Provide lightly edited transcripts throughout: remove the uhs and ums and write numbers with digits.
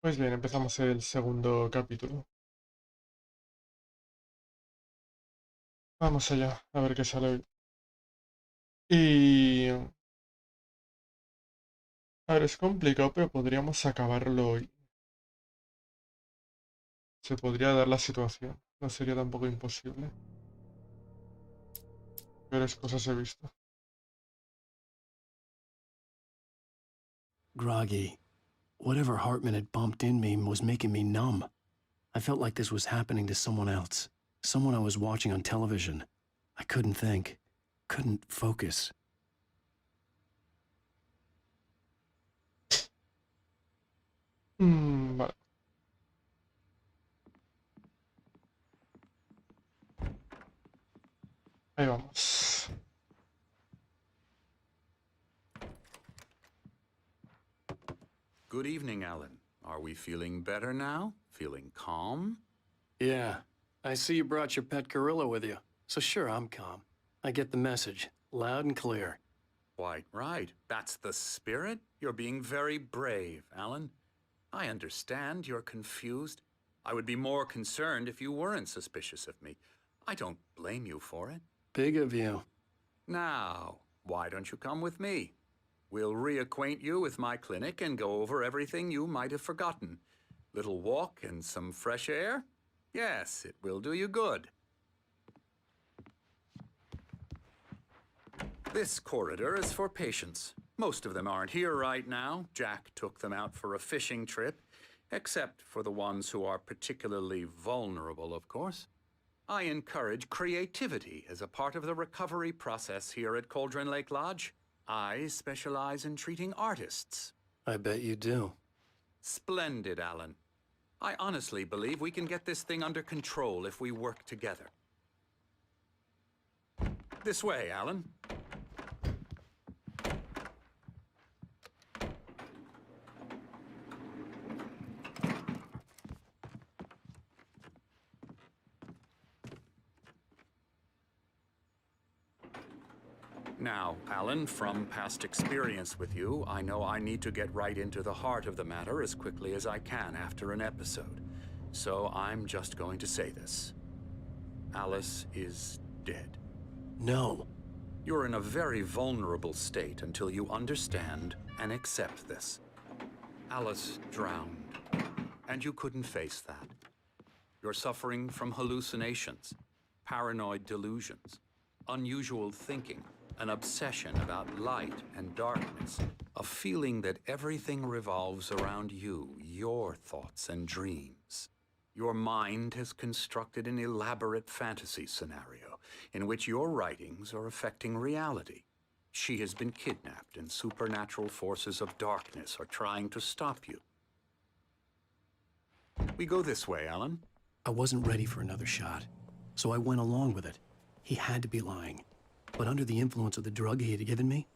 Pues bien, empezamos el segundo capítulo. Vamos allá, a ver qué sale hoy. Y... A ver, es complicado, pero podríamos acabarlo hoy. Se podría dar la situación. No sería tampoco imposible. Peores cosas he visto. Groggy. Whatever Hartman had bumped in me was making me numb. I felt like this was happening to someone else. Someone I was watching on television. I couldn't think. Couldn't focus. Vale. Ahí vamos. Good evening, Alan. Are we feeling better now? Feeling calm? Yeah. I see you brought your pet gorilla with you. So sure, I'm calm. I get the message. Loud and clear. Quite right. That's the spirit. You're being very brave, Alan. I understand you're confused. I would be more concerned if you weren't suspicious of me. I don't blame you for it. Big of you. Now, why don't you come with me? We'll reacquaint you with my clinic and go over everything you might have forgotten. Little walk and some fresh air? Yes, it will do you good. This corridor is for patients. Most of them aren't here right now. Jack took them out for a fishing trip, except for the ones who are particularly vulnerable, of course. I encourage creativity as a part of the recovery process here at Cauldron Lake Lodge. I specialize in treating artists. I bet you do. Splendid, Alan. I honestly believe we can get this thing under control if we work together. This way, Alan. Now, Alan, from past experience with you, I know I need to get right into the heart of the matter as quickly as I can after an episode. So I'm just going to say this. Alice is dead. No. You're in a very vulnerable state until you understand and accept this. Alice drowned, and you couldn't face that. You're suffering from hallucinations, paranoid delusions, unusual thinking, an obsession about light and darkness, a feeling that everything revolves around you, your thoughts and dreams. Your mind has constructed an elaborate fantasy scenario in which your writings are affecting reality. She has been kidnapped and supernatural forces of darkness are trying to stop you. We go this way, Alan. I wasn't ready for another shot, so I went along with it. He had to be lying. But under the influence of the drug he had given me,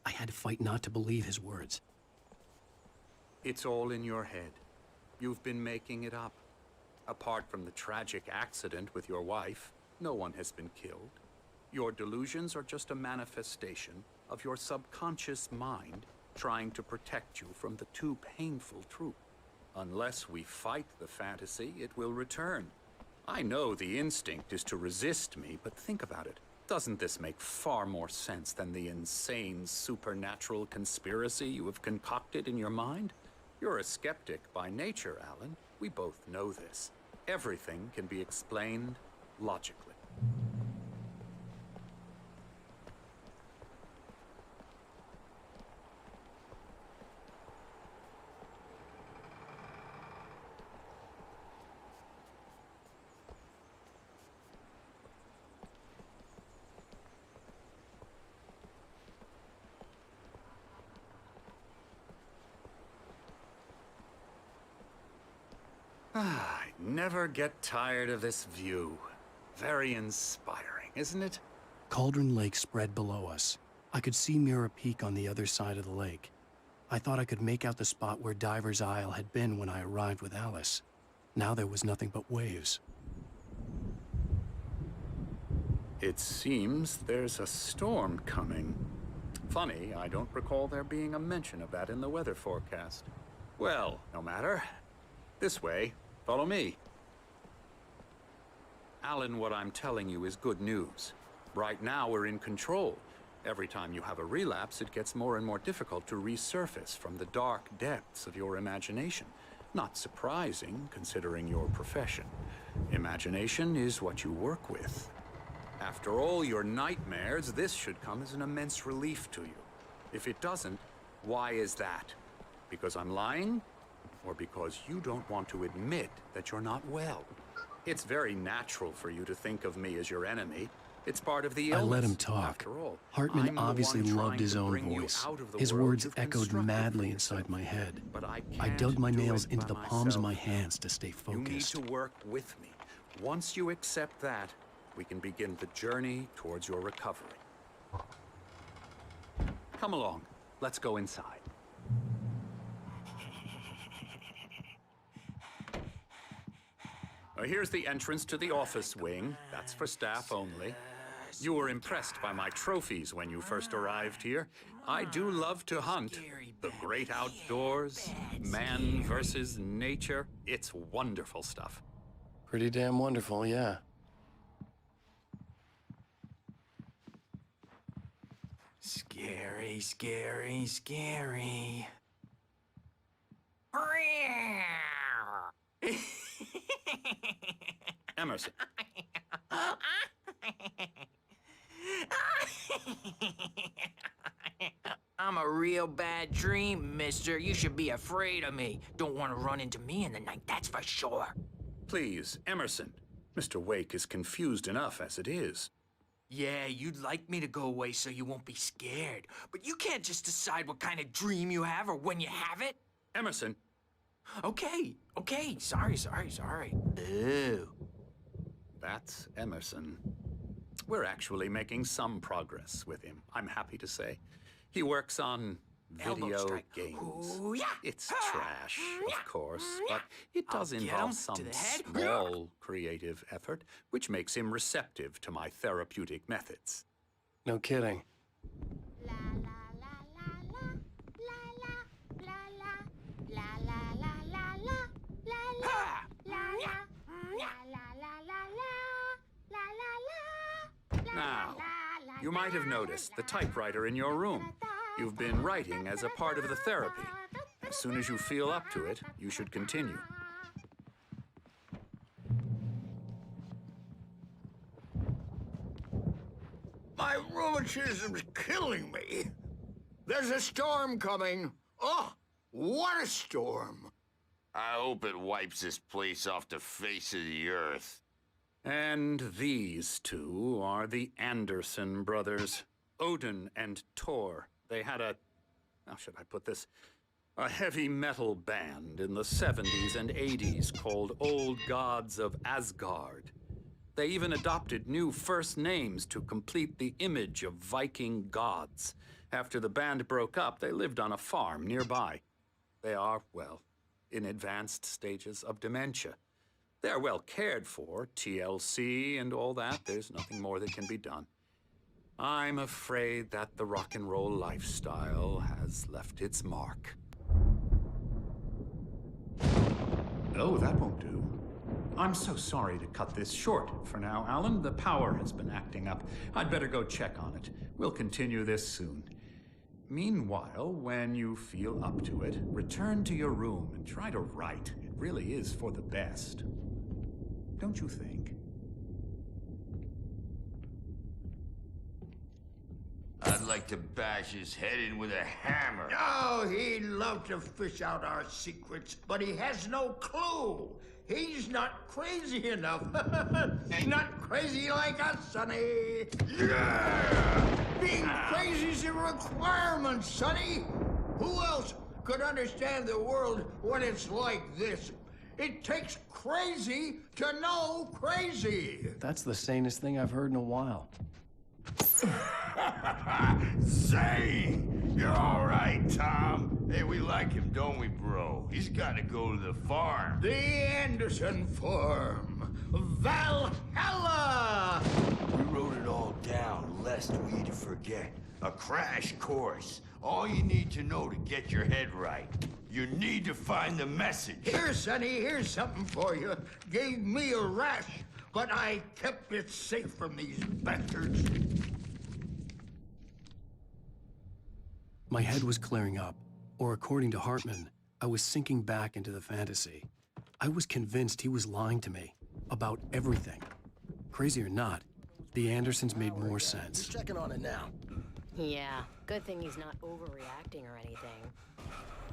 I had to fight not to believe his words. It's all in your head. You've been making it up. Apart from the tragic accident with your wife, no one has been killed. Your delusions are just a manifestation of your subconscious mind trying to protect you from the too painful truth. Unless we fight the fantasy, it will return. I know the instinct is to resist me, but think about it. Doesn't this make far more sense than the insane supernatural conspiracy you have concocted in your mind? You're a skeptic by nature, Alan. We both know this. Everything can be explained logically. I never get tired of this view. Very inspiring, isn't it? Cauldron Lake spread below us. I could see Mirror Peak on the other side of the lake. I thought I could make out the spot where Diver's Isle had been when I arrived with Alice. Now there was nothing but waves. It seems there's a storm coming. Funny, I don't recall there being a mention of that in the weather forecast. Well, no matter. This way. Follow me. Alan, what I'm telling you is good news. Right now, we're in control. Every time you have a relapse, it gets more and more difficult to resurface from the dark depths of your imagination. Not surprising, considering your profession. Imagination is what you work with. After all your nightmares, this should come as an immense relief to you. If it doesn't, why is that? Because I'm lying? Or because you don't want to admit that you're not well? It's very natural for you to think of me as your enemy. It's part of the illness. I let him talk. After all, Hartman I'm the obviously one loved trying his to own bring you voice. out of the His world words you've echoed constructed madly for inside yourself. my head. But I I can't dug my do nails it into by the palms of my myself. hands to stay You need focused. to work with me. Once you accept that, we can begin the journey towards your recovery. Come along. Let's go inside. Here's the entrance to the office wing. That's for staff only. You were impressed by my trophies when you first arrived here. I do love to hunt. The great outdoors, man versus nature. It's wonderful stuff. Pretty damn wonderful, yeah. Scary, scary, scary. Emerson. I'm a real bad dream, mister. You should be afraid of me. Don't want to run into me in the night, that's for sure. Please, Emerson. Mr. Wake is confused enough as it is. Yeah, you'd like me to go away so you won't be scared. But you can't just decide what kind of dream you have or when you have it. Emerson. Okay, sorry. Ew. That's Emerson. We're actually making some progress with him, I'm happy to say. He works on Elbow video strike. games. Ooh, yeah. It's trash, of course, but it does I'll get involve him some to the head. small creative effort, which makes him receptive to my therapeutic methods. No kidding. La la la la la la la la la la la la la la Ha! la la la la la la la la la. Now, you might have noticed the typewriter in your room. You've been writing as a part of the therapy. As soon as you feel up to it, you should continue. My rheumatism's killing me. There's a storm coming. Oh, what a storm. I hope it wipes this place off the face of the earth. And these two are the Anderson brothers, Odin and Thor. They had a, how should I put this? A heavy metal band in the 70s and 80s called Old Gods of Asgard. They even adopted new first names to complete the image of Viking gods. After the band broke up, they lived on a farm nearby. They are, well, in advanced stages of dementia. They're well cared for, TLC and all that. There's nothing more that can be done. I'm afraid that the rock and roll lifestyle has left its mark. Oh, that won't do. I'm so sorry to cut this short for now, Alan. The power has been acting up. I'd better go check on it. We'll continue this soon. Meanwhile, when you feel up to it, return to your room and try to write. It really is for the best. Don't you think? I'd like to bash his head in with a hammer. Oh, he'd love to fish out our secrets, but he has no clue. He's not crazy enough. Not crazy like us, Sonny. Yeah! Being crazy's a requirement, Sonny. Who else could understand the world when it's like this? It takes crazy to know crazy. That's the sanest thing I've heard in a while. Zane! You're all right, Tom. Hey, we like him, don't we, bro? He's got to go to the farm. The Anderson Farm. Valhalla! We wrote it all down, lest we to forget. A crash course. All you need to know to get your head right. You need to find the message. Here, Sonny, here's something for you. Gave me a rash, but I kept it safe from these bastards. My head was clearing up, or according to Hartman, I was sinking back into the fantasy. I was convinced he was lying to me about everything. Crazy or not, the Andersons made more sense. Checking on it now. Yeah, good thing he's not overreacting or anything.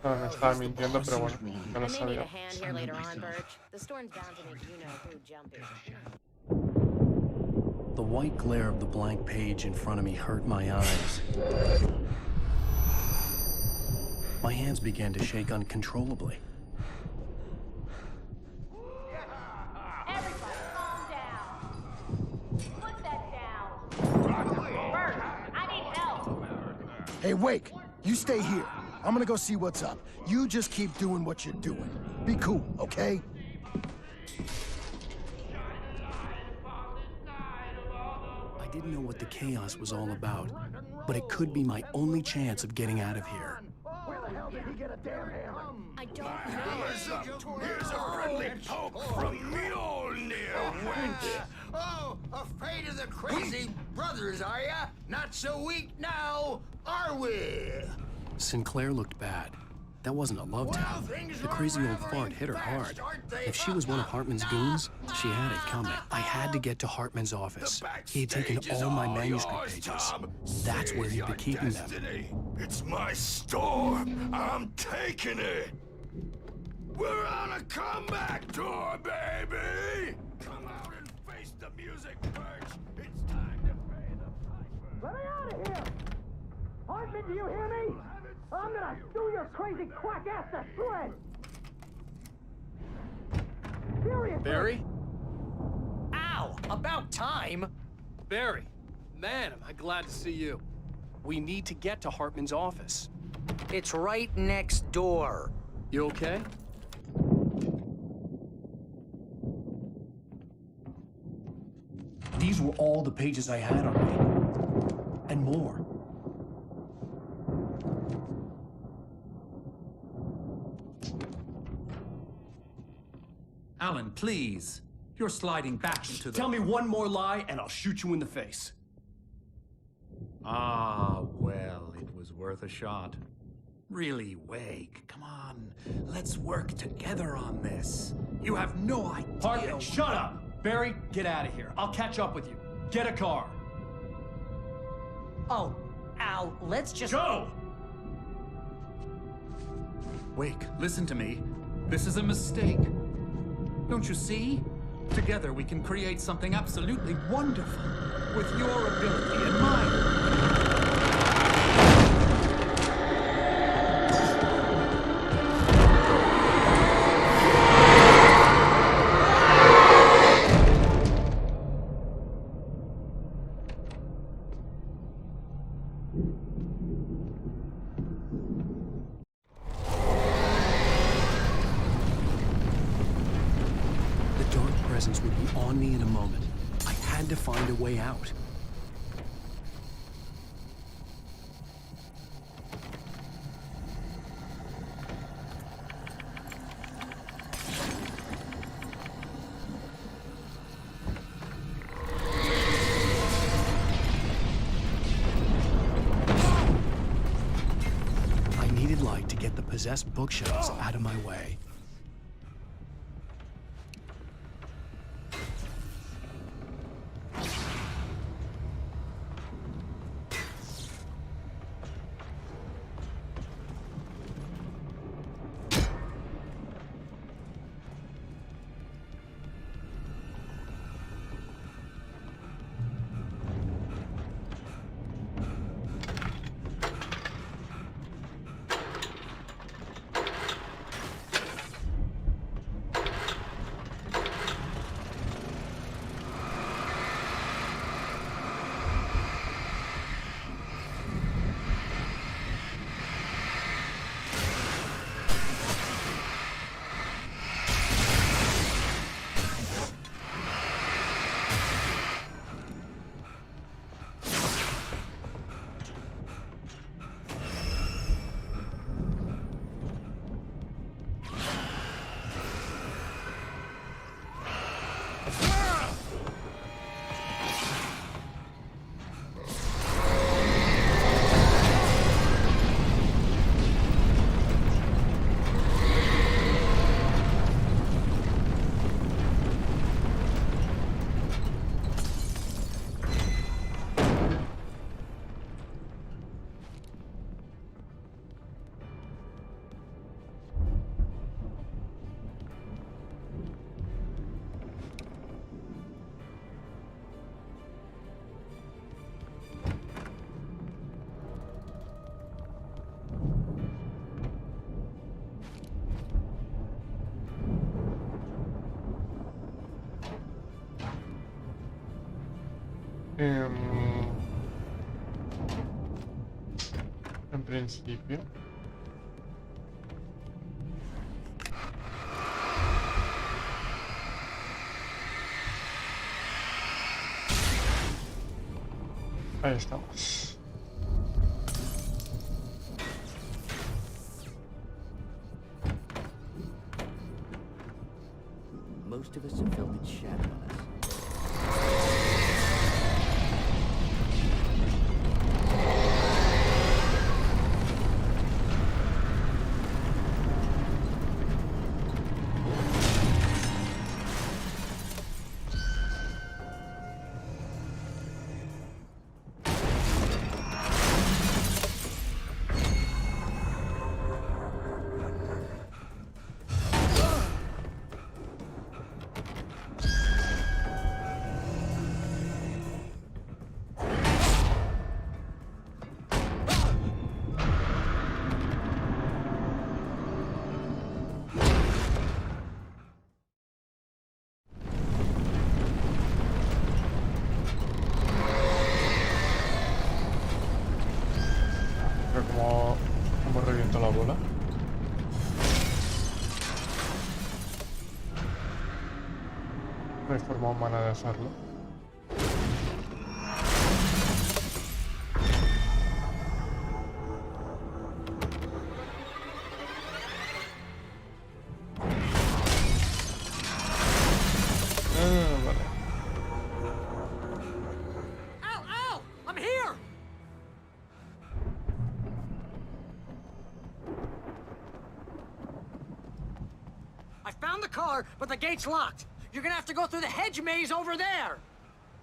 No, me estaba mintiendo, pero bueno, ya lo I may need a sabía. hand here later on, Birch. The storm's bound to make you-know-who jumpy. The white glare of the blank page in front of me hurt my eyes. My hands began to shake uncontrollably. Everybody, calm down. Put that down. Bert, I need help. Hey, Wake, you stay here. I'm gonna go see what's up. You just keep doing what you're doing. Be cool, okay? I didn't know what the chaos was all about, but it could be my only chance of getting out of here. Where the hell did he get a damn hammer? I don't know. Here's a friendly poke from Mjolnir, wench. Oh, afraid of the crazy brothers, are ya? Not so weak now, are we? Sinclair looked bad. That wasn't a love tale. The crazy old fart hit her hard. If she was one of Hartman's goons, she had it coming. I had to get to Hartman's office. He had taken all my manuscript pages. That's where he'd be keeping them. It's my store. I'm taking it. We're on a comeback tour, baby. Come out and face the music, Birch. It's time to pay the piper. Let me out of here! Hartman, do you hear me? I'm gonna do your crazy quack ass to shreds! Seriously! Barry? Ow! About time! Barry, man, am I glad to see you. We need to get to Hartman's office. It's right next door. You okay? These were all the pages I had on me. And more. Alan, please. You're sliding back into the... Tell me one more lie and I'll shoot you in the face. Ah, well, it was worth a shot. Really, Wake, come on. Let's work together on this. You have no idea... Hartman, shut up! Barry, get out of here. I'll catch up with you. Get a car. Oh, Al, let's just... Go! Wake, listen to me. This is a mistake. Don't you see? Together we can create something absolutely wonderful. With your ability and mine. Presence would be on me in a moment. I had to find a way out. I needed light to get the possessed bookshelves out of my way. En principio. Ahí estamos. Most of us have felt its shadow on us. Como reviento la bola. No hay forma humana de hacerlo. Vale. Al! I'm here! I found the car, but the gate's locked. You're gonna have to go through the hedge maze over there.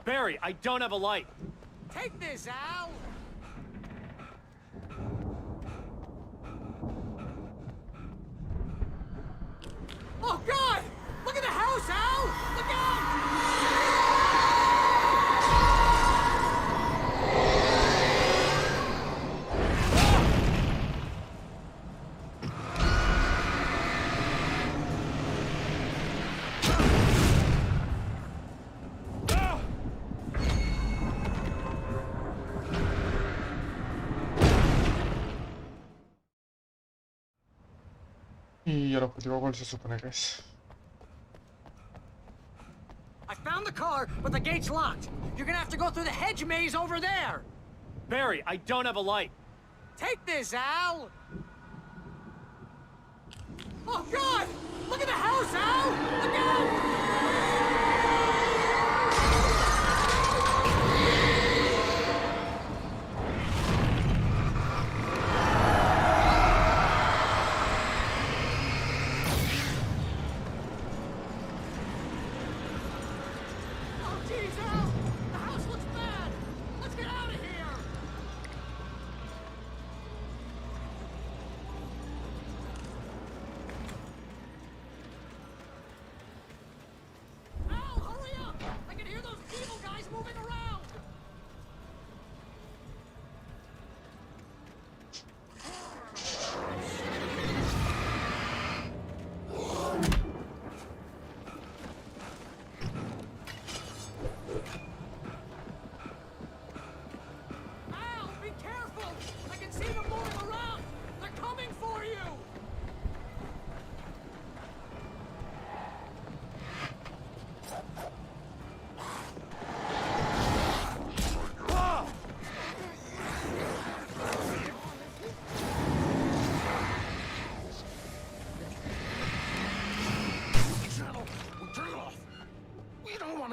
Barry, I don't have a light. Take this, Al! Oh, God! Look at the house, Al! Look out! ¿Y el objetivo cuál se supone que es? I found the car, but the gate's locked. You're gonna have to go through the hedge maze over there. Barry, I don't have a light. Take this, Al! Oh, God! Look at the house, Al! Look out!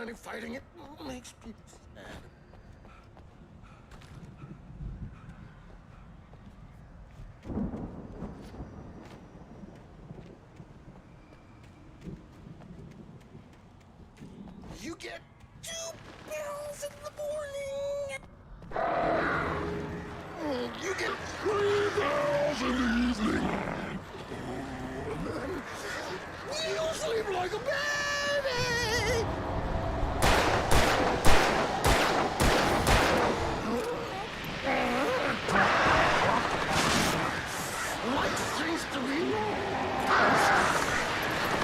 Any fighting, it makes people sad. You get 2 pills in the morning. You get 3 pills in the evening. You sleep like a baby. To be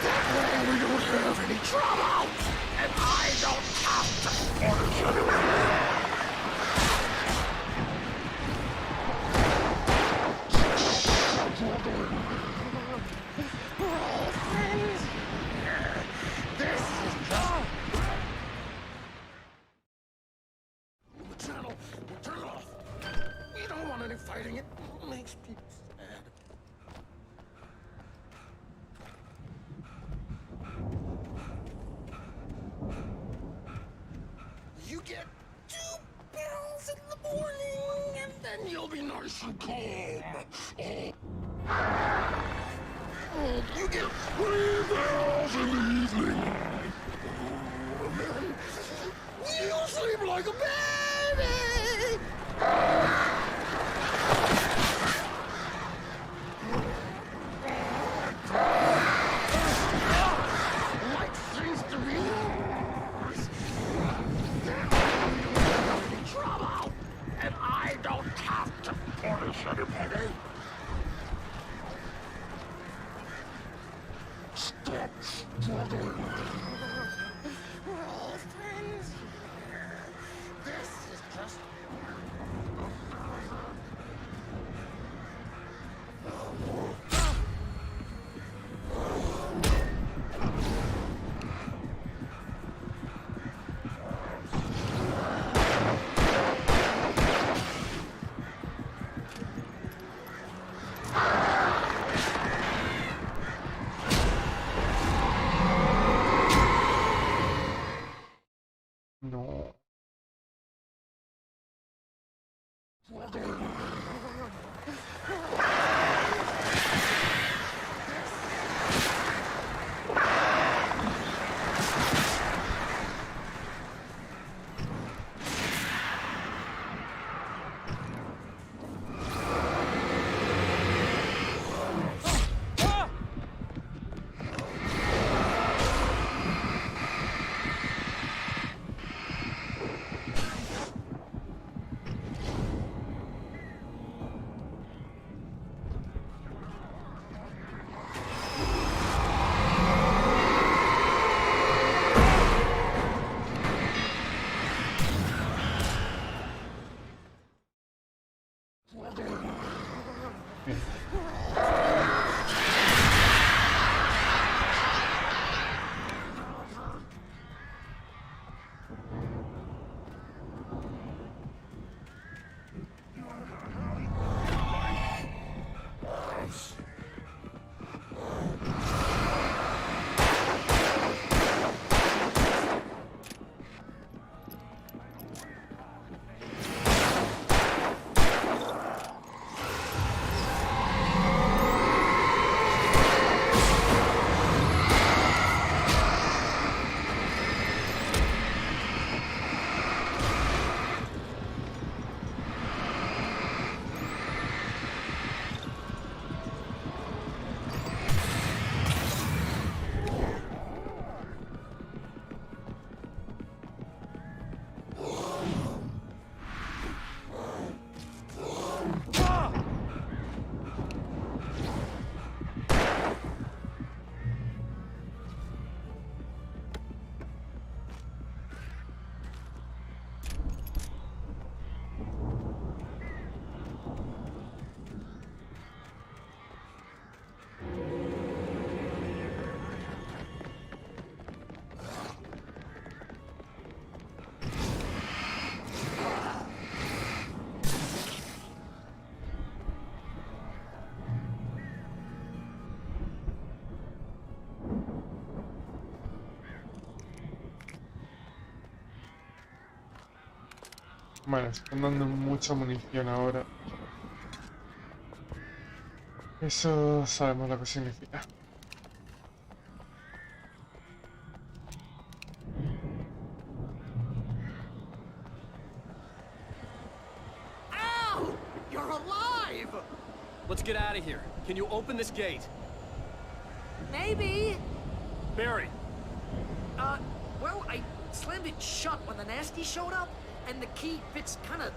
that way we don't have any trouble, and I don't have to torture you. You get 2 pills in the morning, and then you'll be nice and calm. You get 3 pills in the evening. And then you'll sleep like a baby. Life seems to be yours. Trouble, and I don't have to punish anybody. Stop struggling. We're all friends here. This is just... No. Vale, están dando mucha munición ahora. Eso sabemos lo que significa. Ow! You're alive! Let's get out of here. Can you open this gate? Maybe. Barry! Well, I slammed it shut when the nasty showed up, and the key fits kind of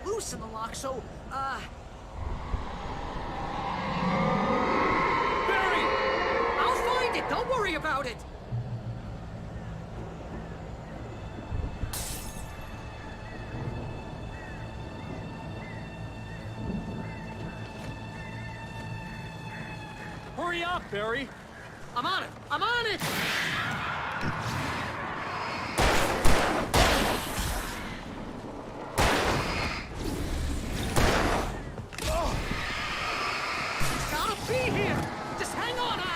loose in the lock, so, Barry! I'll find it! Don't worry about it! Hurry up, Barry! I'm on it! I'm on it! Gotta be here! Just hang on, Al!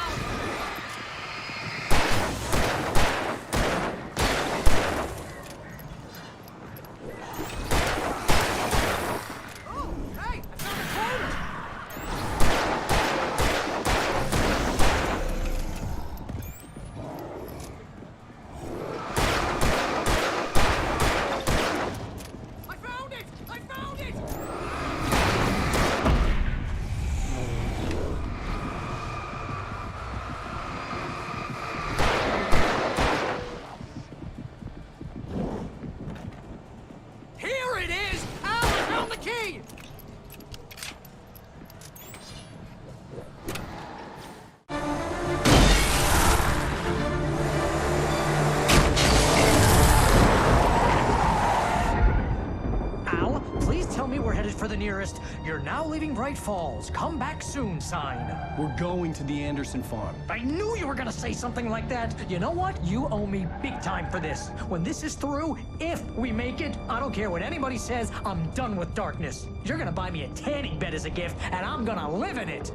tourist. You're now leaving Bright Falls. Come back soon sign. We're going to the Anderson farm. I knew you were gonna say something like that. You know what? You owe me big time for this. When this is through, if we make it, I don't care what anybody says, I'm done with darkness. You're gonna buy me a tanning bed as a gift, and I'm gonna live in it.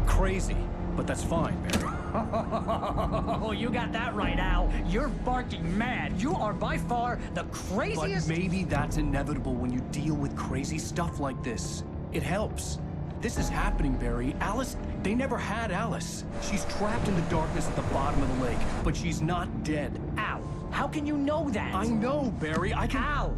Crazy, but that's fine, Barry. Oh, you got that right, Al. You're barking mad. You are by far the craziest... But maybe that's inevitable when you deal with crazy stuff like this. It helps. This is happening, Barry. Alice, they never had Alice. She's trapped in the darkness at the bottom of the lake, but she's not dead. Al, how can you know that? I know, Barry. I can... Al,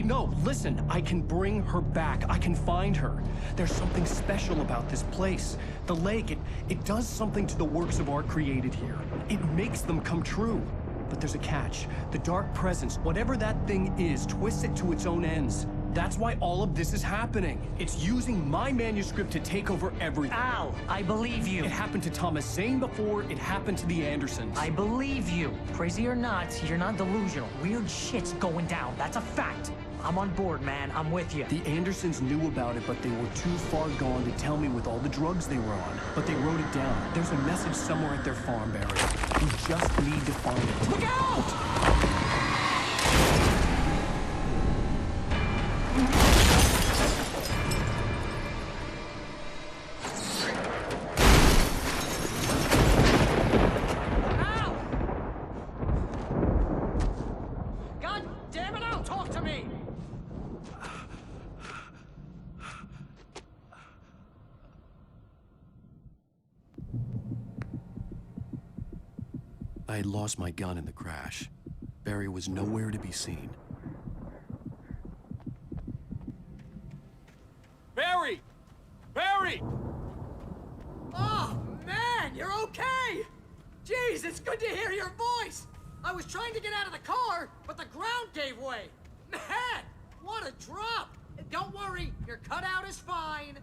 No, listen. I can bring her back. I can find her. There's something special about this place. The lake, it does something to the works of art created here. It makes them come true. But there's a catch. The dark presence, whatever that thing is, twists it to its own ends. That's why all of this is happening. It's using my manuscript to take over everything. Al, I believe you. It happened to Thomas Zane before, it happened to the Andersons. I believe you. Crazy or not, you're not delusional. Weird shit's going down. That's a fact. I'm on board, man. I'm with you. The Andersons knew about it, but they were too far gone to tell me with all the drugs they were on. But they wrote it down. There's a message somewhere at their farm, Barry. We just need to find it. Look out! I had lost my gun in the crash. Barry was nowhere to be seen. Barry! Barry! Oh, man, you're okay! Jeez, it's good to hear your voice! I was trying to get out of the car, but the ground gave way. Man, what a drop! Don't worry, your cutout is fine.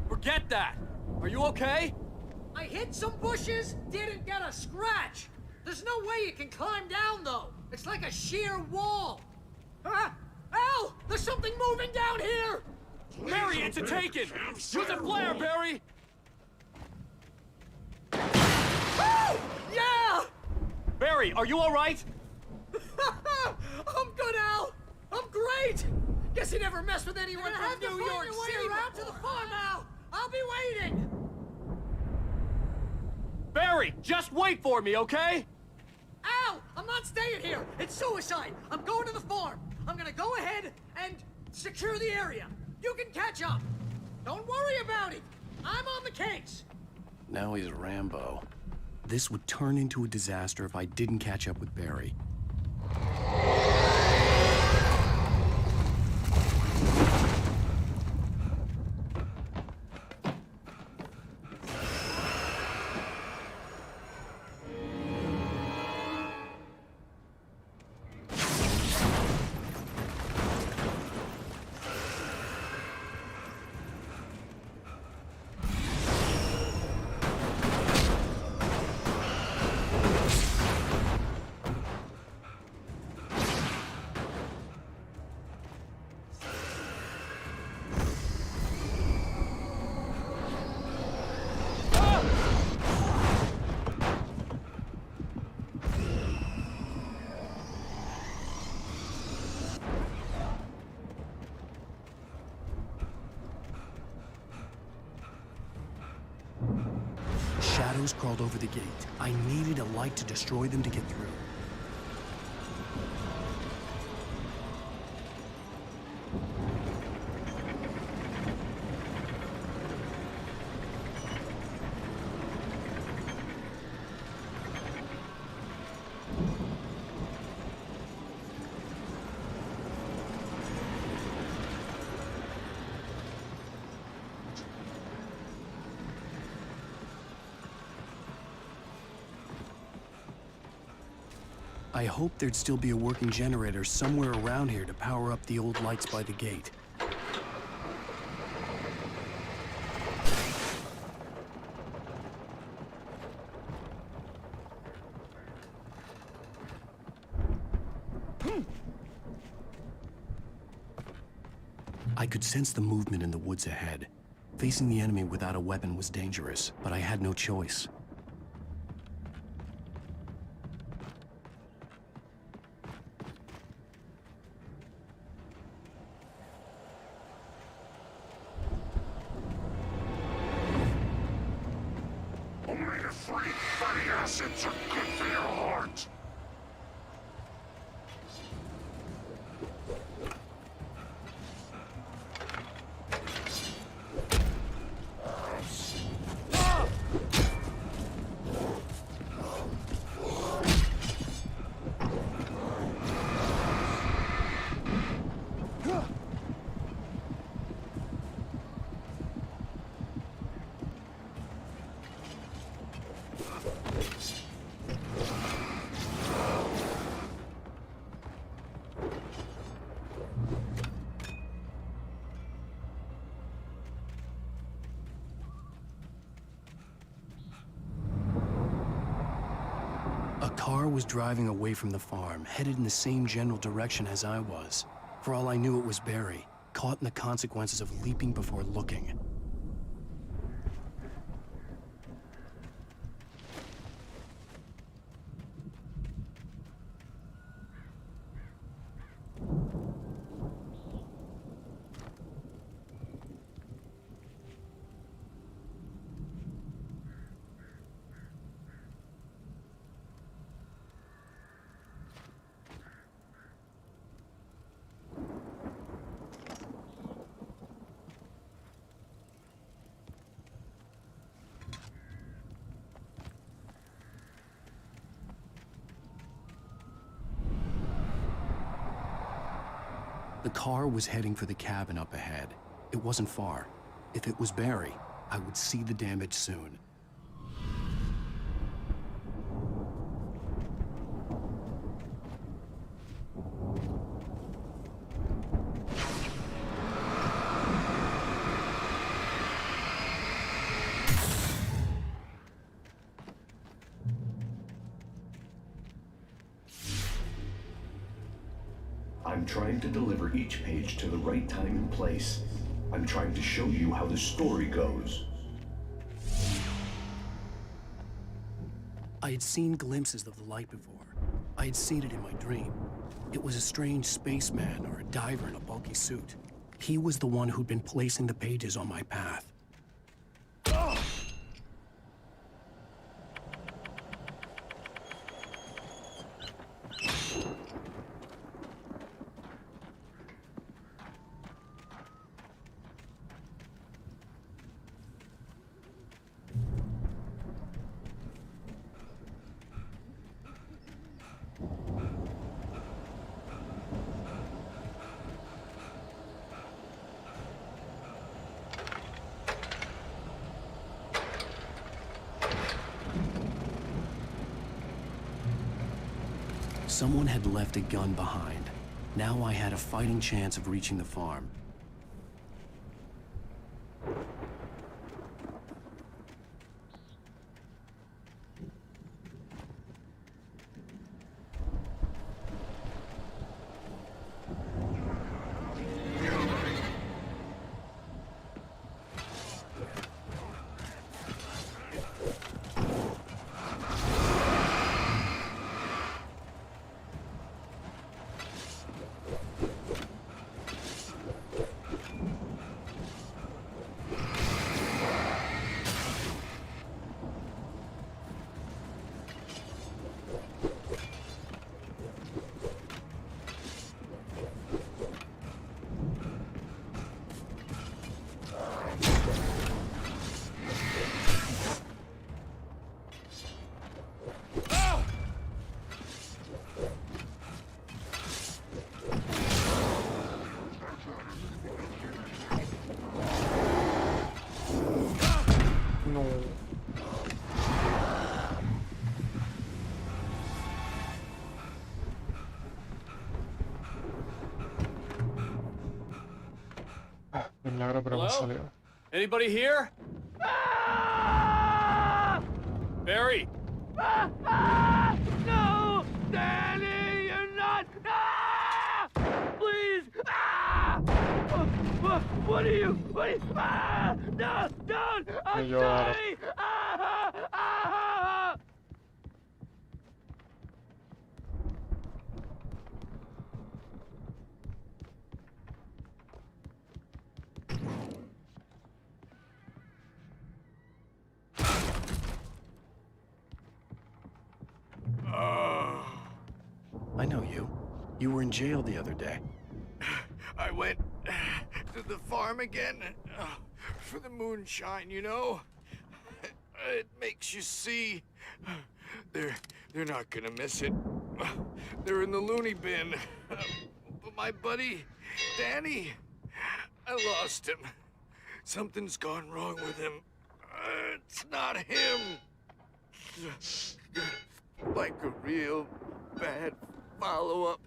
Forget that! Are you okay? I hit some bushes, didn't get a scratch. There's no way you can climb down, though. It's like a sheer wall. Al! There's something moving down here! Barry, it's a taken! Use a flare, Barry! Oh! Yeah! Barry, are you all right? I'm good, Al! I'm great! Guess you never messed with anyone from New York City around to the farm, Al! I'll be waiting! Barry, just wait for me, okay? Al! I'm not staying here! It's suicide! I'm going to the farm! I'm gonna go ahead and secure the area. You can catch up. Don't worry about it. I'm on the case. Now he's Rambo. This would turn into a disaster if I didn't catch up with Barry. Shadows crawled over the gate. I needed a light to destroy them to get through. I hoped there'd still be a working generator somewhere around here to power up the old lights by the gate. I could sense the movement in the woods ahead. Facing the enemy without a weapon was dangerous, but I had no choice. Omega-3 fatty acids are good for your heart. A car was driving away from the farm, headed in the same general direction as I was. For all I knew, it was Barry, caught in the consequences of leaping before looking. The car was heading for the cabin up ahead. It wasn't far. If it was Barry, I would see the damage soon. I'm trying to deliver each page to the right time and place. I'm trying to show you how the story goes. I had seen glimpses of the light before. I had seen it in my dream. It was a strange spaceman or a diver in a bulky suit. He was the one who'd been placing the pages on my path. Someone had left a gun behind. Now I had a fighting chance of reaching the farm. negro, pero hemos Hello? salido. Anybody here? Barry! No! Danny, you're not! Please! What are you? No! Don't! I'm Y yo ahora. sorry! I know you. You were in jail the other day. I went to the farm again for the moonshine, you know? It makes you see. They're not gonna miss it. They're in the loony bin. But my buddy, Danny, I lost him. Something's gone wrong with him. It's not him. Like a real bad follow-up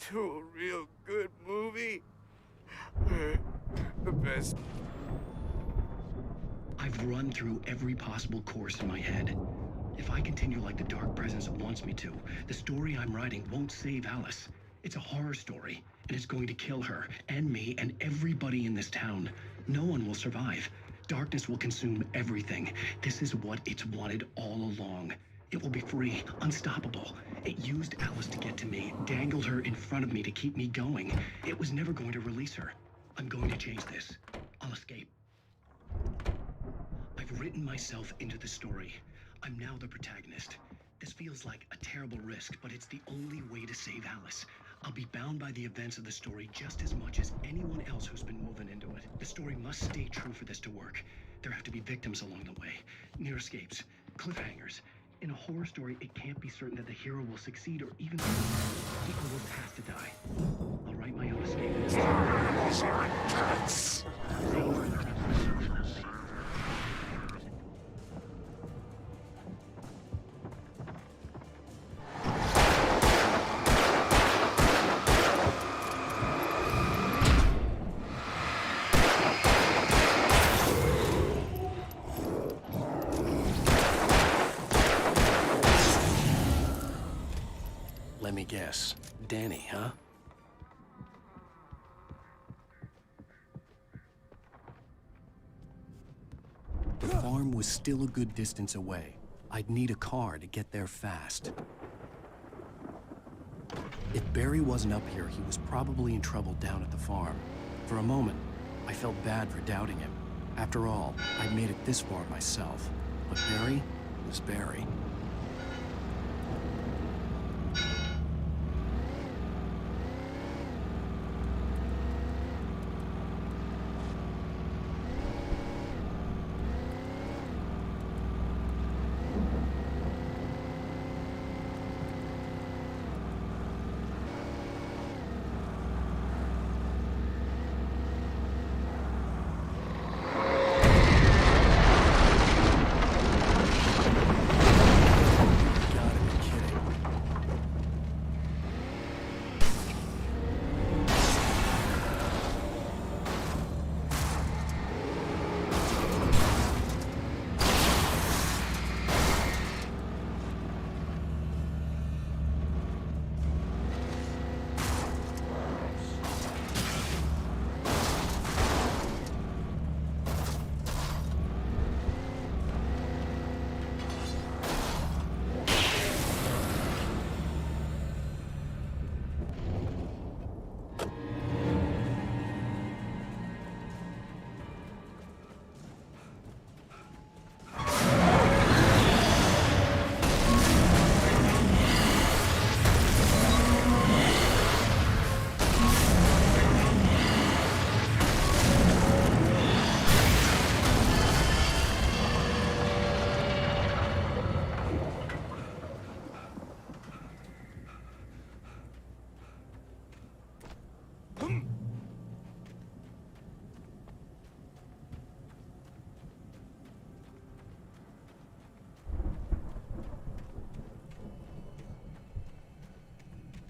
to a real good movie. The best. I've run through every possible course in my head. If I continue like the Dark Presence wants me to, the story I'm writing won't save Alice. It's a horror story, and it's going to kill her, and me, and everybody in this town. No one will survive. Darkness will consume everything. This is what it's wanted all along. It will be free, unstoppable. It used Alice to get to me, dangled her in front of me to keep me going. It was never going to release her. I'm going to change this. I'll escape. I've written myself into the story. I'm now the protagonist. This feels like a terrible risk, but it's the only way to save Alice. I'll be bound by the events of the story just as much as anyone else who's been woven into it. The story must stay true for this to work. There have to be victims along the way, near escapes, cliffhangers. In a horror story, it can't be certain that the hero will succeed or even the almost has to die. I'll write my own escape. Let me guess. Danny, huh? The farm was still a good distance away. I'd need a car to get there fast. If Barry wasn't up here, he was probably in trouble down at the farm. For a moment, I felt bad for doubting him. After all, I'd made it this far myself. But Barry was Barry.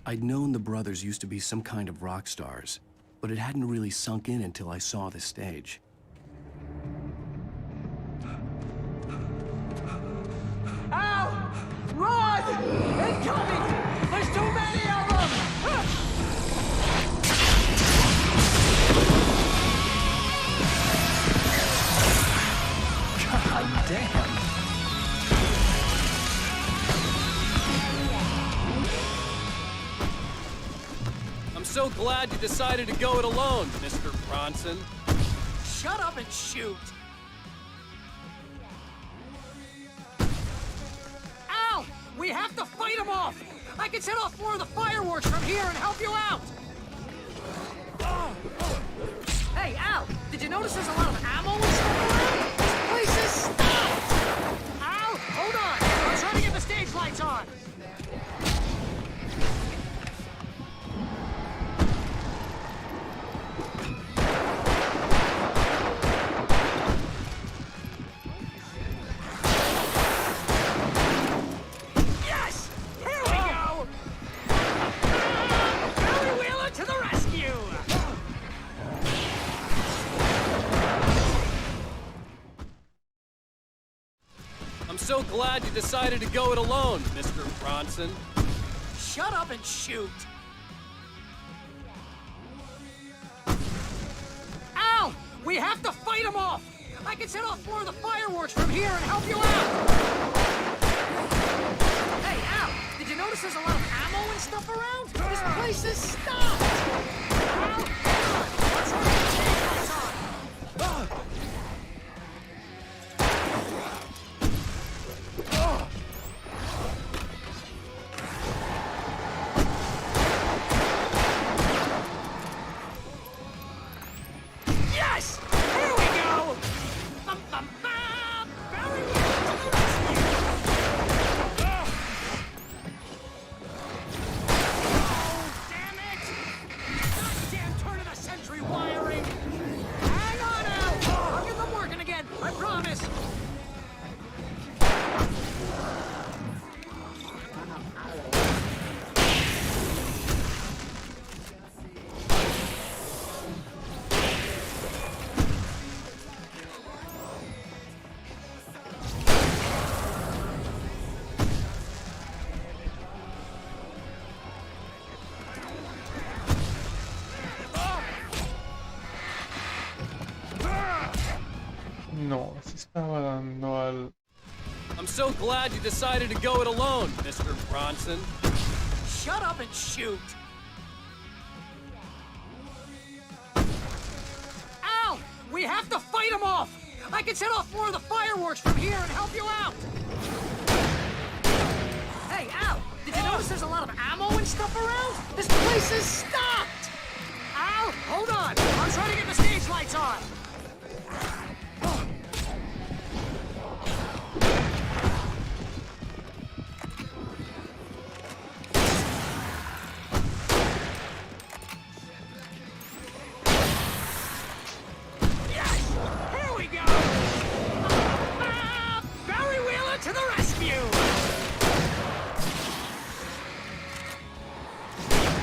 I'd known the brothers used to be some kind of rock stars. but it hadn't really sunk in until I saw the stage. Ow! Run! Incoming! There's too many of them! God damn! I'm so glad you decided to go it alone, Mr. Bronson. Shut up and shoot! Al! We have to fight them off! I can set off more of the fireworks from here and help you out! Hey, Al! Did you notice there's a lot of ammo and stuff around? This place is stopped! Al! Hold on! I'm trying to get the stage lights on! So glad you decided to go it alone, Mr. Bronson. Shut up and shoot! Al! We have to fight them off! I can set off more of the fireworks from here and help you out! Hey, Al! Did you notice there's a lot of ammo and stuff around? This place is stopped! Al, come on! Let's hurry and take lights on! Yes! Here we go! Bum, bum, bum! Very well to the rescue! Oh, damn it! Goddamn turn of the century wiring! Hang on, Al! I'll get them working again, I promise! No, se estaba dando al... I'm so glad you decided to go it alone, Mr. Bronson. Shut up and shoot! Al! We have to fight them off! I can set off more of the fireworks from here and help you out! Hey, Al! Did you notice there's a lot of ammo and stuff around? This place is stopped! Al, hold on! I'm trying to get the stage lights on! To the rescue!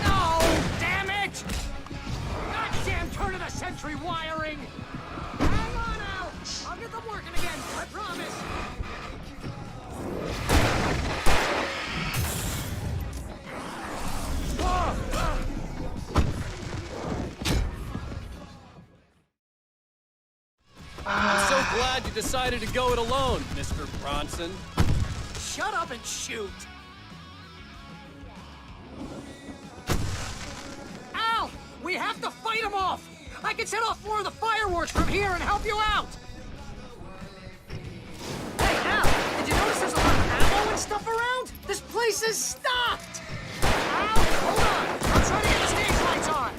No! Damn it! Goddamn turn of the century wiring! Hang on, Al! I'll get them working again, I promise! I'm so glad you decided to go it alone, Mr. Bronson. Shut up and shoot! Al! We have to fight them off! I can set off more of the fireworks from here and help you out! Hey, Al! Did you notice there's a lot of ammo and stuff around? This place is stopped! Al, hold on! I'm trying to get the stage lights on!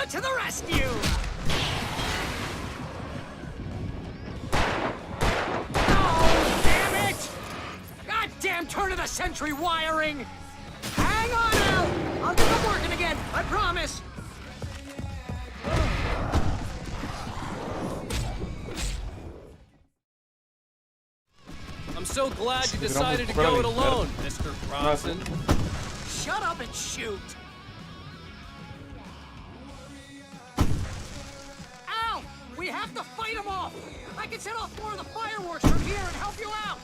To the rescue! Oh, damn it! Goddamn turn of the century wiring! Hang on, Al! I'll get them working again, I promise! I'm so glad you decided to go it alone, Mr. Bronson. Shut up and shoot! Al! We have to fight them off! I can set off more of the fireworks from here and help you out!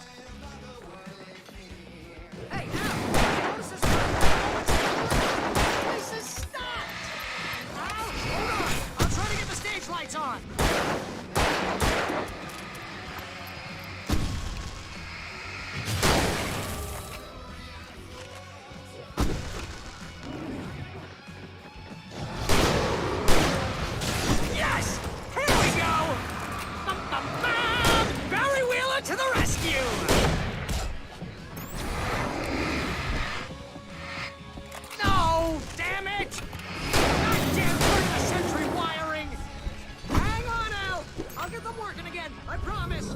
Hey, Al! Notice this? This is stopped! Al, hold on! I'll try to get the stage lights on! Yes! Here we go! Bum-bum-bum! Barry Wheeler to the rescue! No! Damn it! Goddamn 20th century wiring! Hang on, Al! I'll get them working again, I promise!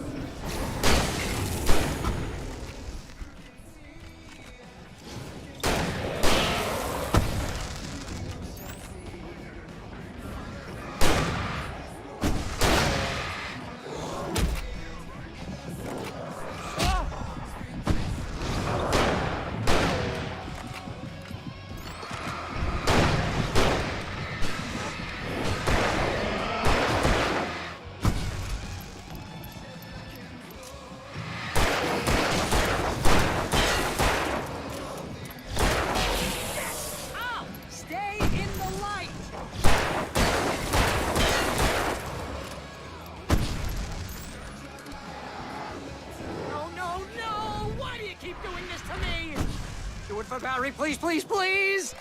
Al! Stay in the light! No, no, no! Why do you keep doing this to me? Do it for Barry, please, please, please!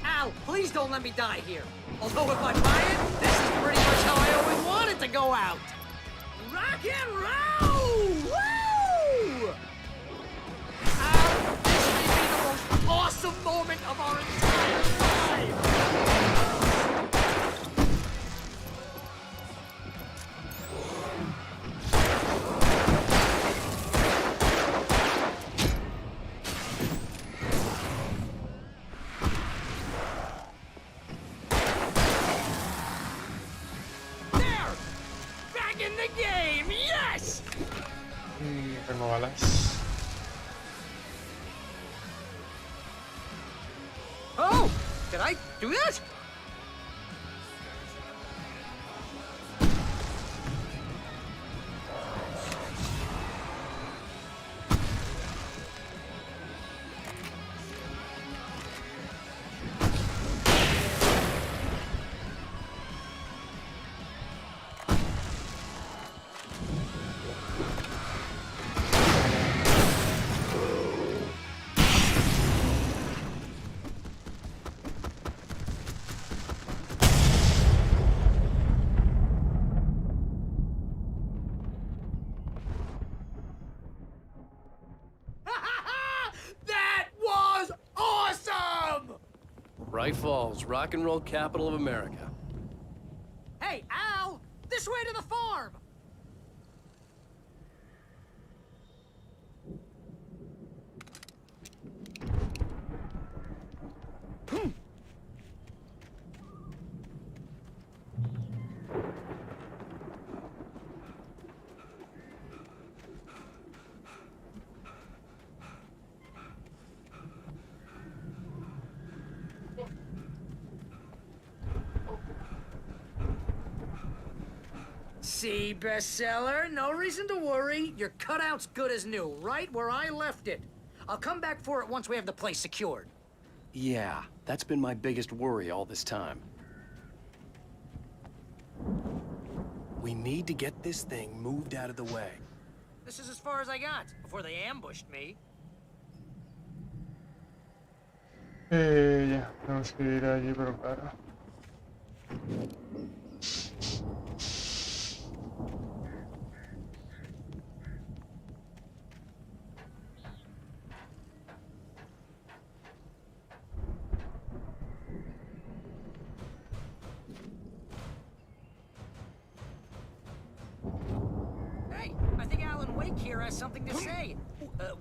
Al, please don't let me die here. Although if I buy it, this is pretty much how I always wanted to go out. Rock and roll! Woo! Al, this may be the most awesome moment of our entire lives! There! Back in the game! Yes! Tengo balas. Oh! Did I do that? That was awesome! Bright Falls, rock and roll capital of America. Hey, Al! This way to the farm! See, bestseller? No reason to worry. Your cutout's good as new, right where I left it. I'll come back for it once we have the place secured. Yeah, that's been my biggest worry all this time. We need to get this thing moved out of the way. This is as far as I got, before they ambushed me. Ya, tenemos que ir allí, pero claro. has something to say.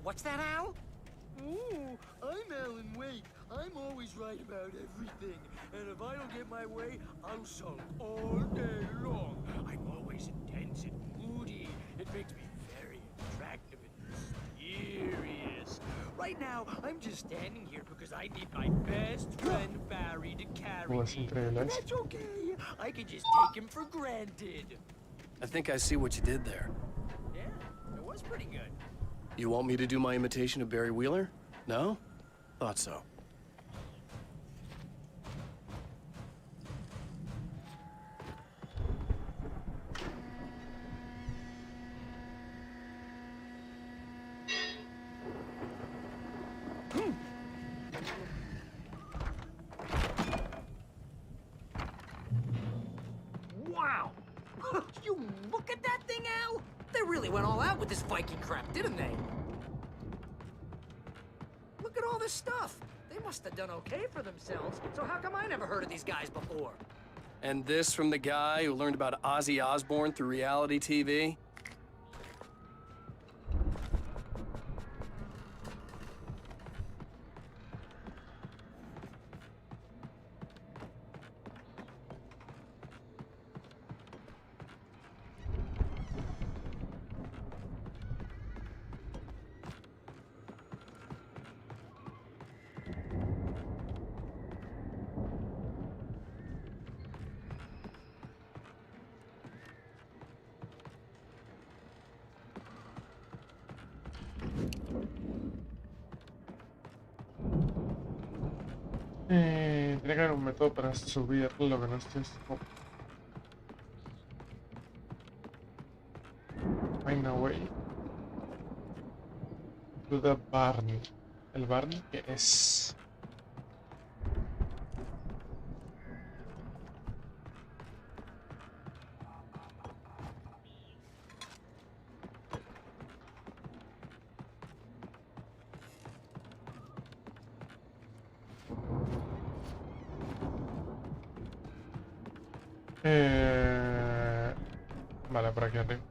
What's that, Al? Ooh, I'm Alan Wake. I'm always right about everything. And if I don't get my way, I'll sulk all day long. I'm always intense and moody. It makes me very attractive and mysterious. Right now, I'm just standing here because I need my best friend Barry to carry me. And that's okay. I can just take him for granted. I think I see what you did there. Yeah, it was pretty good. You want me to do my imitation of Barry Wheeler? No? Thought so. Wow! You look at that thing, Al! They really went all out with this Viking crap, didn't they? Look at all this stuff. They must have done okay for themselves. So how come I never heard of these guys before? And this from the guy who learned about Ozzy Osbourne through reality TV? Tiene que haber un método para subir lo que no estoy. Find a way to the barn. ¿El barn qué es? Vale, por aquí arriba.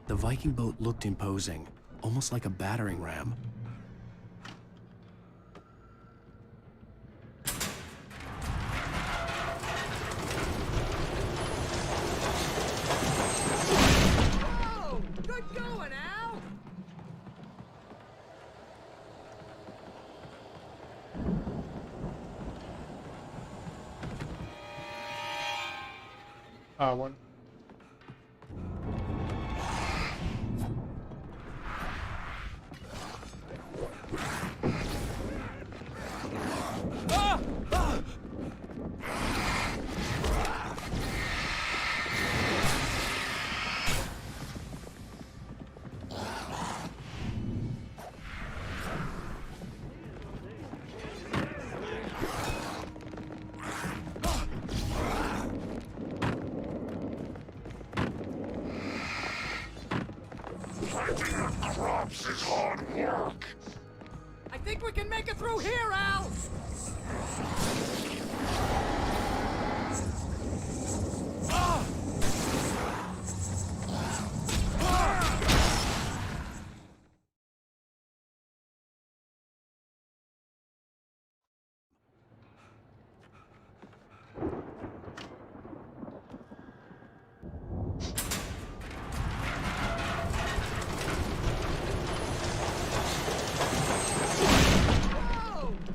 The Viking boat looked imposing, almost like a battering ram. Oh, good going, Al! Ah, bueno. Crops is hard work. I think we can make it through here, Al!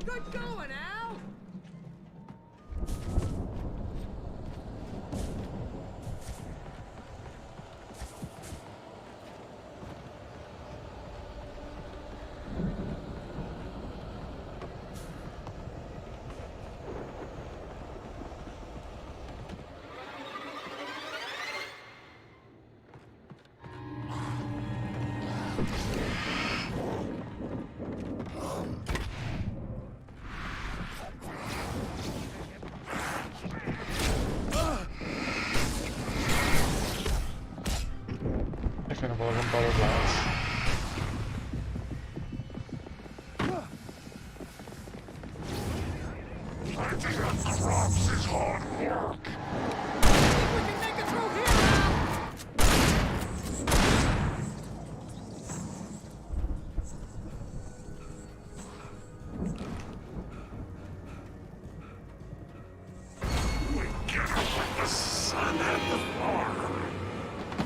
Good going!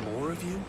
More of you?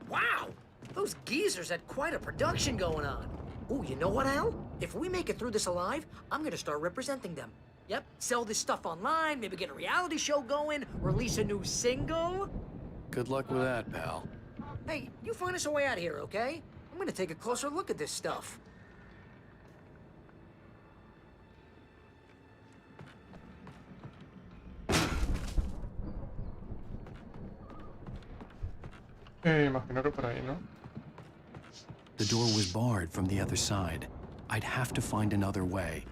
Wow! Those geezers had quite a production going on. Ooh, you know what, Al? If we make it through this alive, I'm gonna start representing them. Yep, sell this stuff online, maybe get a reality show going, release a new single. Good luck with that, pal. Hey, you find us a way out of here, okay? I'm gonna take a closer look at this stuff. Imagino que por ahí, ¿no? The door was barred from the other side. I'd have to find another way.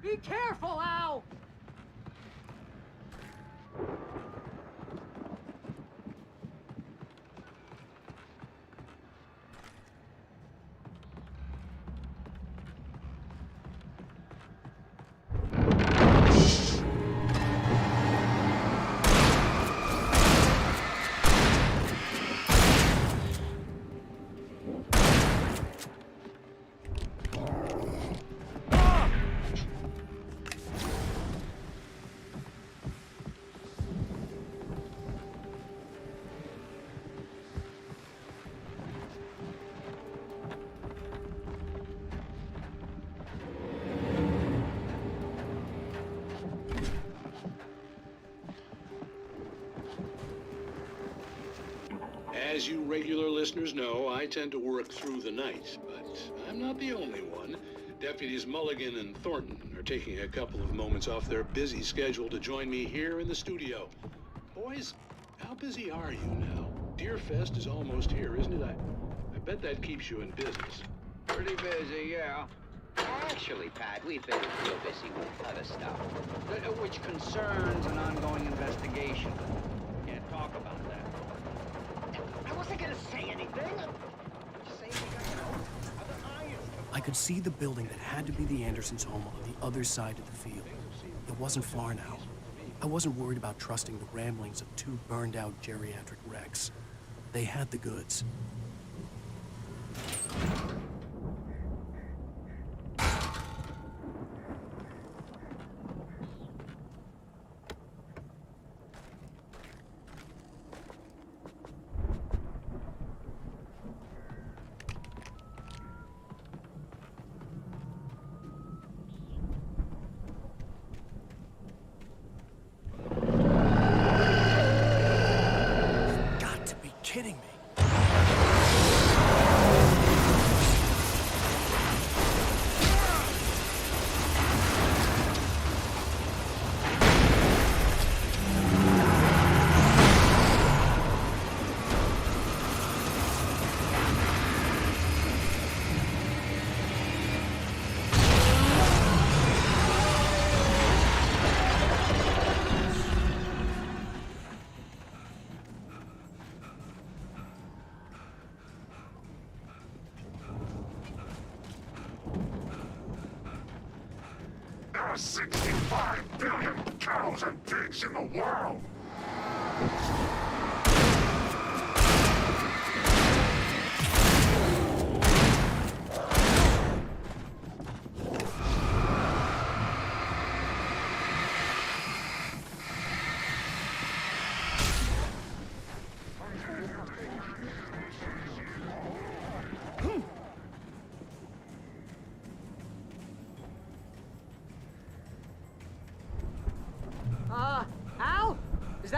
Be careful, Al! As you regular listeners know, I tend to work through the night, but I'm not the only one. Deputies Mulligan and Thornton are taking a couple of moments off their busy schedule to join me here in the studio. Boys, how busy are you now? Deerfest is almost here, isn't it? I bet that keeps you in business. Pretty busy, yeah. Actually, Pat, we've been real busy with other stuff, which concerns an ongoing investigation. Can't talk about that. I wasn't gonna say anything. I could see the building that had to be the Andersons' home on the other side of the field. It wasn't far now. I wasn't worried about trusting the ramblings of two burned-out geriatric wrecks. They had the goods. Kidding me. There are 65 billion cows and pigs in the world!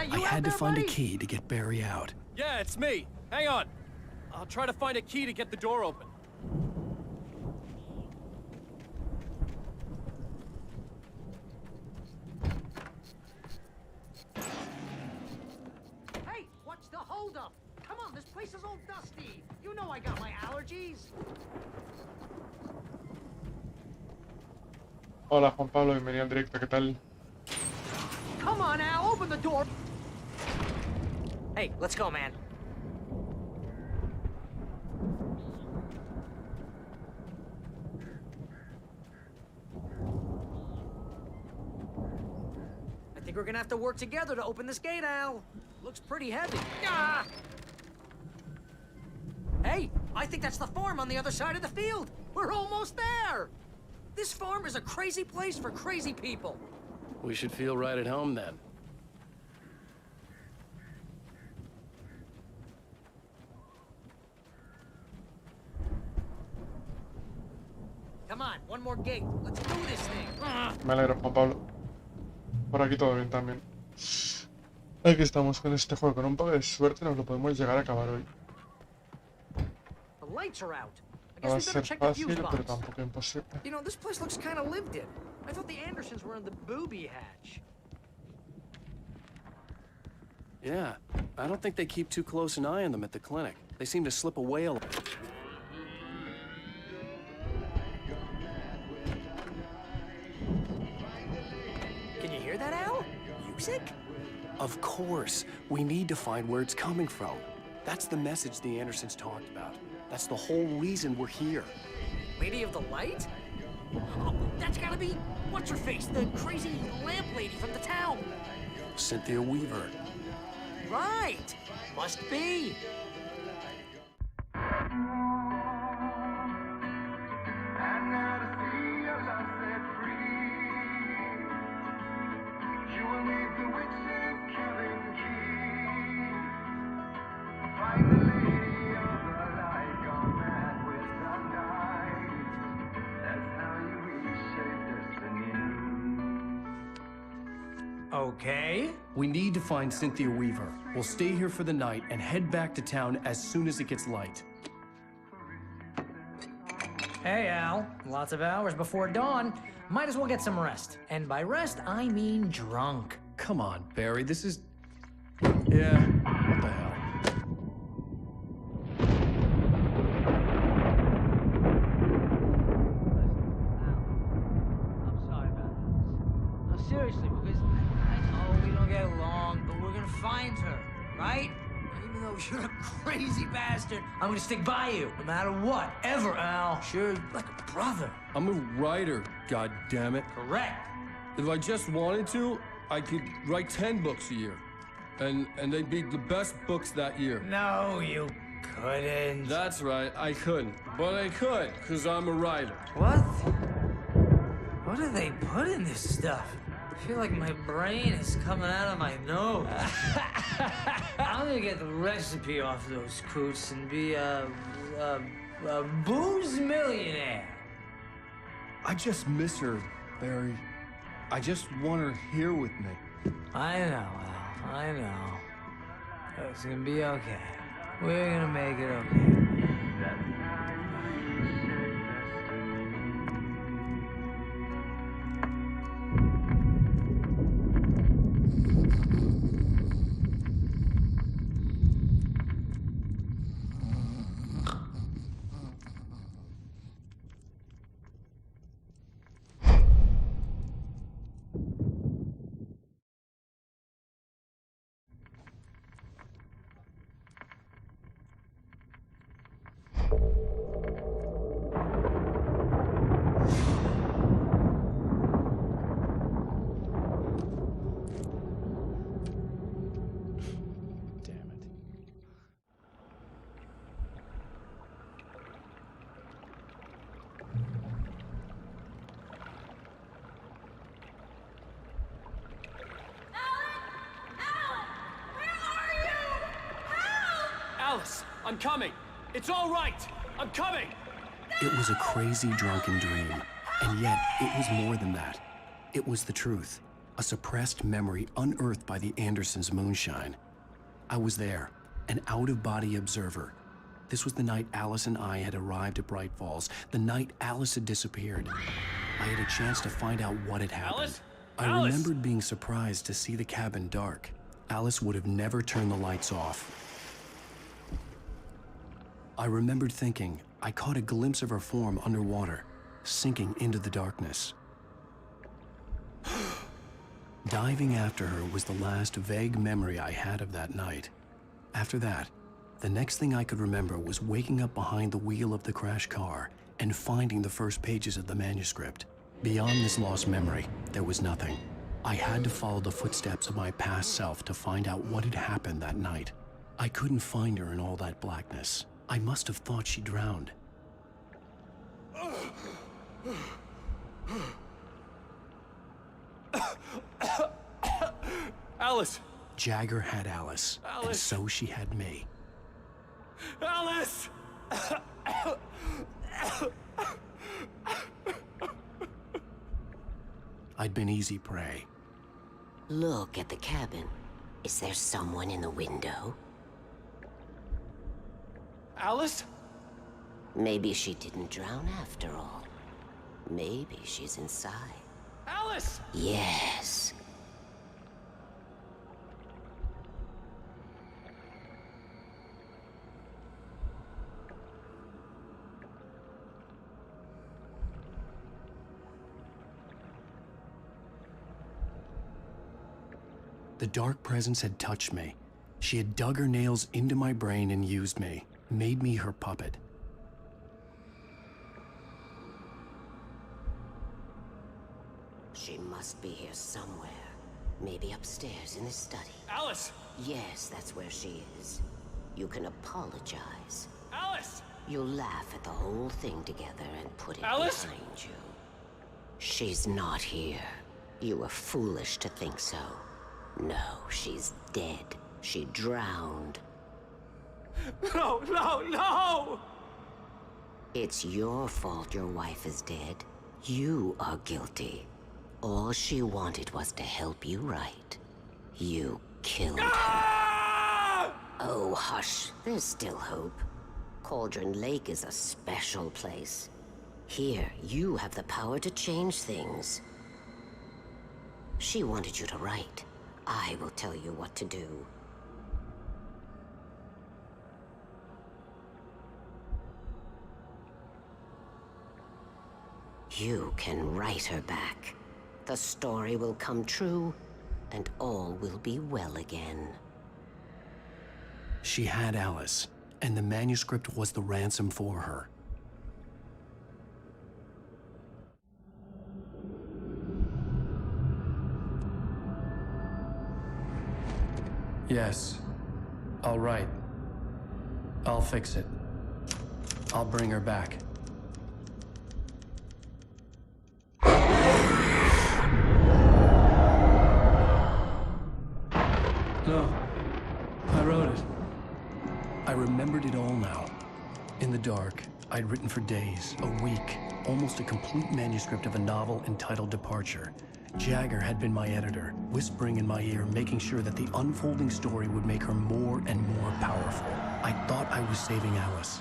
That you I had to there, find a buddy? key to get Barry out. Yeah, it's me. Hang on. I'll try to find a key to get the door open. Hey, what's the holdup? Come on, this place is all dusty. You know I got my allergies. Hola Juan Pablo, bienvenido al directo, ¿qué tal? Come on, Al, open the door. Hey, let's go, man. I think we're gonna have to work together to open this gate, Al. Looks pretty heavy. Ah! Hey, I think that's the farm on the other side of the field. We're almost there. This farm is a crazy place for crazy people. We should feel right at home then. Come on, one more gate. Let's do this thing. Me alegro, Juan Pablo. Por aquí todo bien también. Aquí estamos con este juego. Con un poco de suerte nos lo podemos llegar a acabar hoy. The lights are out. I No va a guess we ser better check the fuse fácil, pero box. tampoco imposible. You know, this place looks kind of lived in. I thought the Andersons were in the booby hatch. Yeah, I don't think they keep too close an eye on them at the clinic. They seem to slip away a lot. Can you hear that, Al? Music? Of course. We need to find where it's coming from. That's the message the Andersons talked about. That's the whole reason we're here. Lady of the Light? Oh, that's gotta be... What's-her-face? The crazy lamp lady from the town. Cynthia Weaver. Right. Must be. Okay. We need to find Cynthia Weaver. We'll stay here for the night and head back to town as soon as it gets light. Hey, Al. Lots of hours before dawn. Might as well get some rest. And by rest, I mean drunk. Come on, Barry, this is... Yeah, what the hell? I'm sorry about this. No, seriously, because I know we don't get along, but we're gonna find her, right? Even though you're a crazy bastard, I'm gonna stick by you, no matter what, ever, Al. Sure, like a brother. I'm a writer, goddammit. Correct. If I just wanted to, I could write 10 books a year. And they'd be the best books that year. No, you couldn't. That's right, I couldn't. But I could, because I'm a writer. What? What do they put in this stuff? I feel like my brain is coming out of my nose. I'm gonna get the recipe off those coots and be a booze millionaire. I just miss her, Barry. I just want her here with me. I know, Al. I know. It's gonna be okay. We're gonna make it okay. Alice, I'm coming. It's all right. I'm coming. It was a crazy drunken dream, and yet it was more than that. It was the truth. a suppressed memory unearthed by the Andersons' moonshine. I was there, an out-of-body observer. This was the night Alice and I had arrived at Bright Falls, the night Alice had disappeared. I had a chance to find out what had happened. Alice? I Alice! remembered being surprised to see the cabin dark. Alice would have never turned the lights off. I remembered thinking I caught a glimpse of her form underwater, sinking into the darkness. Diving after her was the last vague memory I had of that night. After that, the next thing I could remember was waking up behind the wheel of the crashed car and finding the first pages of the manuscript. Beyond this lost memory, there was nothing. I had to follow the footsteps of my past self to find out what had happened that night. I couldn't find her in all that blackness. I must have thought she drowned. Alice! Jagger had Alice, and so she had me. Alice! I'd been easy prey. Look at the cabin. Is there someone in the window? Alice? Maybe she didn't drown after all. Maybe she's inside. Alice! Yes. The dark presence had touched me. She had dug her nails into my brain and used me, made me her puppet. She must be here somewhere. Maybe upstairs in the study. Alice! Yes, that's where she is. You can apologize. Alice! You'll laugh at the whole thing together and put it Alice? behind you. She's not here. You were foolish to think so. No, she's dead. She drowned. No, no, no! It's your fault your wife is dead. You are guilty. All she wanted was to help you right. You killed her. Oh, hush. There's still hope. Cauldron Lake is a special place. Here, you have the power to change things. She wanted you to write. I will tell you what to do. You can write her back. The story will come true, and all will be well again. She had Alice, and the manuscript was the ransom for her. Yes. I'll write. I'll fix it. I'll bring her back. No. I wrote it. I remembered it all now. In the dark, I'd written for days, a week, almost a complete manuscript of a novel entitled Departure. Jagger had been my editor, whispering in my ear, making sure that the unfolding story would make her more and more powerful. I thought I was saving Alice.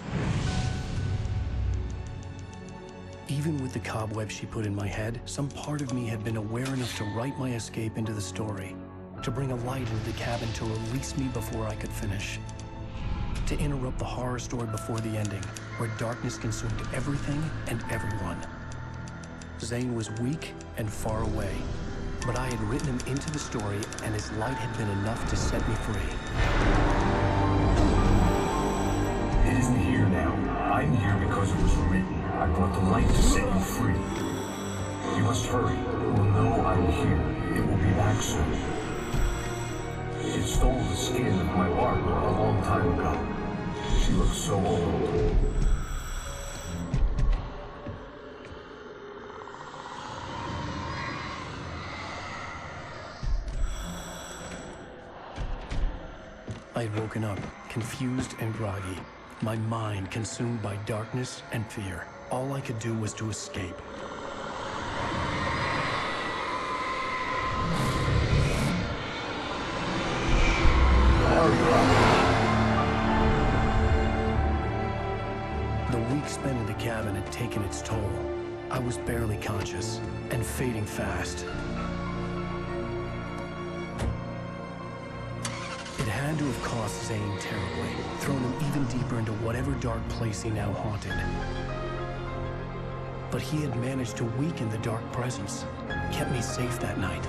Even with the cobwebs she put in my head, some part of me had been aware enough to write my escape into the story, to bring a light into the cabin to release me before I could finish, to interrupt the horror story before the ending, where darkness consumed everything and everyone. Zane was weak and far away, but I had written him into the story, and his light had been enough to set me free. It isn't here now. I'm here because it was written. I brought the light to set you free. You must hurry. It will know I'm here. It will be back soon. It stole the skin of my art a long time ago. She looks so old. I had woken up, confused and groggy, my mind consumed by darkness and fear. All I could do was to escape. The week spent in the cabin had taken its toll. I was barely conscious and fading fast. It had to have cost Zane terribly, thrown him even deeper into whatever dark place he now haunted. But he had managed to weaken the dark presence, kept me safe that night.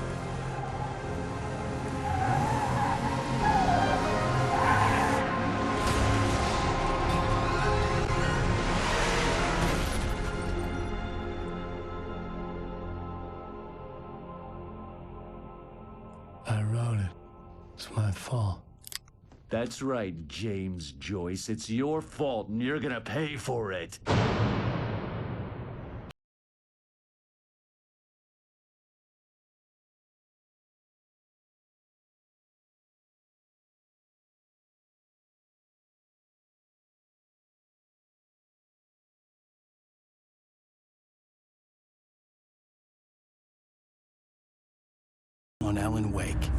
I wrote it. It's my fault. That's right, James Joyce. It's your fault, and you're gonna pay for it. On Alan Wake.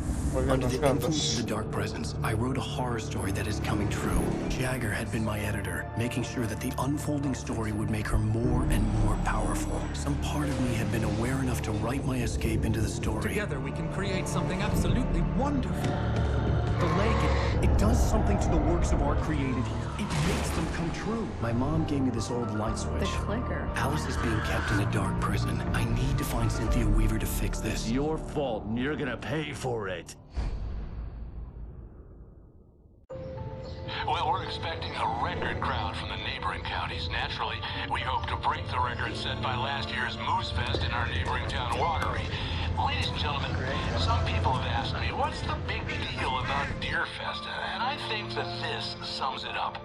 Under the influence of the dark presence, I wrote a horror story that is coming true. Jagger had been my editor, making sure that the unfolding story would make her more and more powerful. Some part of me had been aware enough to write my escape into the story. Together we can create something absolutely wonderful. The lake, it does something to the works of art created here. It makes them come true. My mom gave me this old light switch. The clicker. Alice is being kept in a dark prison. I need to find Cynthia Weaver to fix this. It's your fault, and you're gonna pay for it. Well, we're expecting a record crowd from the neighboring counties. Naturally, we hope to break the record set by last year's Moose Fest in our neighboring town, Watery. Ladies and gentlemen, some people have asked me, what's the big deal about Deer Fest? And I think that this sums it up.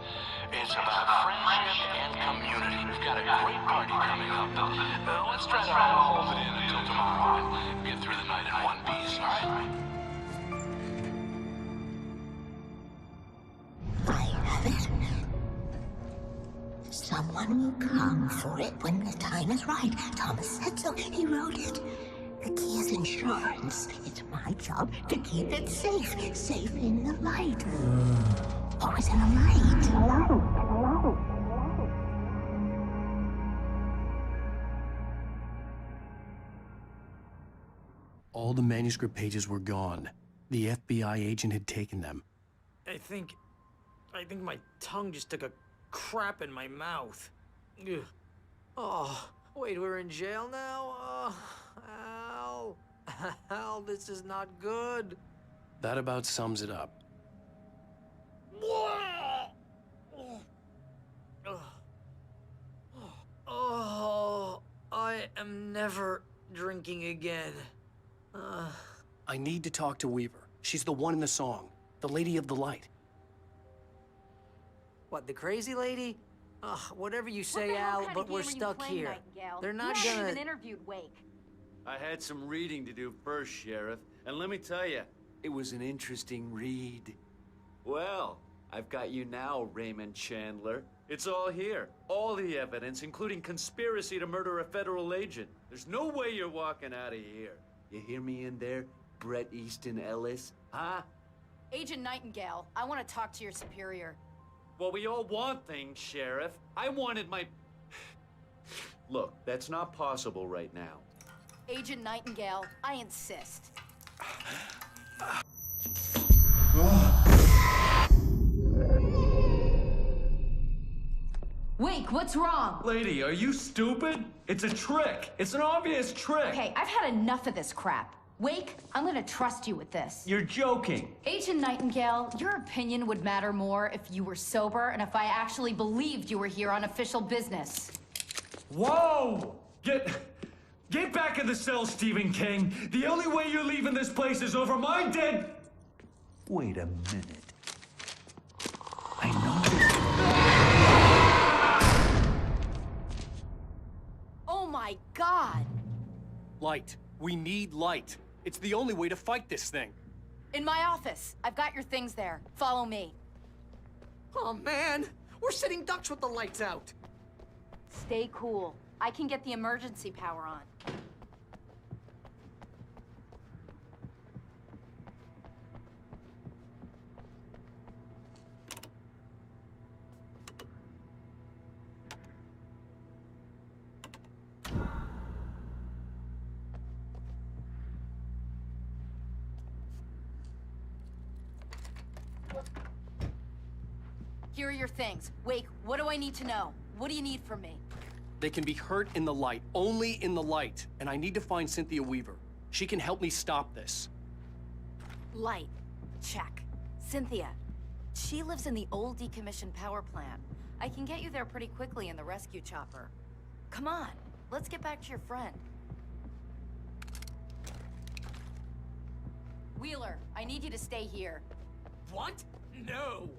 It's about friendship and community. We've got a great party coming up, but let's try to hold it in until tomorrow and get through the night in one piece, all right? I have it. Someone will come for it when the time is right. Thomas said so. He wrote it. The key is insurance. It's my job to keep it safe. Safe in the light. Always in the light. All the manuscript pages were gone. The FBI agent had taken them. I think my tongue just took a crap in my mouth. Ugh. Oh, wait, we're in jail now? Al. Al, this is not good. That about sums it up. Oh, I am never drinking again. I need to talk to Weaver. She's the one in the song. The Lady of the Light. What, the crazy lady? Ugh, whatever you say, Al, but we're stuck here. They're not You gonna... haven't even interviewed Wake. I had some reading to do first, Sheriff, and let me tell you, it was an interesting read. Well, I've got you now, Raymond Chandler. It's all here. All the evidence, including conspiracy to murder a federal agent. There's no way you're walking out of here. You hear me in there, Bret Easton Ellis? Huh? Agent Nightingale, I want to talk to your superior. Well, we all want things, Sheriff. I wanted my... Look, that's not possible right now. Agent Nightingale, I insist. Wake, what's wrong? Lady, are you stupid? It's a trick. It's an obvious trick. Okay, I've had enough of this crap. Wake, I'm gonna trust you with this. You're joking. Agent Nightingale, your opinion would matter more if you were sober and if I actually believed you were here on official business. Whoa! Get back in the cell, Stephen King. The only way you're leaving this place is over my dead... Wait a minute. I know. Oh my God! Light. We need light. It's the only way to fight this thing. In my office. I've got your things there. Follow me. Oh man, we're sitting ducks with the lights out. Stay cool. I can get the emergency power on. Here are your things. Wake, what do I need to know? What do you need from me? They can be hurt in the light, only in the light. And I need to find Cynthia Weaver. She can help me stop this. Light. Check. Cynthia. She lives in the old decommissioned power plant. I can get you there pretty quickly in the rescue chopper. Come on, let's get back to your friend. Wheeler, I need you to stay here. What? No!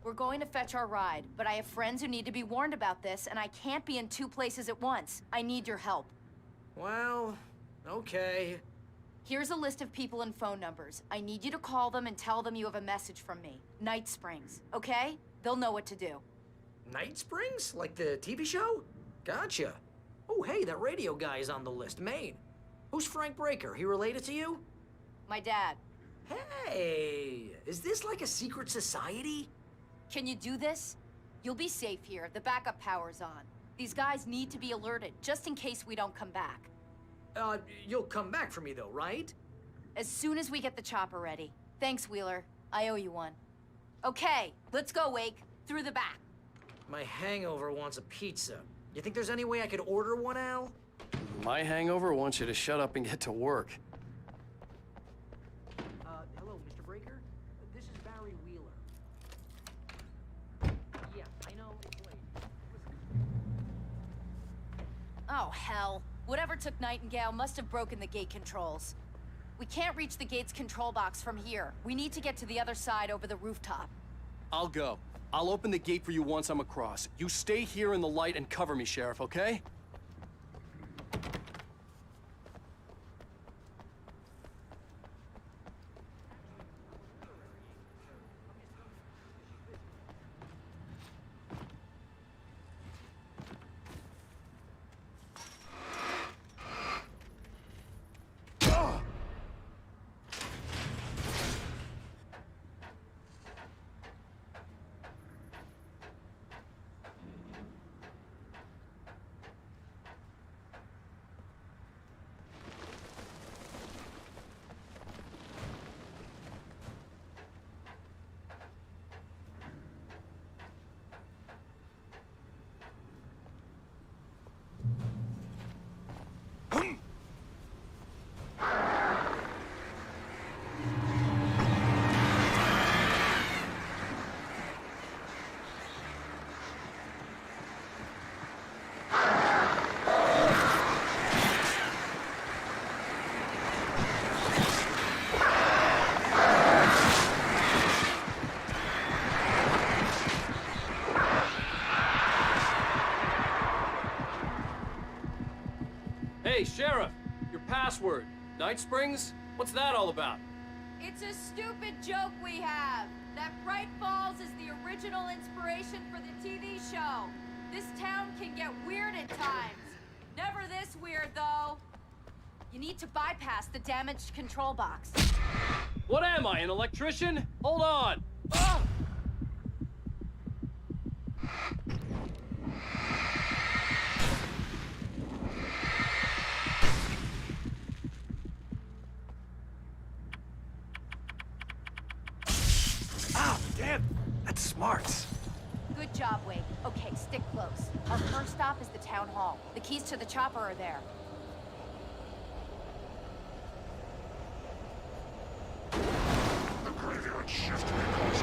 We're going to fetch our ride, but I have friends who need to be warned about this, and I can't be in 2 places at once. I need your help. Well, okay. Here's a list of people and phone numbers. I need you to call them and tell them you have a message from me. Night Springs, okay? They'll know what to do. Night Springs? Like the TV show? Gotcha. Oh, hey, that radio guy is on the list. Maine. Who's Frank Breaker? He related to you? My dad. Hey, is this like a secret society? Can you do this? You'll be safe here. The backup power's on. These guys need to be alerted, just in case we don't come back. You'll come back for me though, right? As soon as we get the chopper ready. Thanks, Wheeler. I owe you one. Okay, let's go, Wake. Through the back. My hangover wants a pizza. You think there's any way I could order one, Al? My hangover wants you to shut up and get to work. Hello, Mr. Breaker? This is Barry Wheeler. Yeah, I know, it's late. Listen. Oh, hell. Whatever took Nightingale must have broken the gate controls. We can't reach the gate's control box from here. We need to get to the other side over the rooftop. I'll go. I'll open the gate for you once I'm across. You stay here in the light and cover me, Sheriff, okay? Hey, Sheriff, your password. Night Springs? What's that all about? It's a stupid joke we have. That Bright Falls is the original inspiration for the TV show. This town can get weird at times. Never this weird, though. You need to bypass the damaged control box. What am I, an electrician? Hold on. Ah! Ah, damn! That's smart. Good job, Wade. Okay, stick close. Our first stop is the town hall. The keys to the chopper are there. The graveyard shift recalls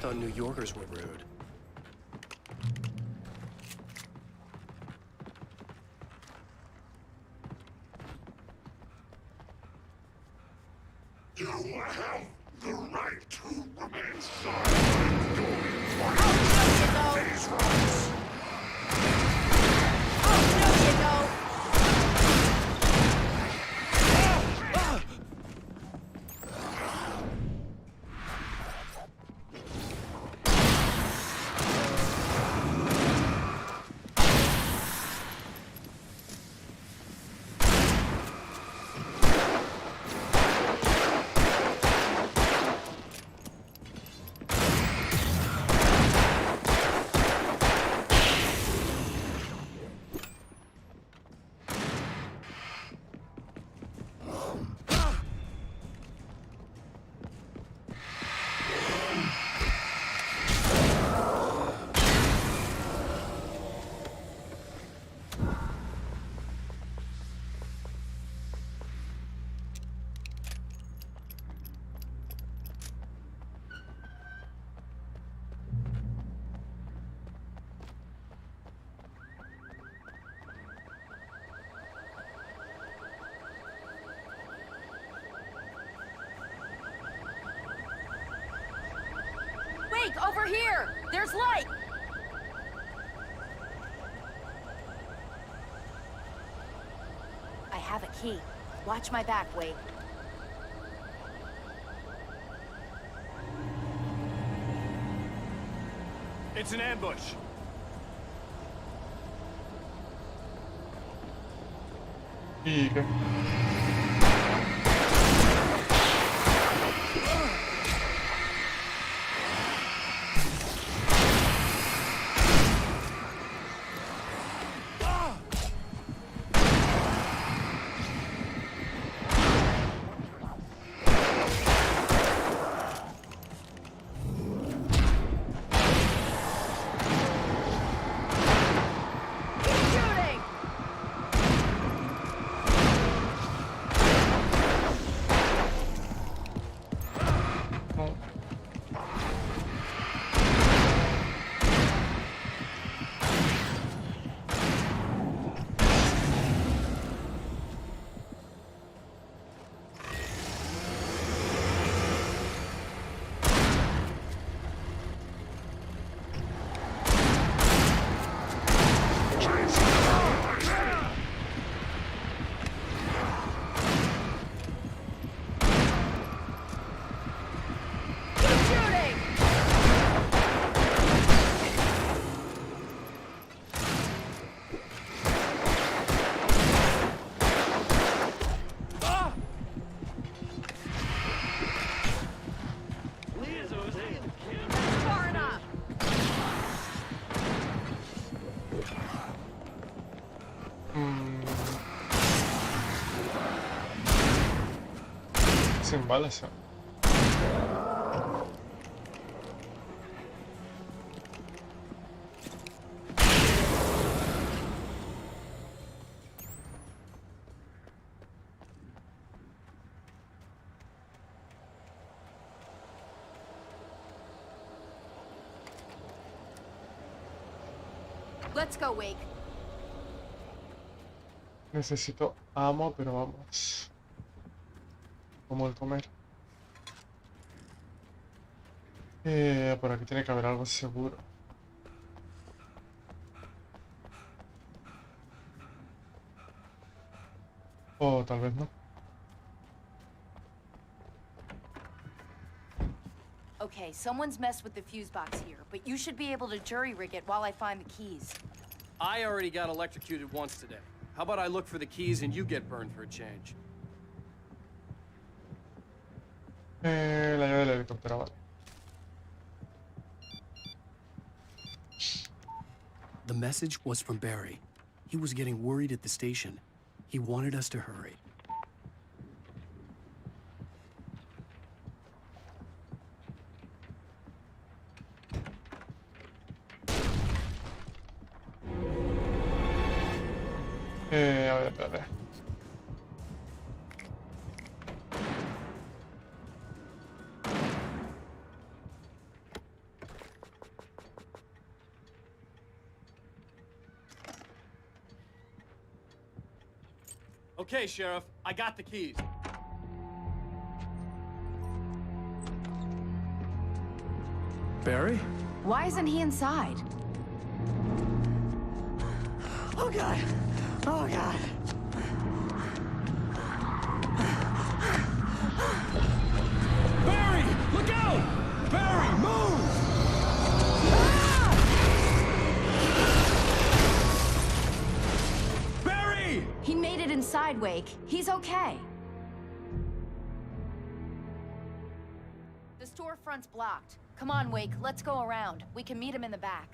thought New Yorkers were rude. You have the right to remain silent during these rites. Wake, over here! There's light! I have a key. Watch my back, Wake. It's an ambush. ¿Y qué? Sin balas. Let's go, Wake. Necesito amo, pero vamos. Como el comer. Por aquí tiene que haber algo seguro. O tal vez no. Okay, someone's messed with the fuse box here, but you should be able to jury-rig it while I find the keys. I already got electrocuted once today. How about I look for the keys and you get burned for a change? La llave del helicóptero, vale. The message was from Barry. He was getting worried at the station. He wanted us to hurry. A ver, espérate. Okay, Sheriff, I got the keys. Barry? Why isn't he inside? Oh God! Oh God! Barry! Look out! Barry, move! Barry! He made it inside, Wake. He's okay. The storefront's blocked. Come on, Wake, let's go around. We can meet him in the back.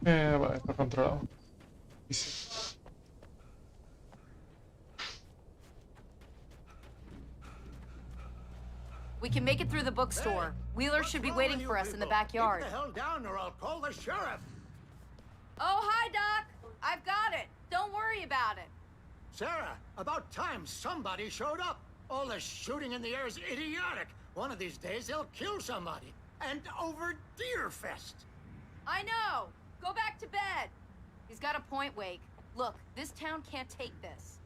Vale, está controlado. Easy. We can make it through the bookstore. Wheeler should be waiting for us in the backyard. Keep the hell down or I'll call the sheriff. Oh, hi, Doc. I've got it. Don't worry about it. Sarah, about time somebody showed up. All this shooting in the air is idiotic. One of these days they'll kill somebody. And over Deerfest. I know. Go back to bed. He's got a point, Wake. Look, this town can't take this.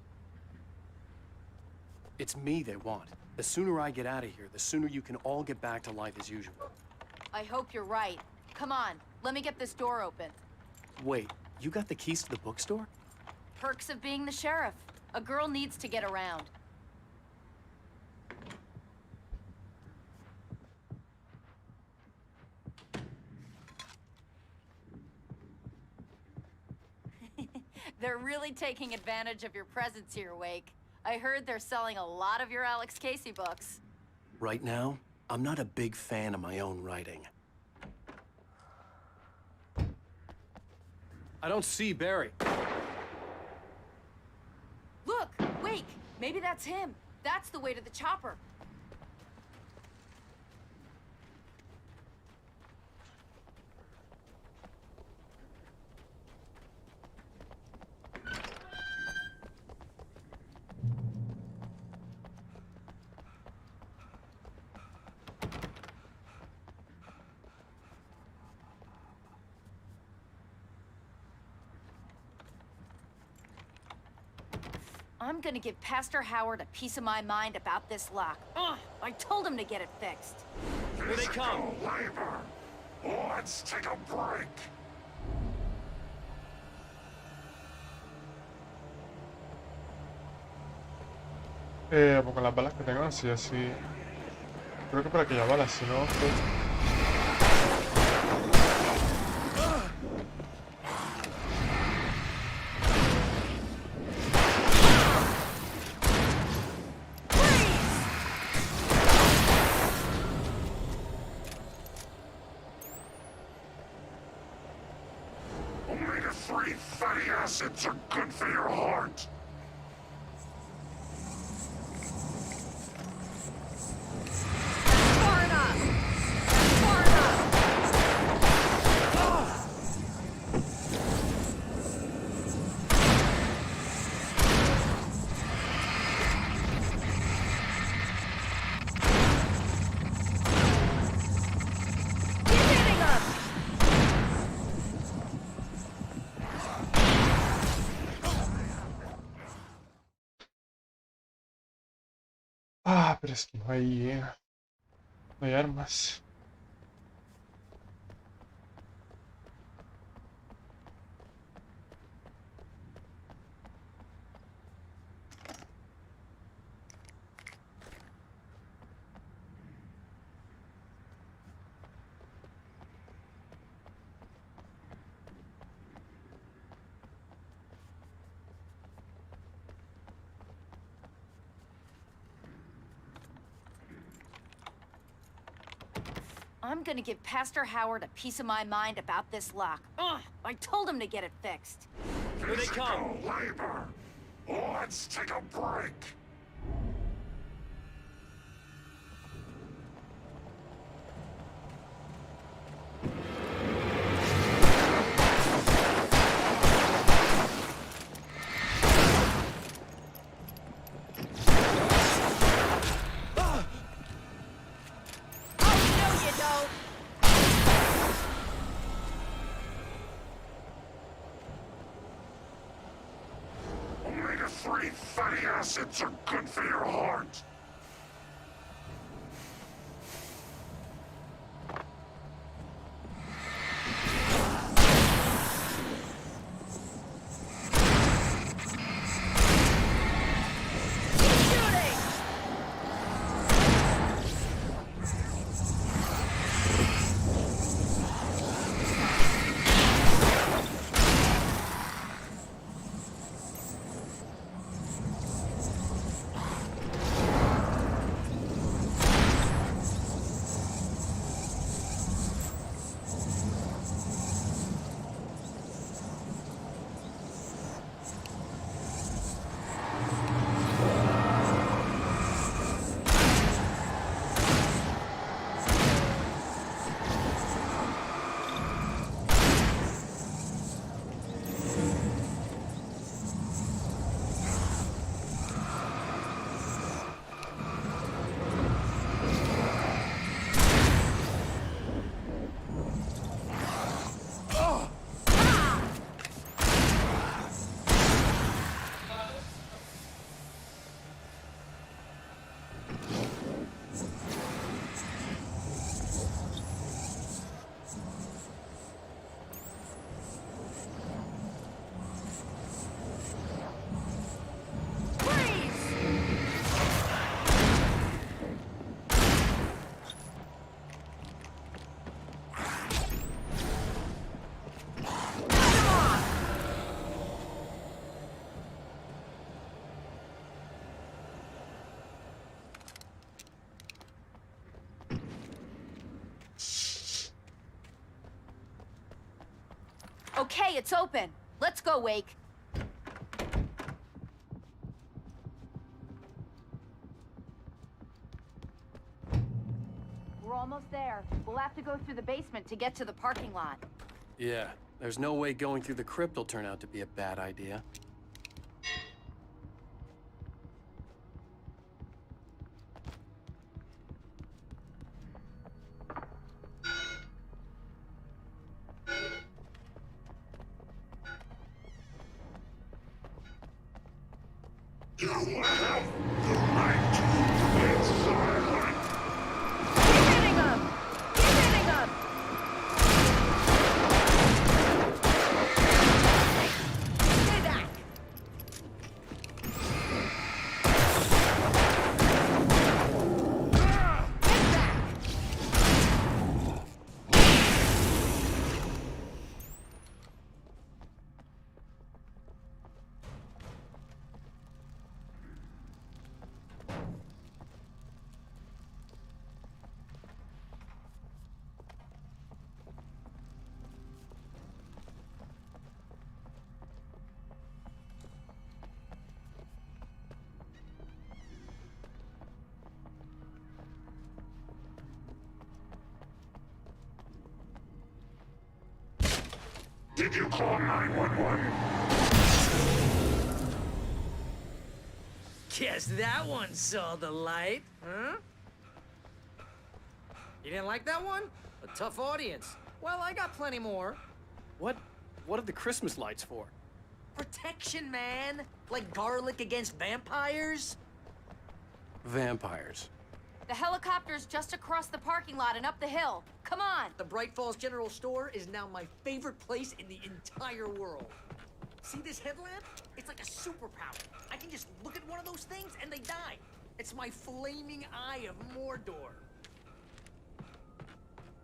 It's me they want. The sooner I get out of here, the sooner you can all get back to life as usual. I hope you're right. Come on, let me get this door open. Wait, you got the keys to the bookstore? Perks of being the sheriff. A girl needs to get around. They're really taking advantage of your presence here, Wake. I heard they're selling a lot of your Alex Casey books. Right now, I'm not a big fan of my own writing. I don't see Barry. Look, Wake, maybe that's him. That's the way to the chopper. I'm gonna give Pastor Howard a piece of my mind about this lock. Ugh, I told him to get it fixed. Here they come. Labor. Let's take a break. Pues con las balas que tengo, así. Creo que por aquella bala, si no... Pues... Omega-3 fatty acids are good for your heart. Far enough. Far enough. Keep hitting him. Ah, pero es que no hay armas. I'm gonna give Pastor Howard a piece of my mind about this lock. Ugh, I told him to get it fixed. Here they come. Labor. Let's take a break. Omega-3 fatty acids are good for your heart. Okay, it's open. Let's go, Wake. We're almost there. We'll have to go through the basement to get to the parking lot. Yeah, there's no way going through the crypt will turn out to be a bad idea. You have the right to be silent. Keep hitting him! Keep hitting him! Stay back! Did you call 911? Guess that one saw the light, huh? You didn't like that one? A tough audience. Well, I got plenty more. What are the Christmas lights for? Protection, man. Like garlic against vampires. Vampires. The helicopter's just across the parking lot and up the hill. Come on! The Bright Falls General Store is now my favorite place in the entire world. See this headlamp? It's like a superpower. I can just look at one of those things and they die. It's my flaming eye of Mordor.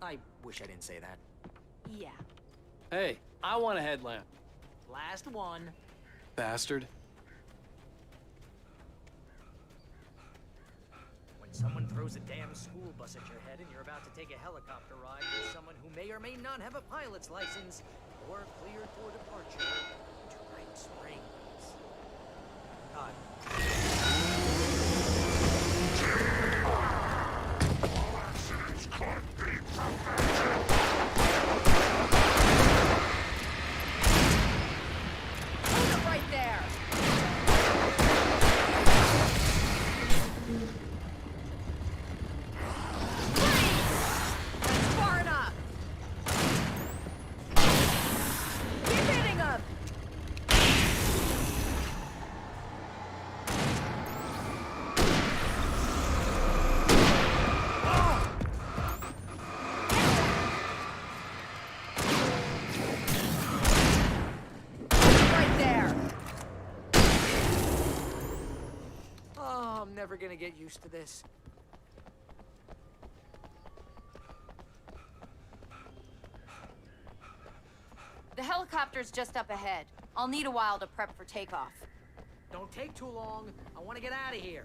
I wish I didn't say that. Yeah. Hey, I want a headlamp. Last one. Bastard. When someone throws a damn school bus at your head and you're about to take a helicopter ride with someone who may or may not have a pilot's license or cleared for departure to Bright Springs. Hold it right there! That's far enough! Keep hitting him! Right there! Oh, I'm never gonna get used to this. The helicopter's just up ahead. I'll need a while to prep for takeoff. Don't take too long. I want to get out of here.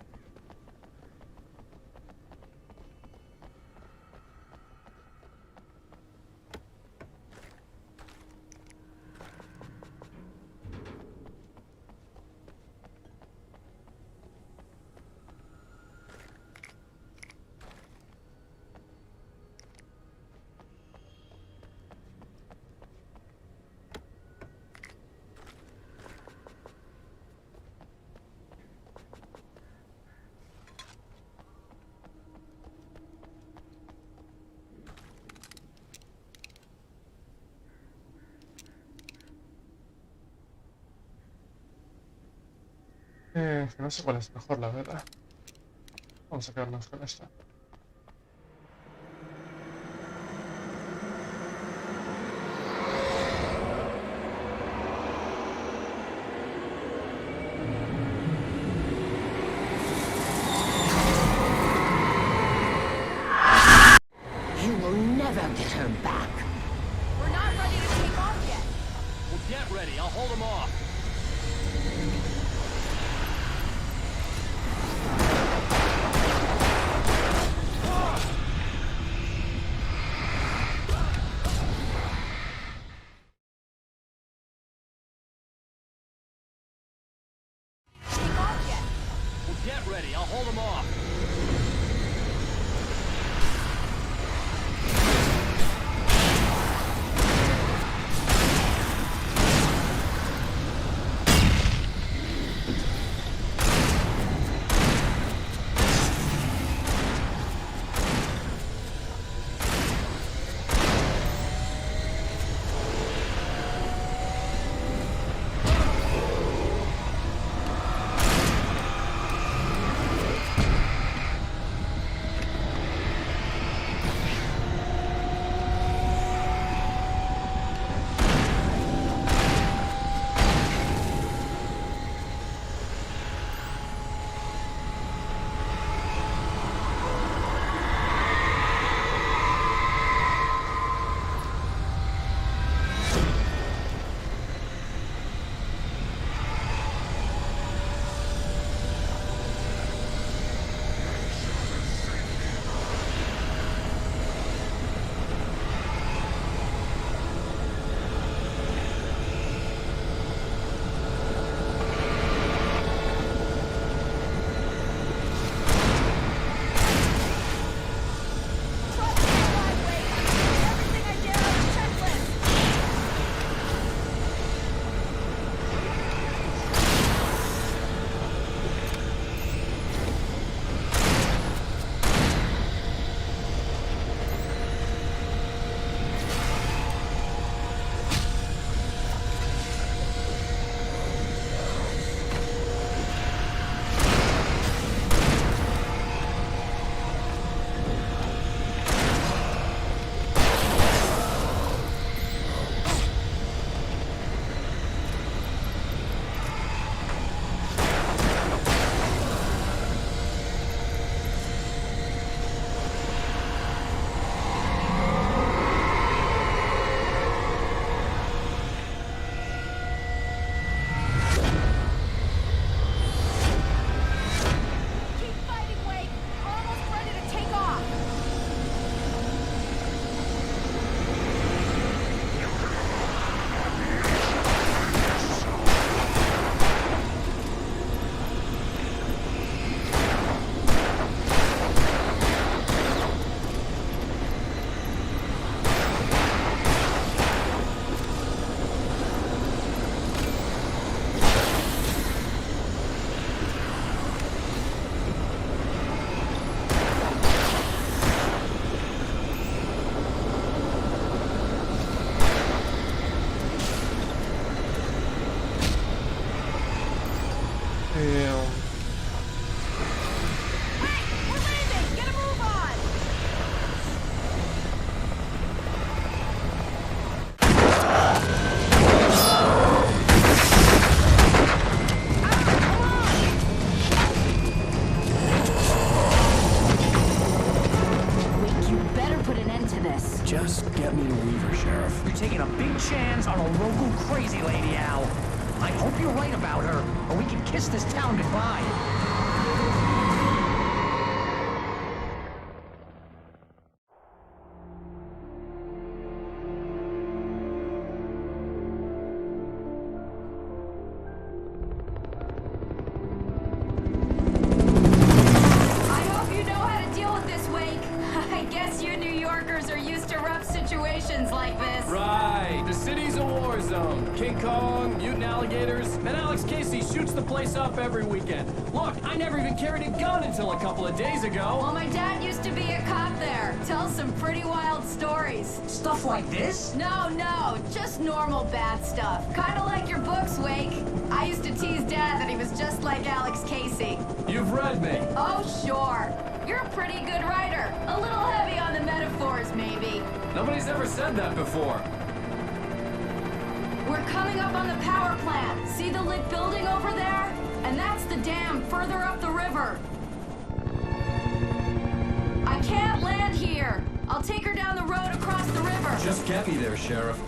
Que no sé cuál es mejor, la verdad. Vamos a quedarnos con esta. You will never get her back. We're not ready to take off yet. Well, get ready. I'll hold them off. Take off yet. Well, get ready. I'll hold them off. Just get me to Weaver, Sheriff. You're taking a big chance on a local crazy lady, Al. I hope you're right about her, or we can kiss this town goodbye. Like this. Right, the city's a war zone. King Kong, mutant alligators, and Alex Casey shoots the place up every weekend. Look, I never even carried a gun until a couple of days ago. Well, my dad used to be a cop there. Tells some pretty wild stories. Stuff like this? No, just normal bad stuff. Kinda like your books, Wake. I used to tease Dad that he was just like Alex Casey. You've read me. Oh, sure. You're a pretty good writer. A little heavy on the metaphors, maybe. Nobody's ever said that before. We're coming up on the power plant. See the lit building over there? And that's the dam further up the river. I can't land here. I'll take her down the road across the river. Just get me there, Sheriff.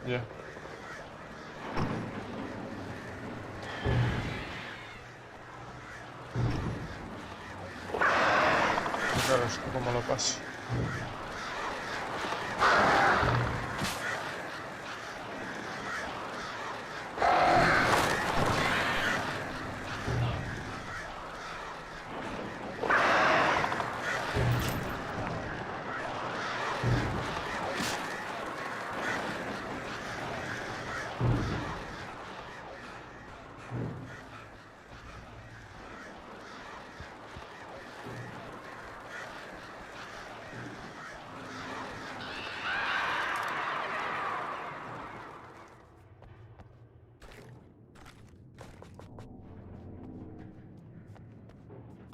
Ya. Claro, es que como lo paso.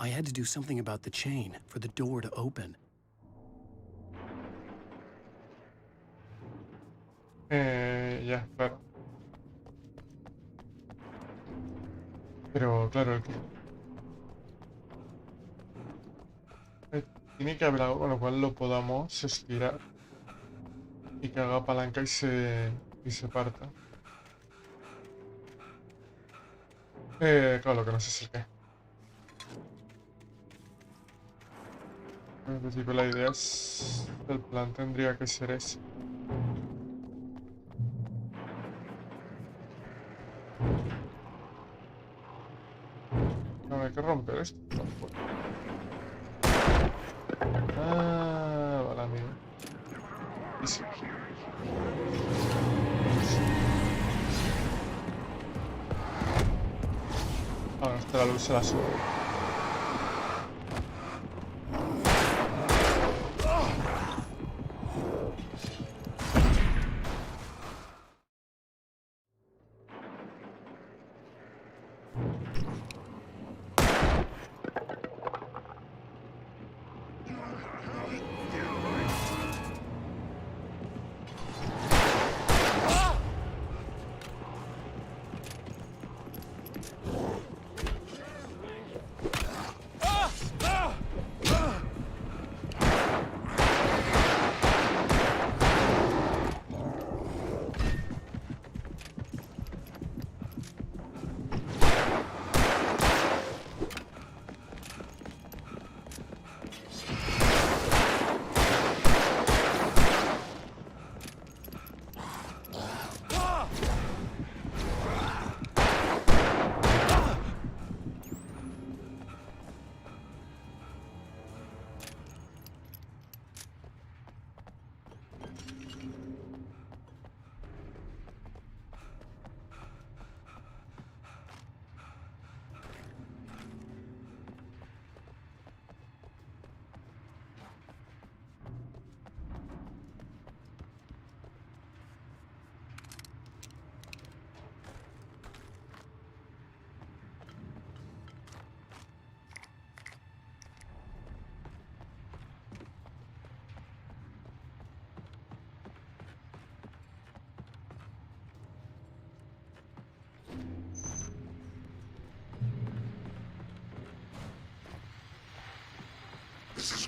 I had to do something about the chain for the door to open. Ya, claro. Pero, claro, tiene que haber algo con lo cual lo podamos estirar y que haga palanca y se parta. Claro, lo que no sé es el qué. En principio la idea es... el plan tendría que ser ese. No, hay que romper esto. Ah, vale, amigo. Y sí. Ahora hasta la luz se la sube.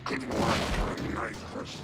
could work like this.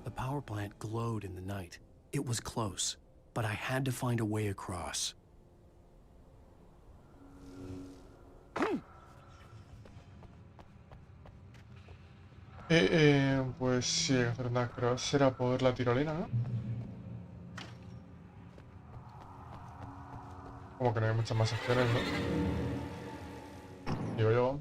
The power plant glowed in the night. It was close, but I had to find a way across. Pues sí, hay que hacer una cross. Será por la tirolina, ¿no? Como que no hay muchas más opciones, ¿no? Digo yo.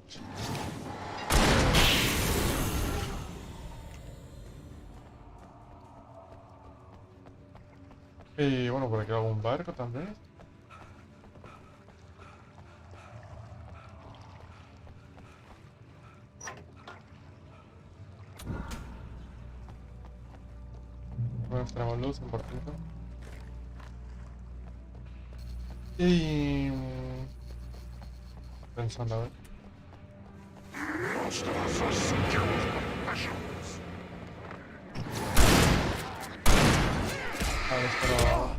Y bueno, por aquí hay algún barco también. Bueno, tenemos luz, 100%. Y... pensando, a ver. Vale, espero...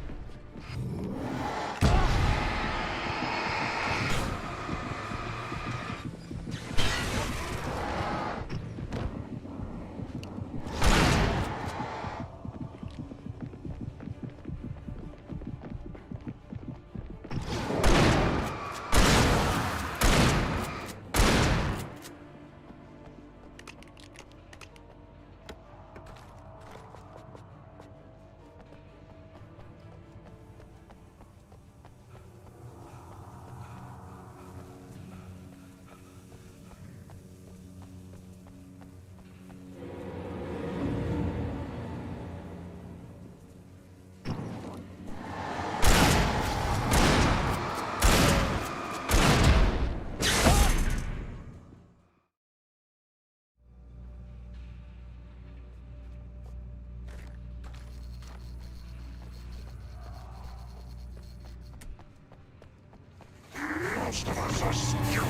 Most of us are skilled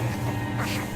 professionals.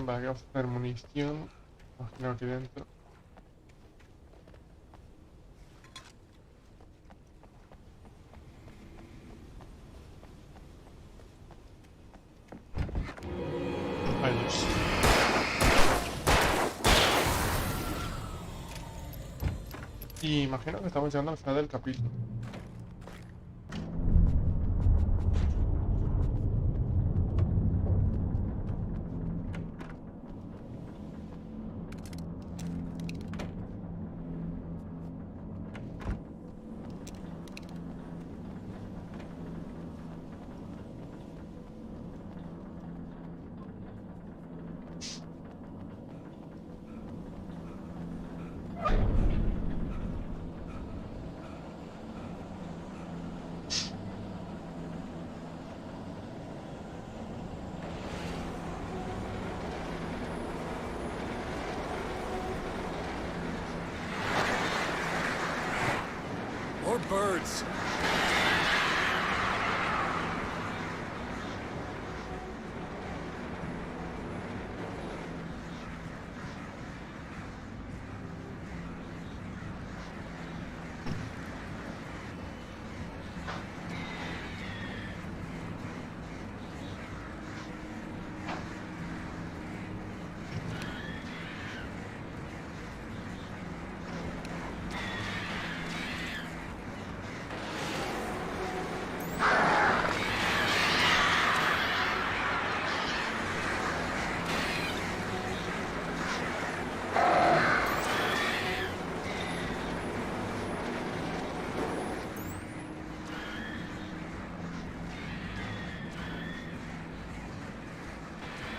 Vale, aquí vamos a tener munición. Imagino aquí dentro. Ay, Dios. Y imagino que estamos llegando al final del capítulo. More birds.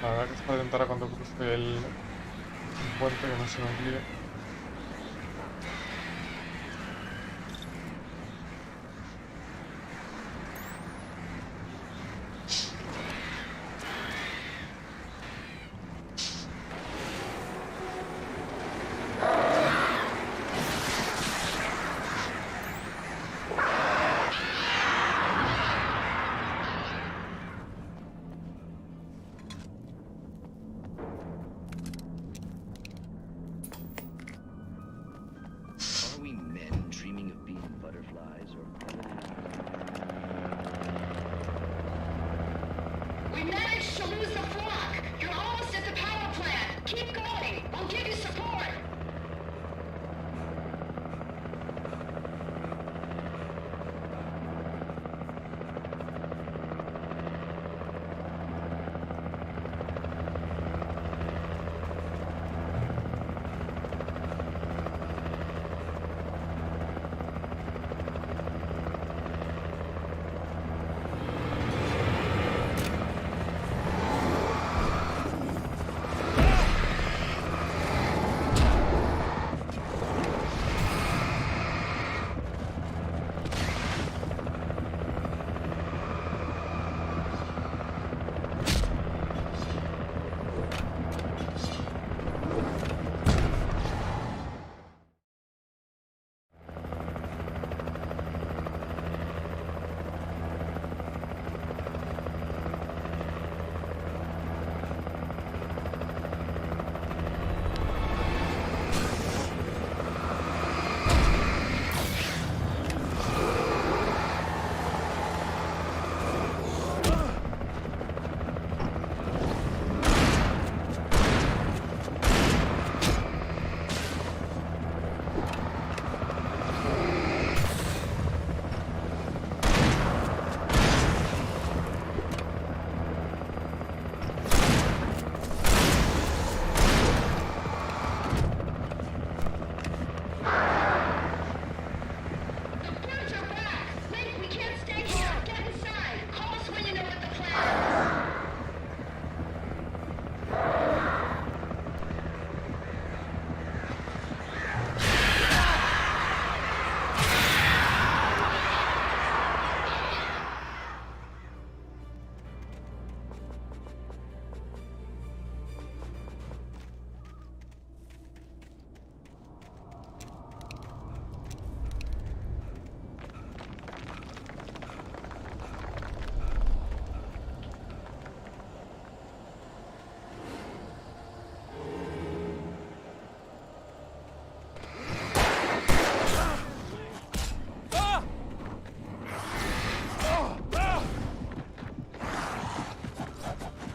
La verdad que es para intentar a cuando cruce el puente que no se me olvide.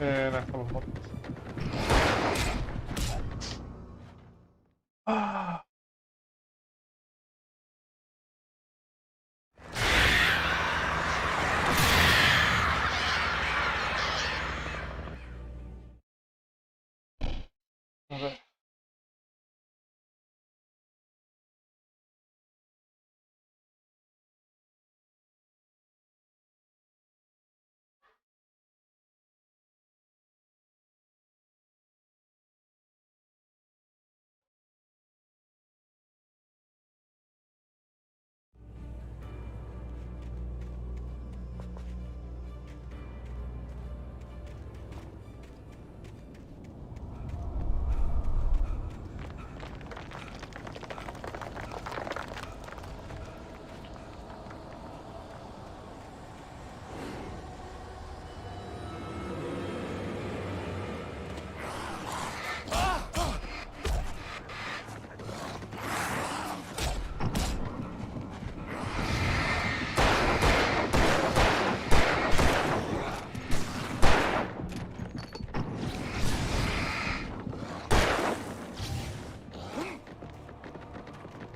Nada, estamos muertos. Ah. A ver.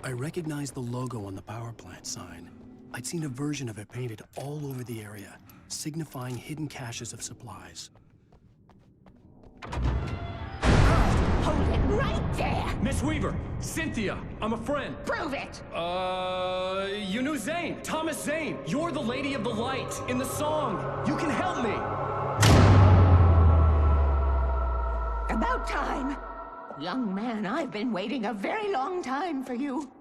I recognized the logo on the power plant sign. I'd seen a version of it painted all over the area, signifying hidden caches of supplies. Hold it right there! Miss Weaver! Cynthia! I'm a friend! Prove it! You knew Zane! Thomas Zane! You're the Lady of the Light in the song! You can help me! About time! Young man, I've been waiting a very long time for you.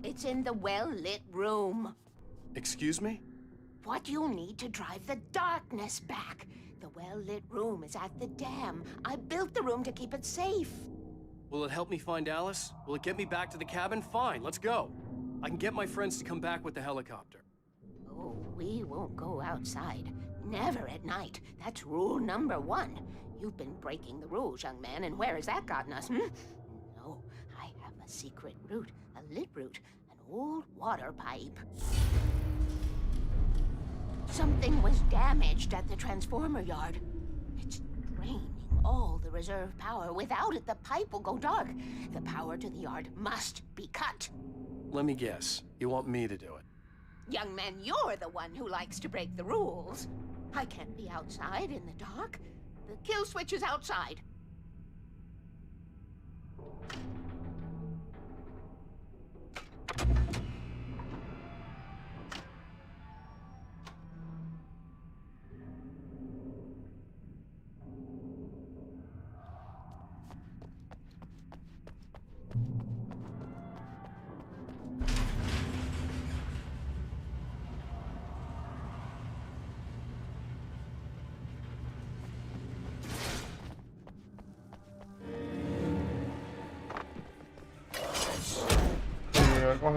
It's in the well-lit room. Excuse me? What you'll need to drive the darkness back. The well-lit room is at the dam. I built the room to keep it safe. Will it help me find Alice? Will it get me back to the cabin? Fine, let's go. I can get my friends to come back with the helicopter. Oh, we won't go outside. Never at night. That's rule number 1. You've been breaking the rules, young man, and where has that gotten us, No, I have a secret route, a lit route, an old water pipe. Something was damaged at the transformer yard. It's draining all the reserve power. Without it, the pipe will go dark. The power to the yard must be cut. Let me guess. You want me to do it? Young man, you're the one who likes to break the rules. I can't be outside in the dark. The kill switch is outside.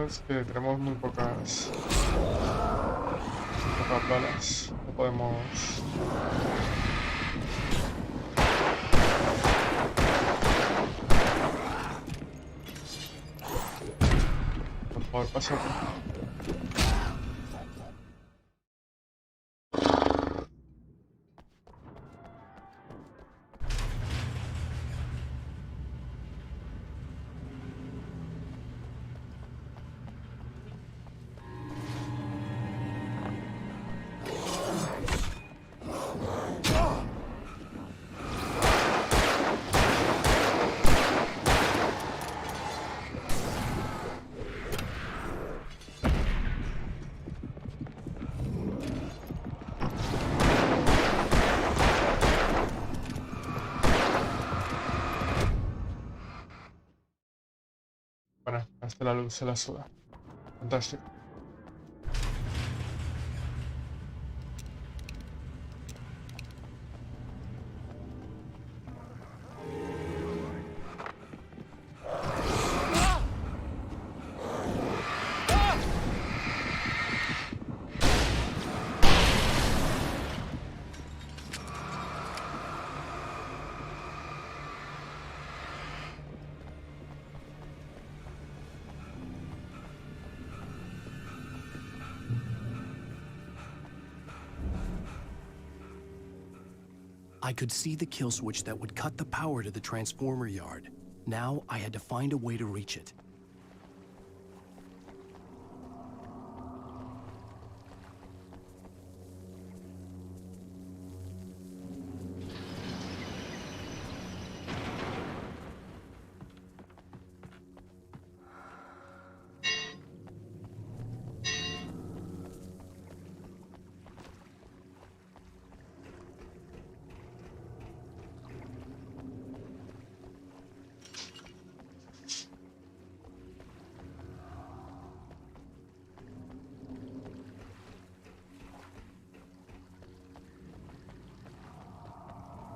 Es que tenemos muy pocas balas, no podemos. Por favor, pásate. Bueno, hasta la luz se la suda. Fantástico. I could see the kill switch that would cut the power to the transformer yard. Now I had to find a way to reach it.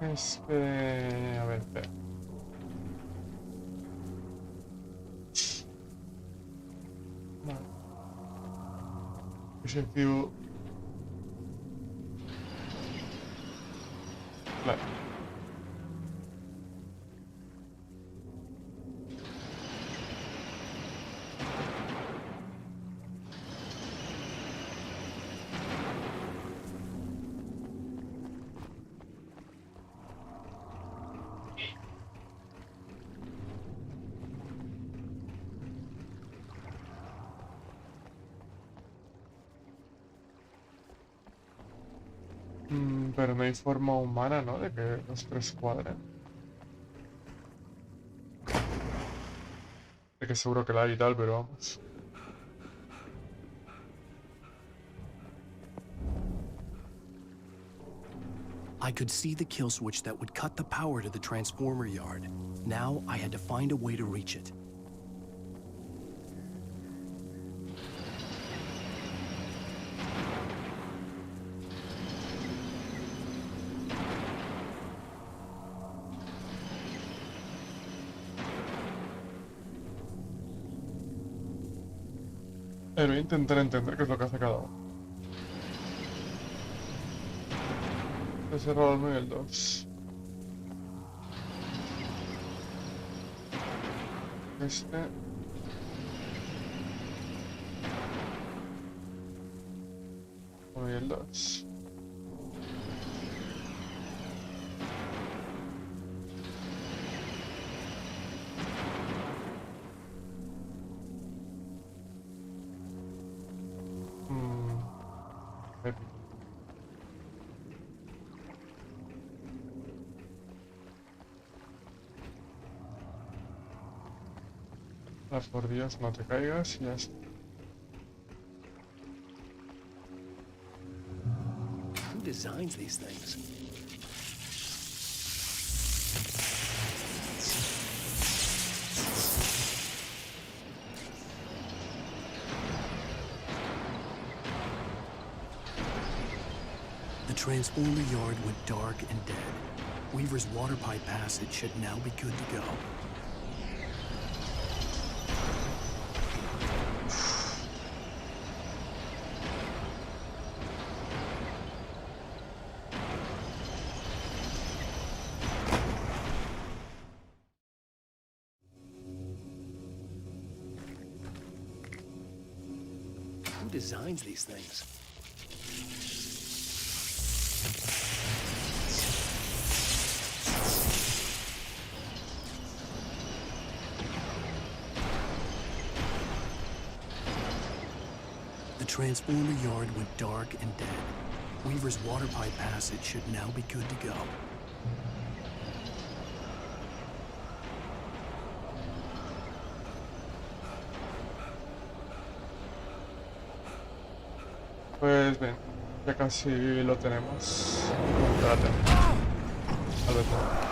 A ver, espera. Vale. Objetivo. Vale. Pero no hay forma humana, ¿no? De que los tres cuadren. De que seguro que la hay y tal, pero vamos. I could see the kill switch that would cut the power to the transformer yard. Now I had to find a way to reach it. Pero voy a intentar entender qué es lo que hace cada uno. He cerrado el 1 y el 2. Este. Uno y el 2. Por Dios, no te caigas y ya está. Who designs these things? The transformer yard went dark and dead. Weaver's water pipe passage should now be good to go. Who designs these things? The transformer yard went dark and dead. Weaver's water pipe passage should now be good to go. Pues bien, ya casi lo tenemos. Espérate. Alberto.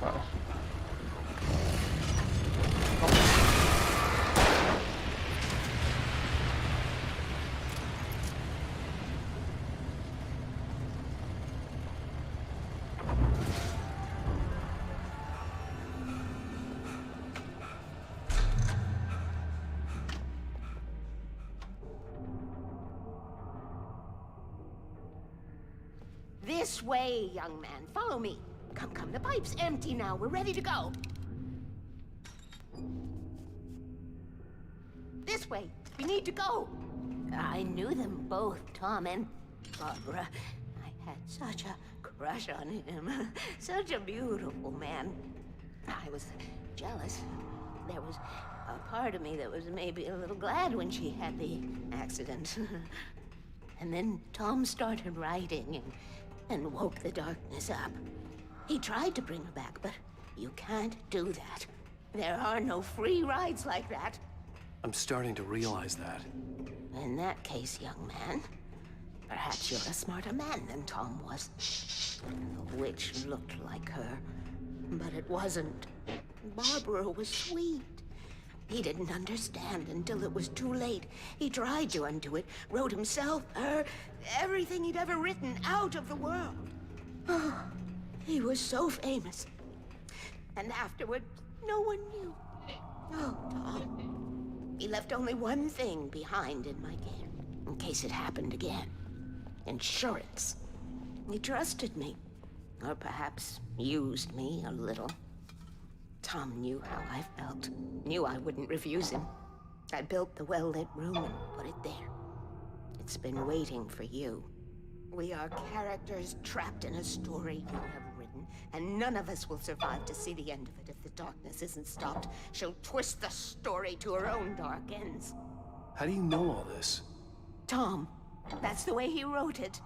Vale. This way, young man. Follow me. Come, come. The pipe's empty now. We're ready to go. This way. We need to go. I knew them both, Tom and Barbara. I had such a crush on him. Such a beautiful man. I was jealous. There was a part of me that was maybe a little glad when she had the accident. And then Tom started writing and woke the darkness up. He tried to bring her back, but you can't do that. There are no free rides like that. I'm starting to realize that. In that case, young man, perhaps you're a smarter man than Tom was. The witch looked like her, but it wasn't. Barbara was sweet. He didn't understand until it was too late. He tried to undo it, wrote himself, her, everything he'd ever written out of the world. Oh, he was so famous. And afterward, no one knew. Oh, Tom. He left only one thing behind in my care, in case it happened again. Insurance. He trusted me. Or perhaps used me a little. Tom knew how I felt. Knew I wouldn't refuse him. I built the well-lit room and put it there. It's been waiting for you. We are characters trapped in a story you have written, and none of us will survive to see the end of it if the darkness isn't stopped. She'll twist the story to her own dark ends. How do you know all this? Tom, that's the way he wrote it.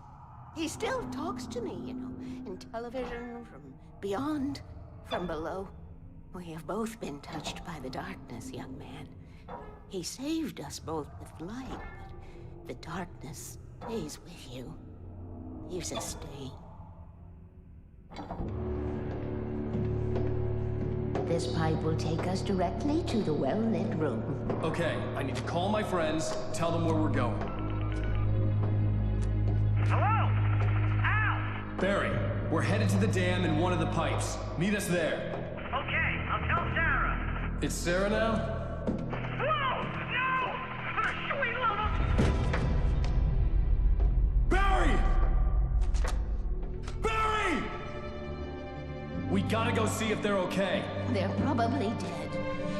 He still talks to me, you know, in television, from beyond, from below. We have both been touched by the darkness, young man. He saved us both with light, but the darkness stays with you. Leaves a stain. This pipe will take us directly to the well-lit room. Okay, I need to call my friends, tell them where we're going. Hello? Al! Barry, we're headed to the dam in one of the pipes. Meet us there. Okay, I'll tell Sarah. It's Sarah now? Whoa! No! For the sweet love of... Barry! Barry! We gotta go see if they're okay. They're probably dead.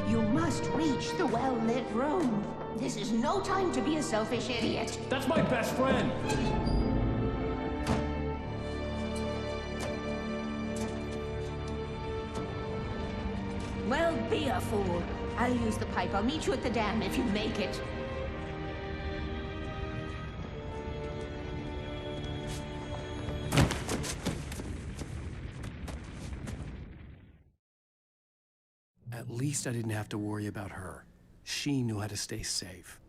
You must reach the well-lit room. This is no time to be a selfish idiot. That's my best friend! Well, be a fool. I'll use the pipe. I'll meet you at the dam if you make it. At least I didn't have to worry about her. She knew how to stay safe.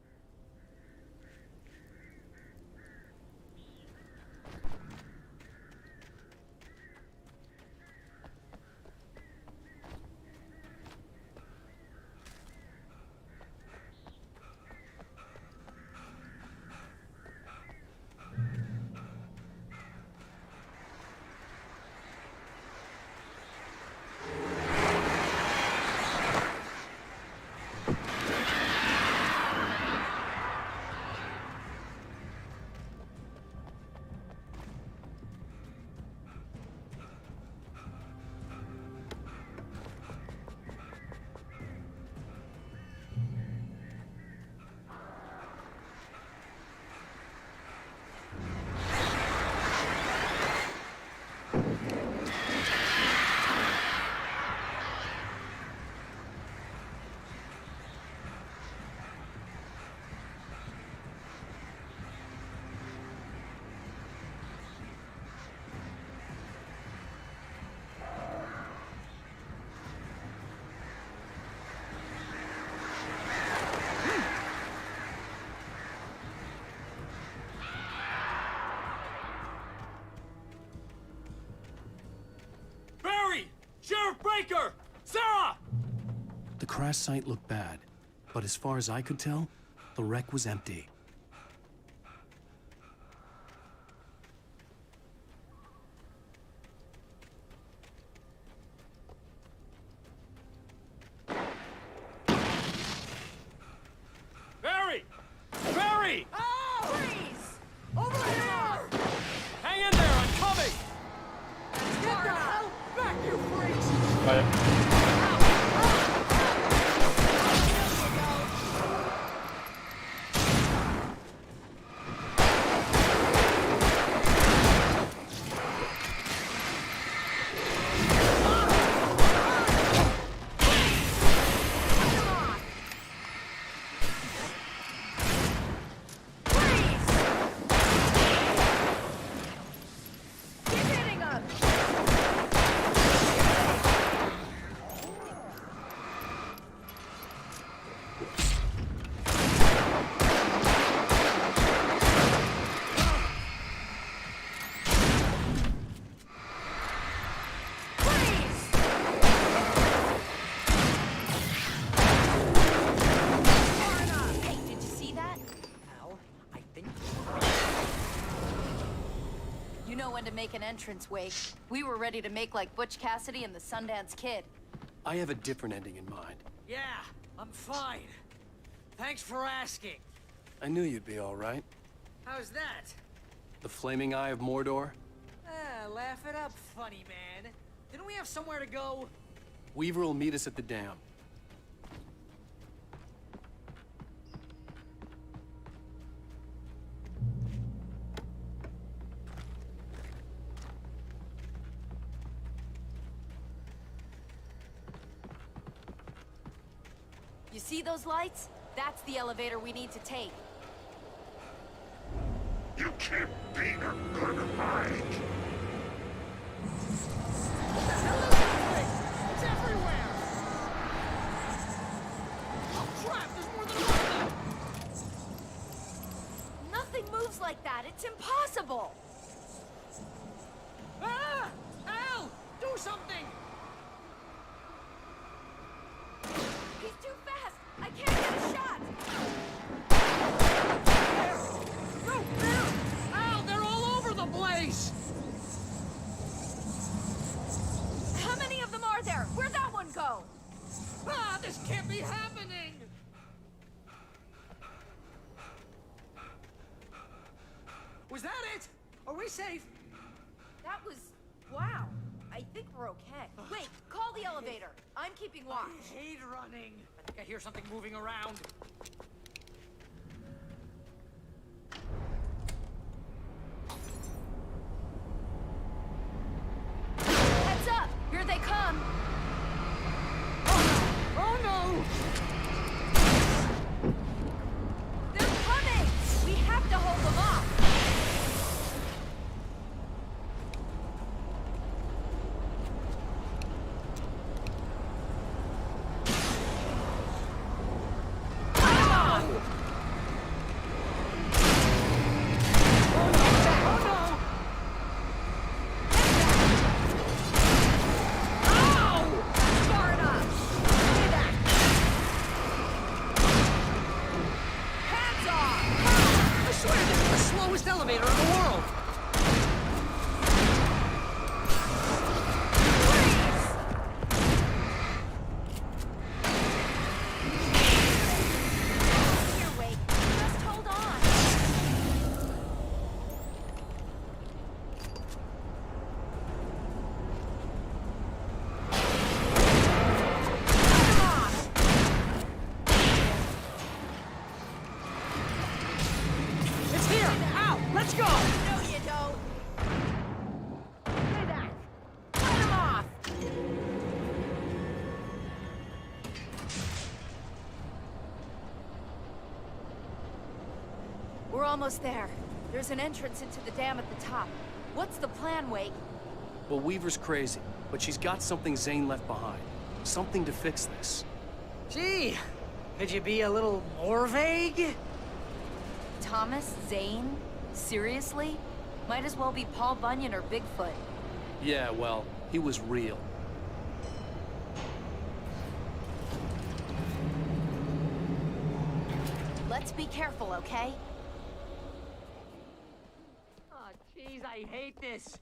Sheriff Baker! Sarah! The crash site looked bad, but as far as I could tell, the wreck was empty. Barry! Barry! Oh! Freeze! Over here! Hang in there, I'm coming! Vaya. To make an entrance, Wake. We were ready to make like Butch Cassidy and the Sundance Kid. I have a different ending in mind. Yeah, I'm fine. Thanks for asking. I knew you'd be all right. How's that? The flaming eye of Mordor? Laugh it up, funny man. Didn't we have somewhere to go? Weaver will meet us at the dam. You see those lights? That's the elevator we need to take. You can't beat a good fight. What the hell is this thing? It's everywhere! Oh crap, there's more than one of them! Nothing moves like that. It's impossible. Ah! Al! Do something! He's too fast. I can't get a shot. No, there! Al, they're all over the place! How many of them are there? Where'd that one go? Ah, this can't be happening! Was that it? Are we safe? That was... wow. I think we're okay. Wait, call the elevator. I'm keeping watch. I hate running. I think I hear something moving around. Heads up! Here they come! Oh no! They're coming! We have to hold them off! Elevator in the world! Here, Wake. Just hold on. It's here! Ow! Let's go! No, you don't. Stay back. Cut him off. We're almost there. There's an entrance into the dam at the top. What's the plan, Wake? Well, Weaver's crazy, but she's got something Zane left behind. Something to fix this. Gee, could you be a little more vague? Thomas? Zane? Seriously? Might as well be Paul Bunyan or Bigfoot. Yeah, well, he was real. Let's be careful, okay? Oh, jeez, I hate this.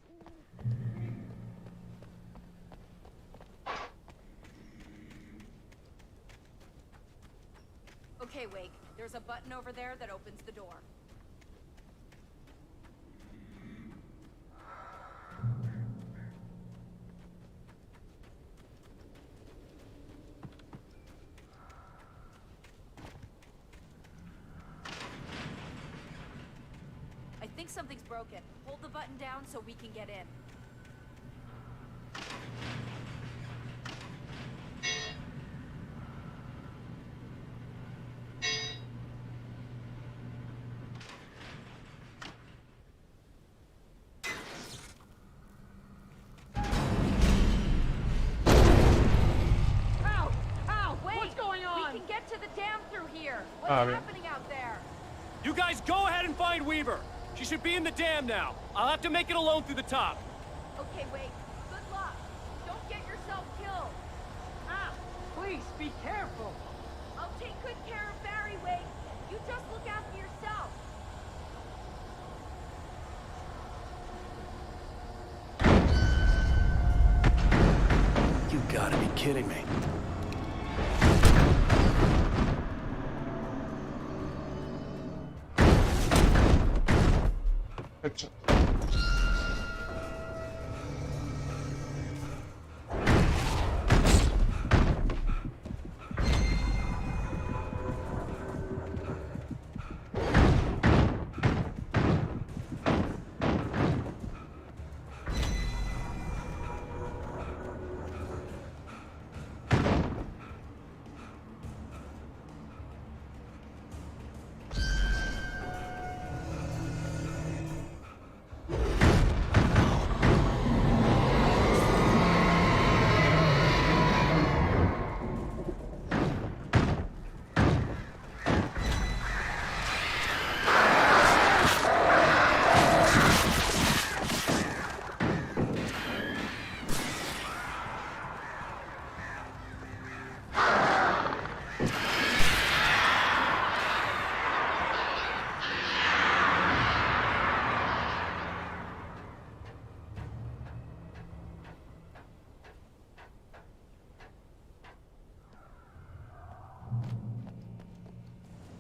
Okay, Wake. There's a button over there that opens the door. Something's broken. Hold the button down so we can get in. You guys go ahead and find Weaver. She should be in the dam now. I'll have to make it alone through the top. Okay, wait. Good luck. Don't get yourself killed. Ah, please be careful. I'll take good care of Barry, Wade. You just look after yourself. You gotta be kidding me. Headshot.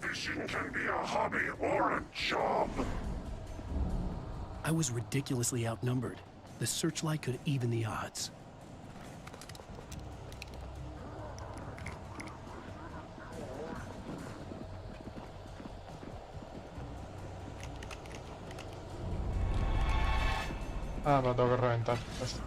Fishing can be a hobby or a job. I was ridiculously outnumbered. The searchlight could even the odds. Ah, me lo tengo que reventar. Pues.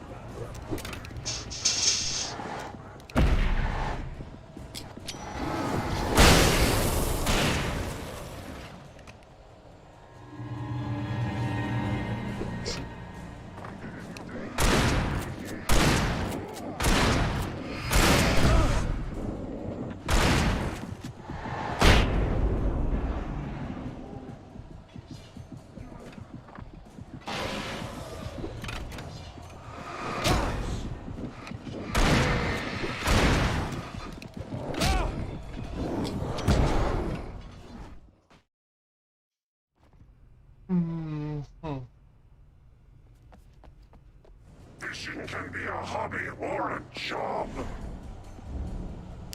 Fishing can be a hobby or a job.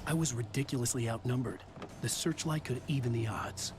I was ridiculously outnumbered. The searchlight could even the odds.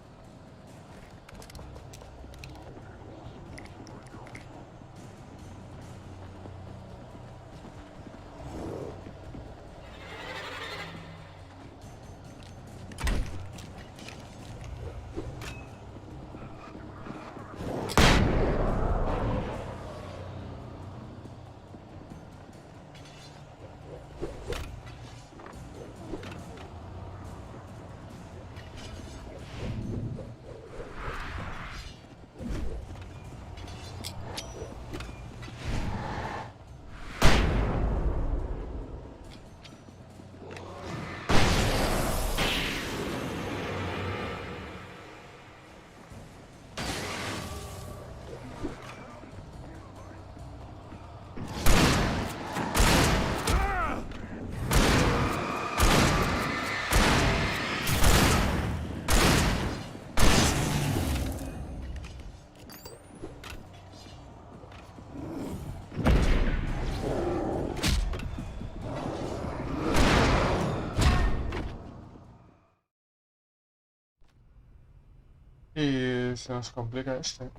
Y se nos complica este.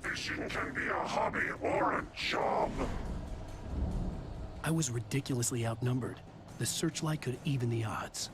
Fishing can be a hobby or a job. I was ridiculously outnumbered. The searchlight could even the odds.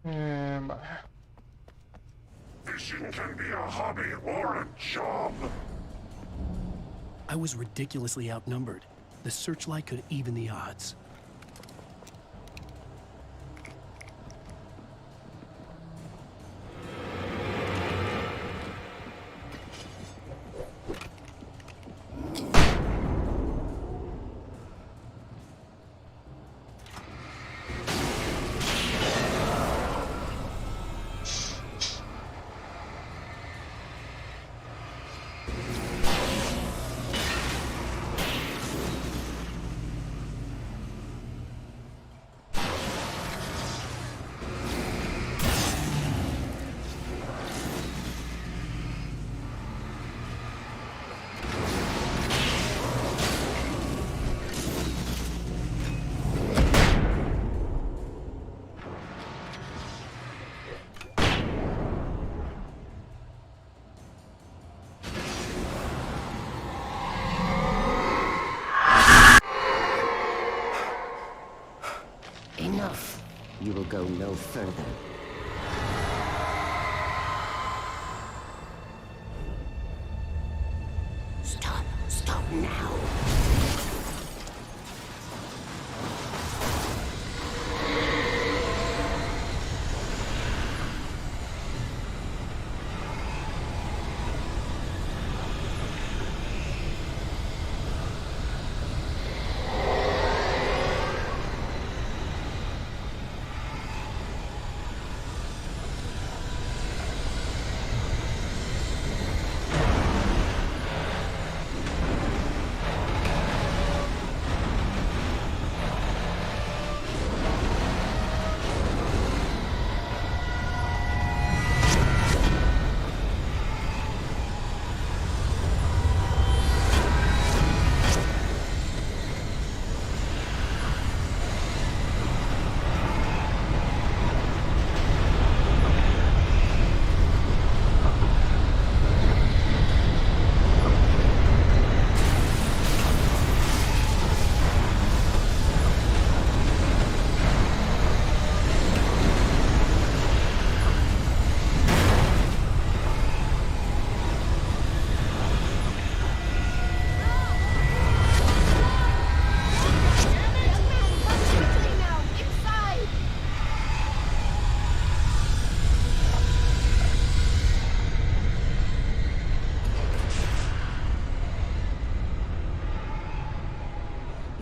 Vale. Fishing can be a hobby or a job. I was ridiculously outnumbered. The searchlight could even the odds. Enough. You will go no further. Stop. Stop now.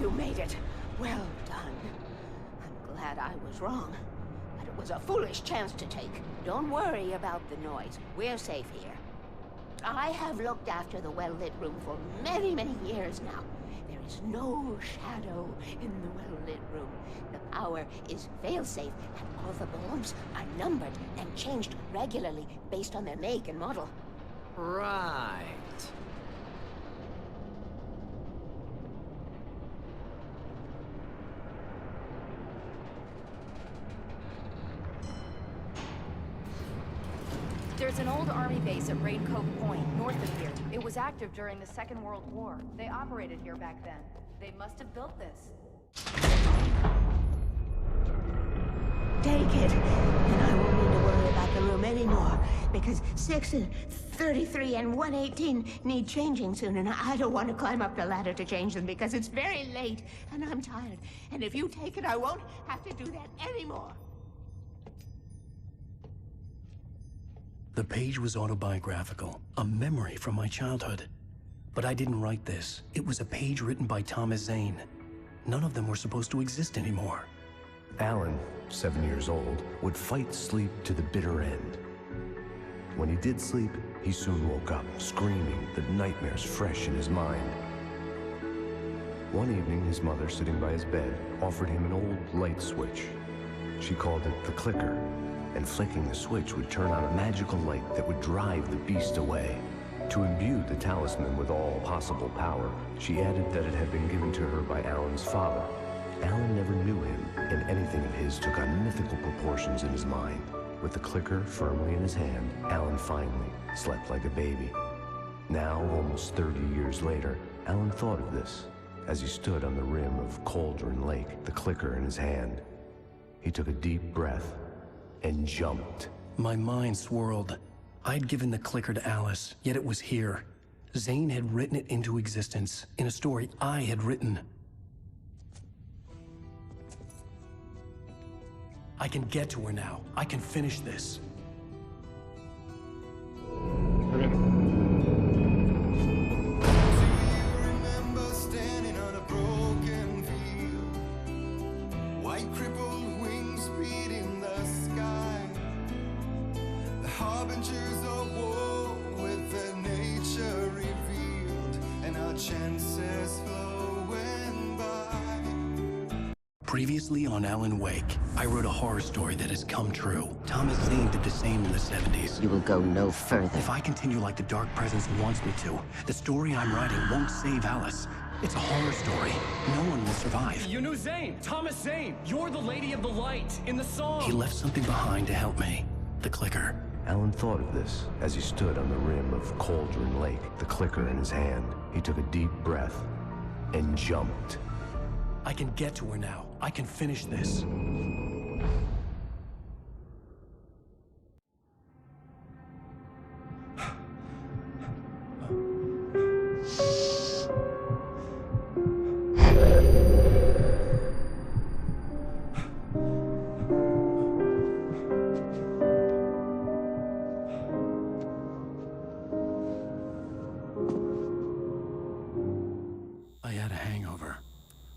You made it. Well done. I'm glad I was wrong. But it was a foolish chance to take. Don't worry about the noise. We're safe here. I have looked after the well-lit room for many, many years now. There is no shadow in the well-lit room. The power is fail-safe, and all the bulbs are numbered and changed regularly based on their make and model. Right. There's an old army base at Raincoat Point, north of here. It was active during the Second World War. They operated here back then. They must have built this. Take it, and I won't need to worry about the room anymore, because 6 and 33 and 118 need changing soon, and I don't want to climb up the ladder to change them because it's very late, and I'm tired. And if you take it, I won't have to do that anymore. The page was autobiographical, a memory from my childhood. But I didn't write this. It was a page written by Thomas Zane. None of them were supposed to exist anymore. Alan, 7 years old, would fight sleep to the bitter end. When he did sleep, he soon woke up, screaming, the nightmares fresh in his mind. One evening, his mother, sitting by his bed, offered him an old light switch. She called it the clicker, and flicking the switch would turn on a magical light that would drive the beast away. To imbue the talisman with all possible power, she added that it had been given to her by Alan's father. Alan never knew him, and anything of his took on mythical proportions in his mind. With the clicker firmly in his hand, Alan finally slept like a baby. Now, almost 30 years later, Alan thought of this as he stood on the rim of Cauldron Lake, the clicker in his hand. He took a deep breath and jumped. My mind swirled. I'd given the clicker to Alice, yet it was here. Zane had written it into existence, in a story I had written. I can get to her now. I can finish this. Previously on Alan Wake, I wrote a horror story that has come true. Thomas Zane did the same in the 70s. You will go no further. If I continue like the Dark Presence wants me to, the story I'm writing won't save Alice. It's a horror story. No one will survive. You knew Zane! Thomas Zane! You're the Lady of the Light in the song! He left something behind to help me. The clicker. Alan thought of this as he stood on the rim of Cauldron Lake, the clicker in his hand. He took a deep breath and jumped. I can get to her now. I can finish this. I had a hangover.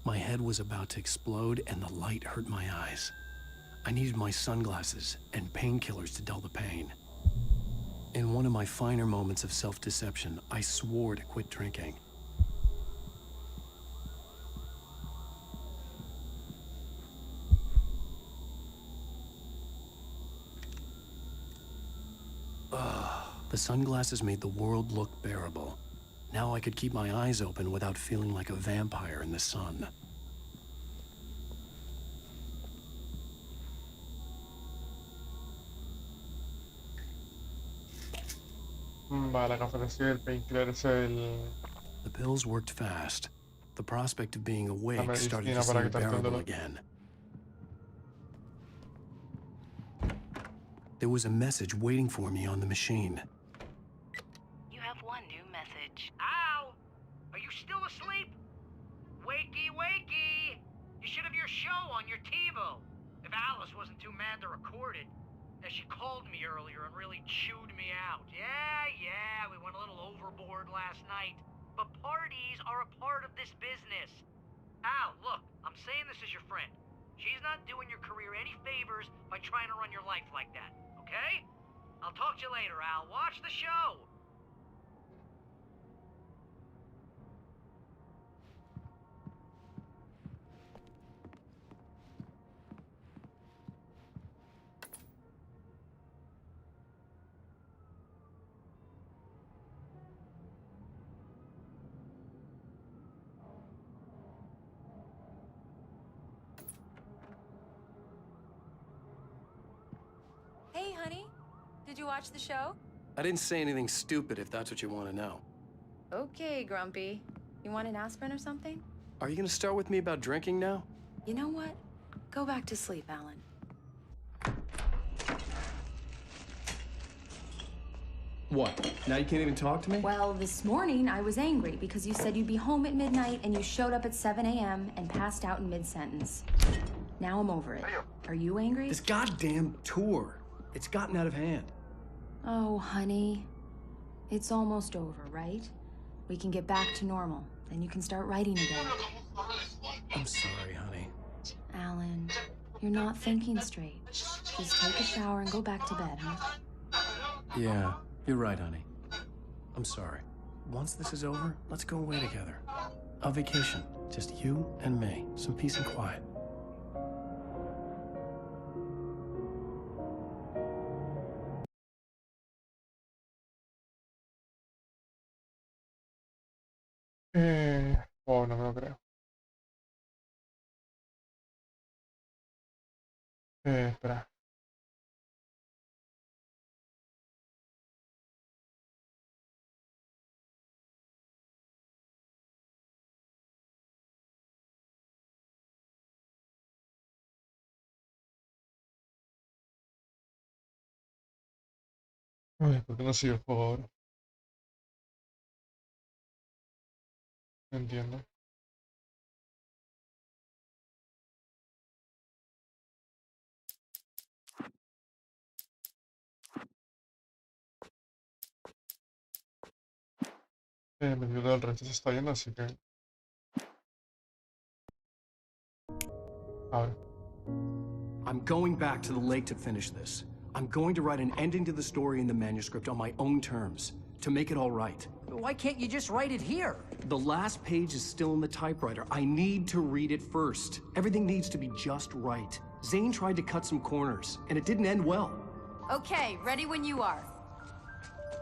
My head was about to explode and the light hurt my eyes. I needed my sunglasses and painkillers to dull the pain. In one of my finer moments of self-deception, I swore to quit drinking. The sunglasses made the world look bearable. Now I could keep my eyes open without feeling like a vampire in the sun. Vale, que ofreció el painkiller ese del... The pills worked fast. The prospect of being awake La started medicina to para seem quitarte el bearable dolor. again. There was a message waiting for me on the machine. You have one new message. Al! Are you still asleep? Wakey, wakey! You should have your show on your TiVo. If Alice wasn't too mad to record it. As she called me earlier and really chewed me out. Yeah, we went a little overboard last night. But parties are a part of this business. Al, look, I'm saying this as your friend. She's not doing your career any favors by trying to run your life like that, okay? I'll talk to you later, Al. Watch the show! Hey, honey. Did you watch the show? I didn't say anything stupid if that's what you want to know. Okay, Grumpy. You want an aspirin or something? Are you going to start with me about drinking now? You know what? Go back to sleep, Alan. What? Now you can't even talk to me? Well, this morning I was angry because you said you'd be home at midnight and you showed up at 7 a.m. and passed out in mid-sentence. Now I'm over it. Are you angry? This goddamn tour. It's gotten out of hand. Oh, honey. It's almost over, right? We can get back to normal. Then you can start writing again. I'm sorry, honey. Alan, you're not thinking straight. Just take a shower and go back to bed, huh? Yeah, you're right, honey. I'm sorry. Once this is over, let's go away together. A vacation. Just you and me. Some peace and quiet. Oh, no me lo creo. Espera. Ay, ¿por qué no sigue el juego ahora? No entiendo. Mi video del resto se está yendo, así que... Ahora. I'm going back to the lake to finish this. I'm going to write an ending to the story in the manuscript on my own terms, to make it all right. Why can't you just write it here? The last page is still in the typewriter. I need to read it first. Everything needs to be just right. Zane tried to cut some corners, and it didn't end well. Okay, ready when you are.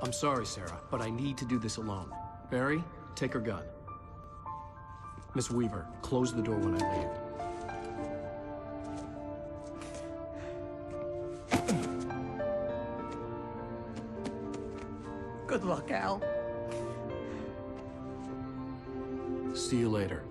I'm sorry, Sarah, but I need to do this alone. Barry, take her gun. Miss Weaver, close the door when I leave. Good luck, Al. See you later.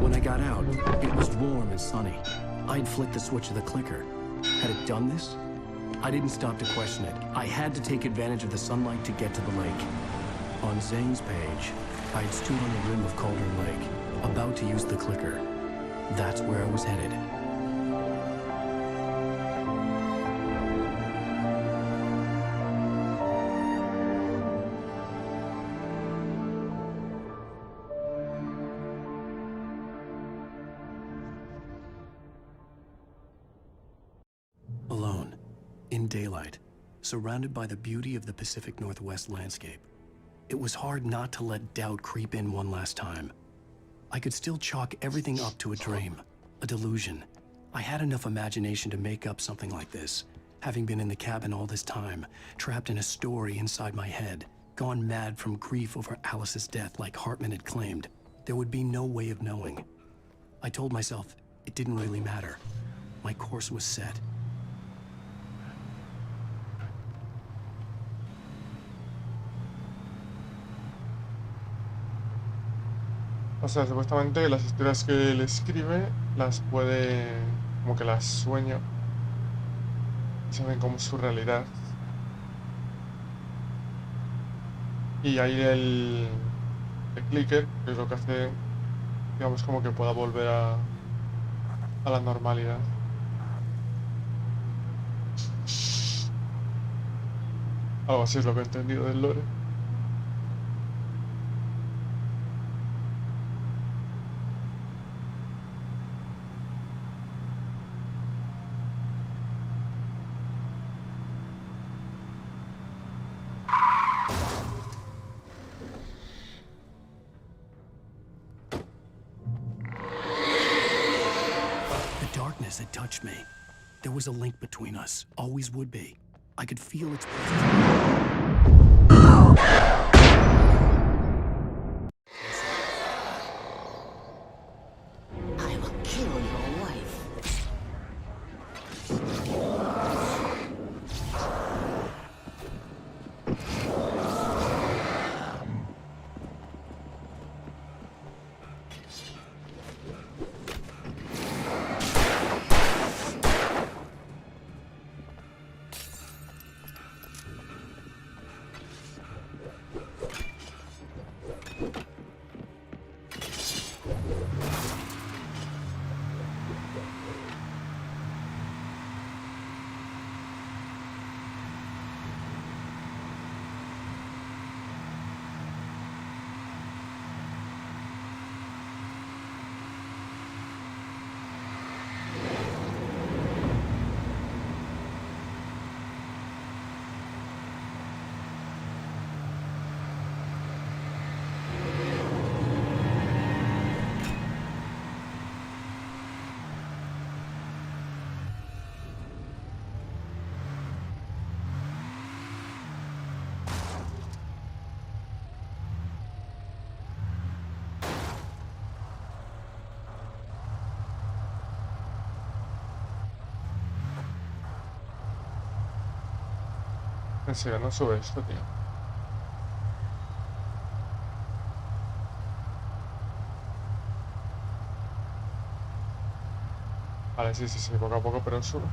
When I got out, it was warm and sunny. I'd flicked the switch of the clicker. Had it done this? I didn't stop to question it. I had to take advantage of the sunlight to get to the lake. On Zane's page, I'd stood on the rim of Cauldron Lake, about to use the clicker. That's where I was headed. Alone, in daylight, surrounded by the beauty of the Pacific Northwest landscape. It was hard not to let doubt creep in one last time. I could still chalk everything up to a dream, a delusion. I had enough imagination to make up something like this, having been in the cabin all this time, trapped in a story inside my head, gone mad from grief over Alice's death like Hartman had claimed. There would be no way of knowing. I told myself it didn't really matter. My course was set. O sea, supuestamente las historias que él escribe las puede... como que las sueña. Se ven como su realidad. Y ahí el clicker, que es lo que hace, digamos, como que pueda volver a la normalidad. Algo así es lo que he entendido del lore. Had touched me. There was a link between us. Always would be. I could feel its presence. I will kill your wife. En serio, no sube esto, tío. Vale, sí, sí, sí, poco a poco, pero sube.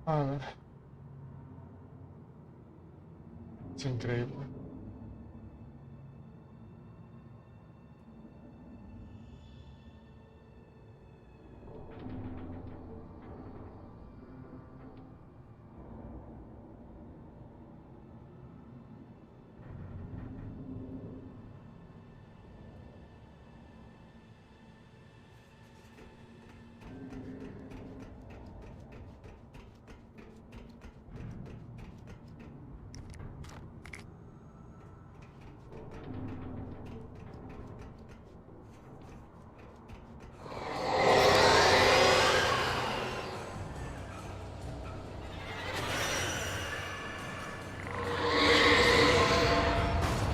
A ver. Es increíble.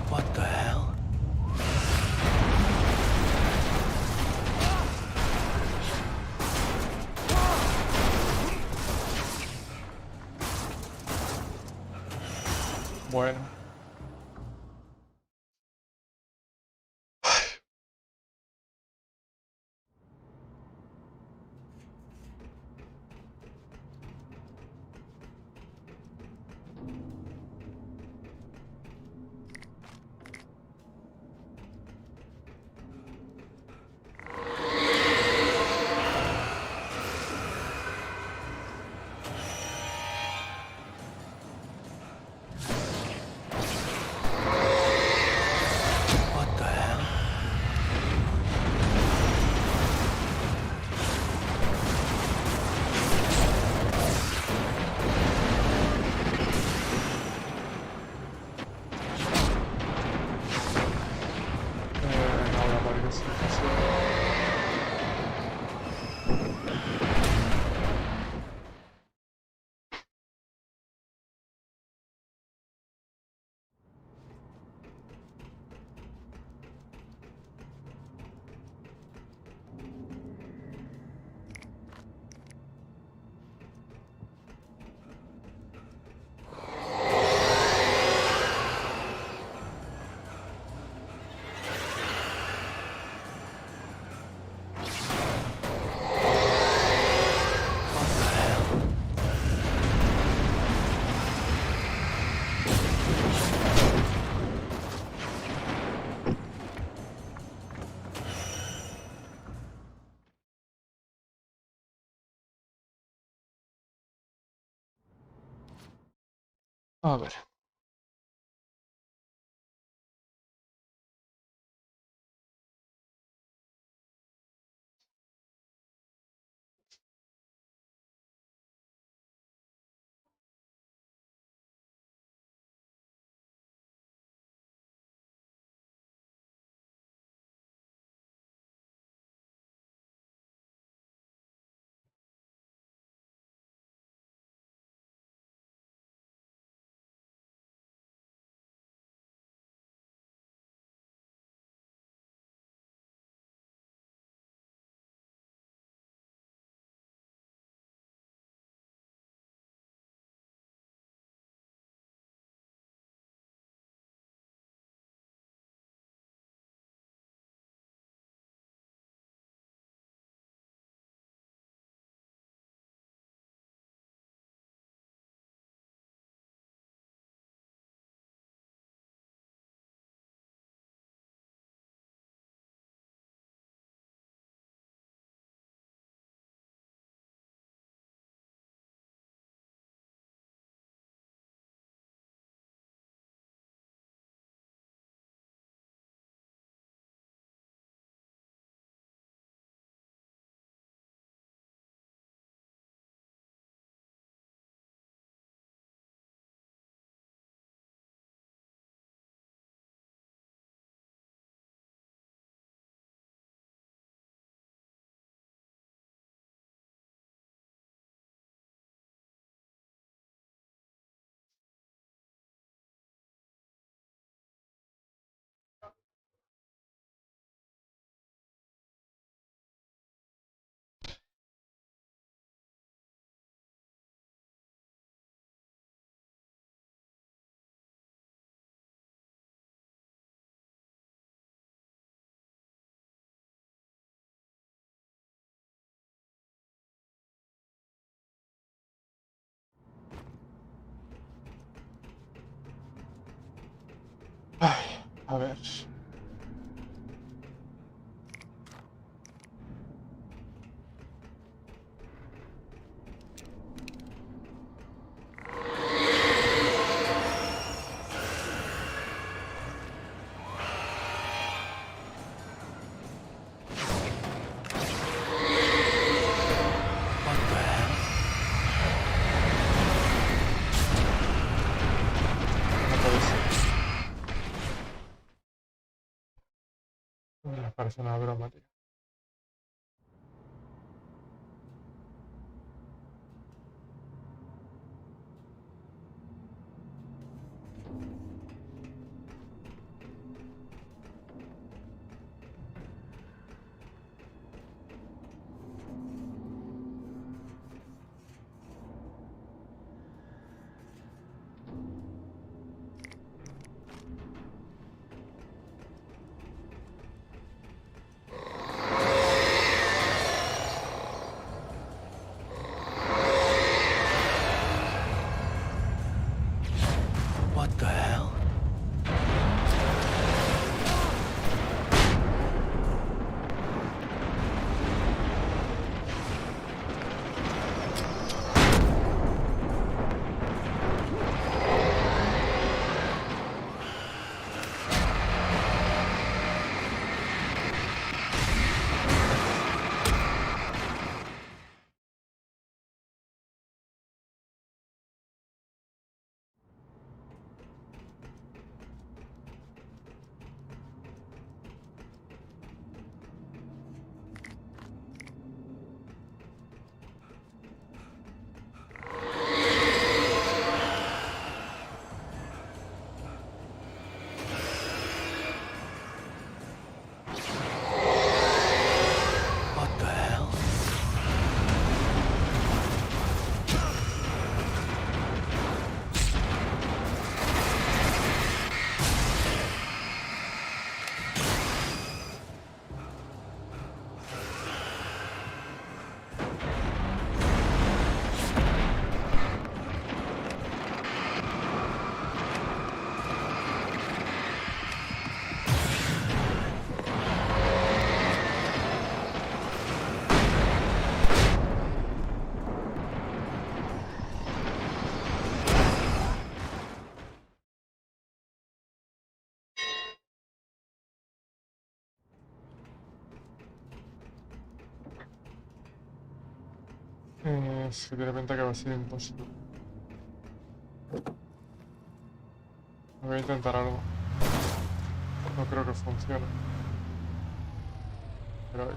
What the hell? Bueno. What the hell? No, la morir es difícil. A ver. Ay, a ver. No puede ser. Me parece una broma, tío. What the hell? What the hell? Es que tiene pinta que va a ser imposible. Voy a intentar algo. No creo que funcione. Pero oye.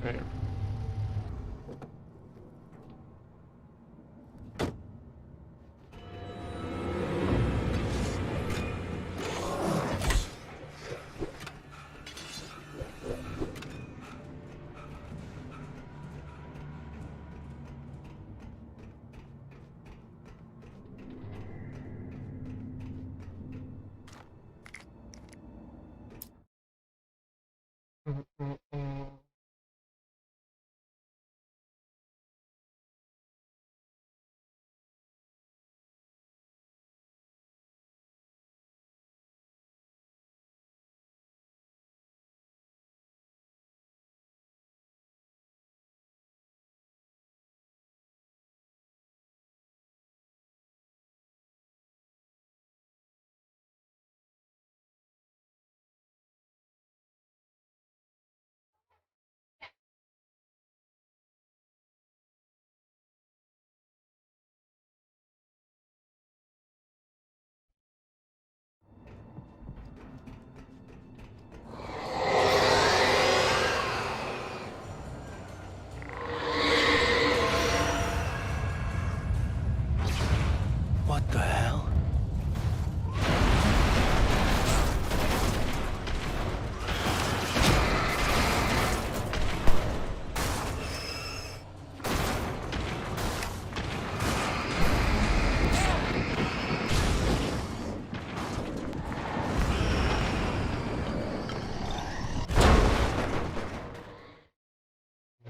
Eh, mm, mm, mm.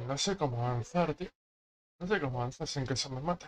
no sé cómo avanzar, tío. No sé cómo avanzar sin que eso me mate.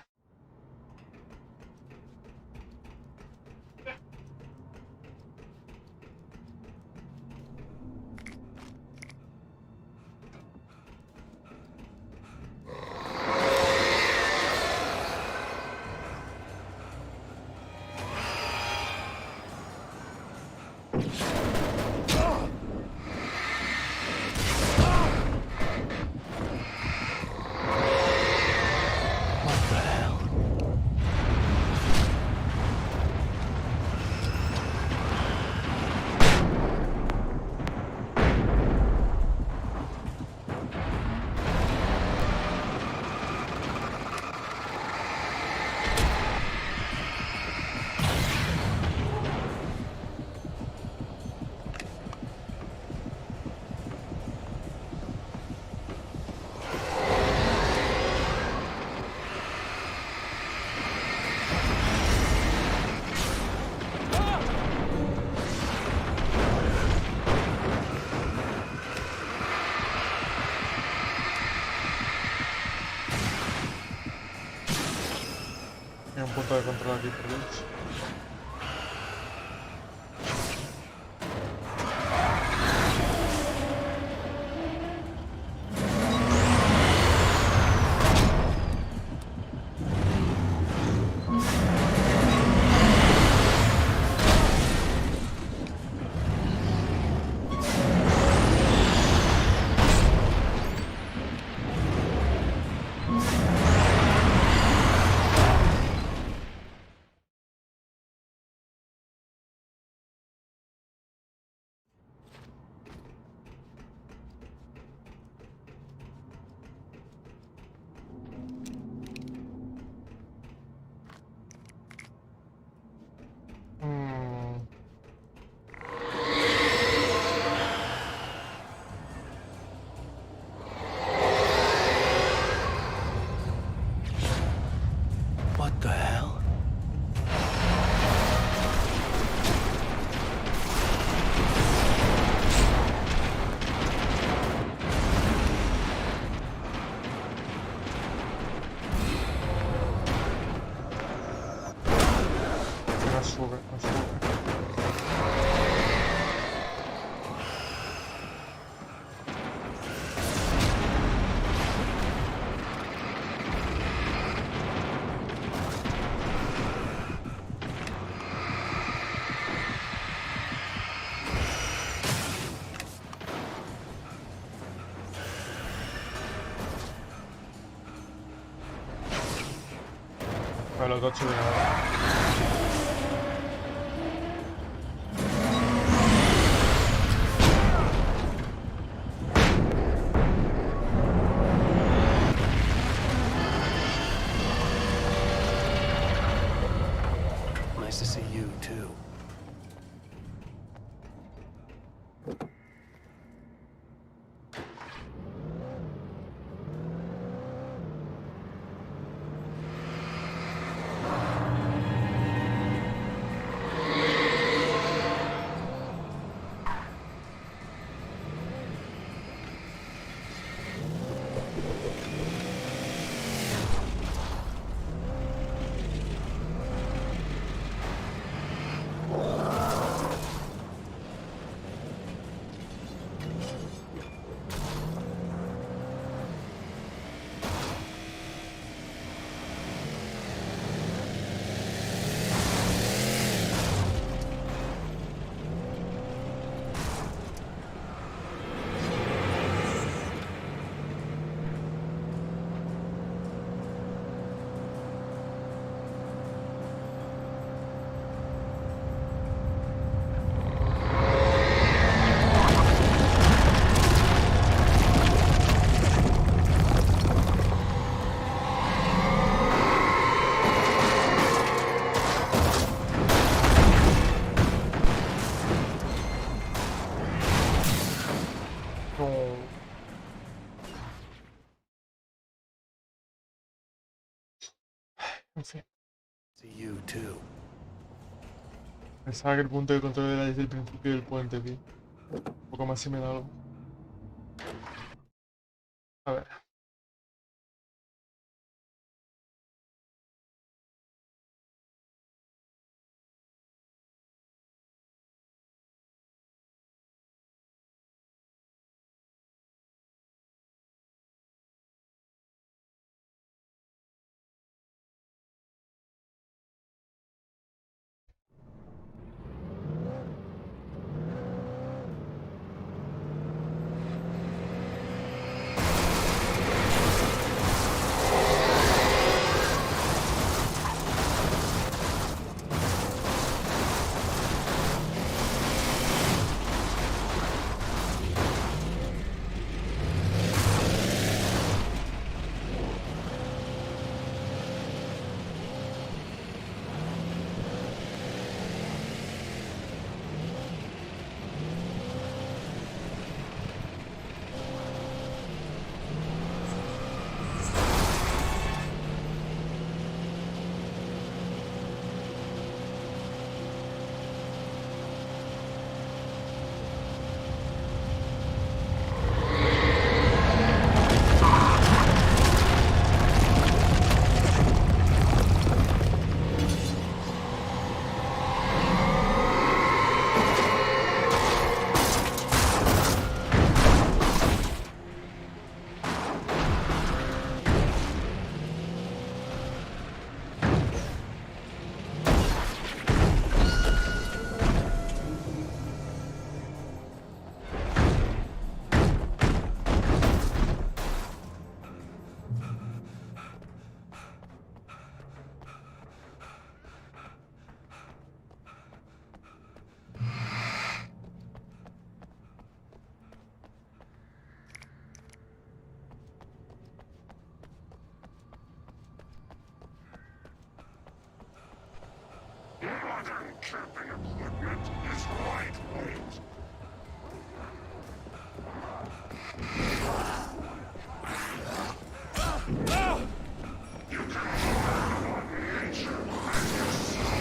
Hay un punto de control aquí por Dios. What the hell? No sube, no sube. Bueno, los dos suben ahora. Nice to see you, too. En fin. See you, too. Pensaba que el punto de control era desde el principio del puente, tío. Un poco más si me da algo. A ver. camping equipment is quite late. You can count on me to have yourself.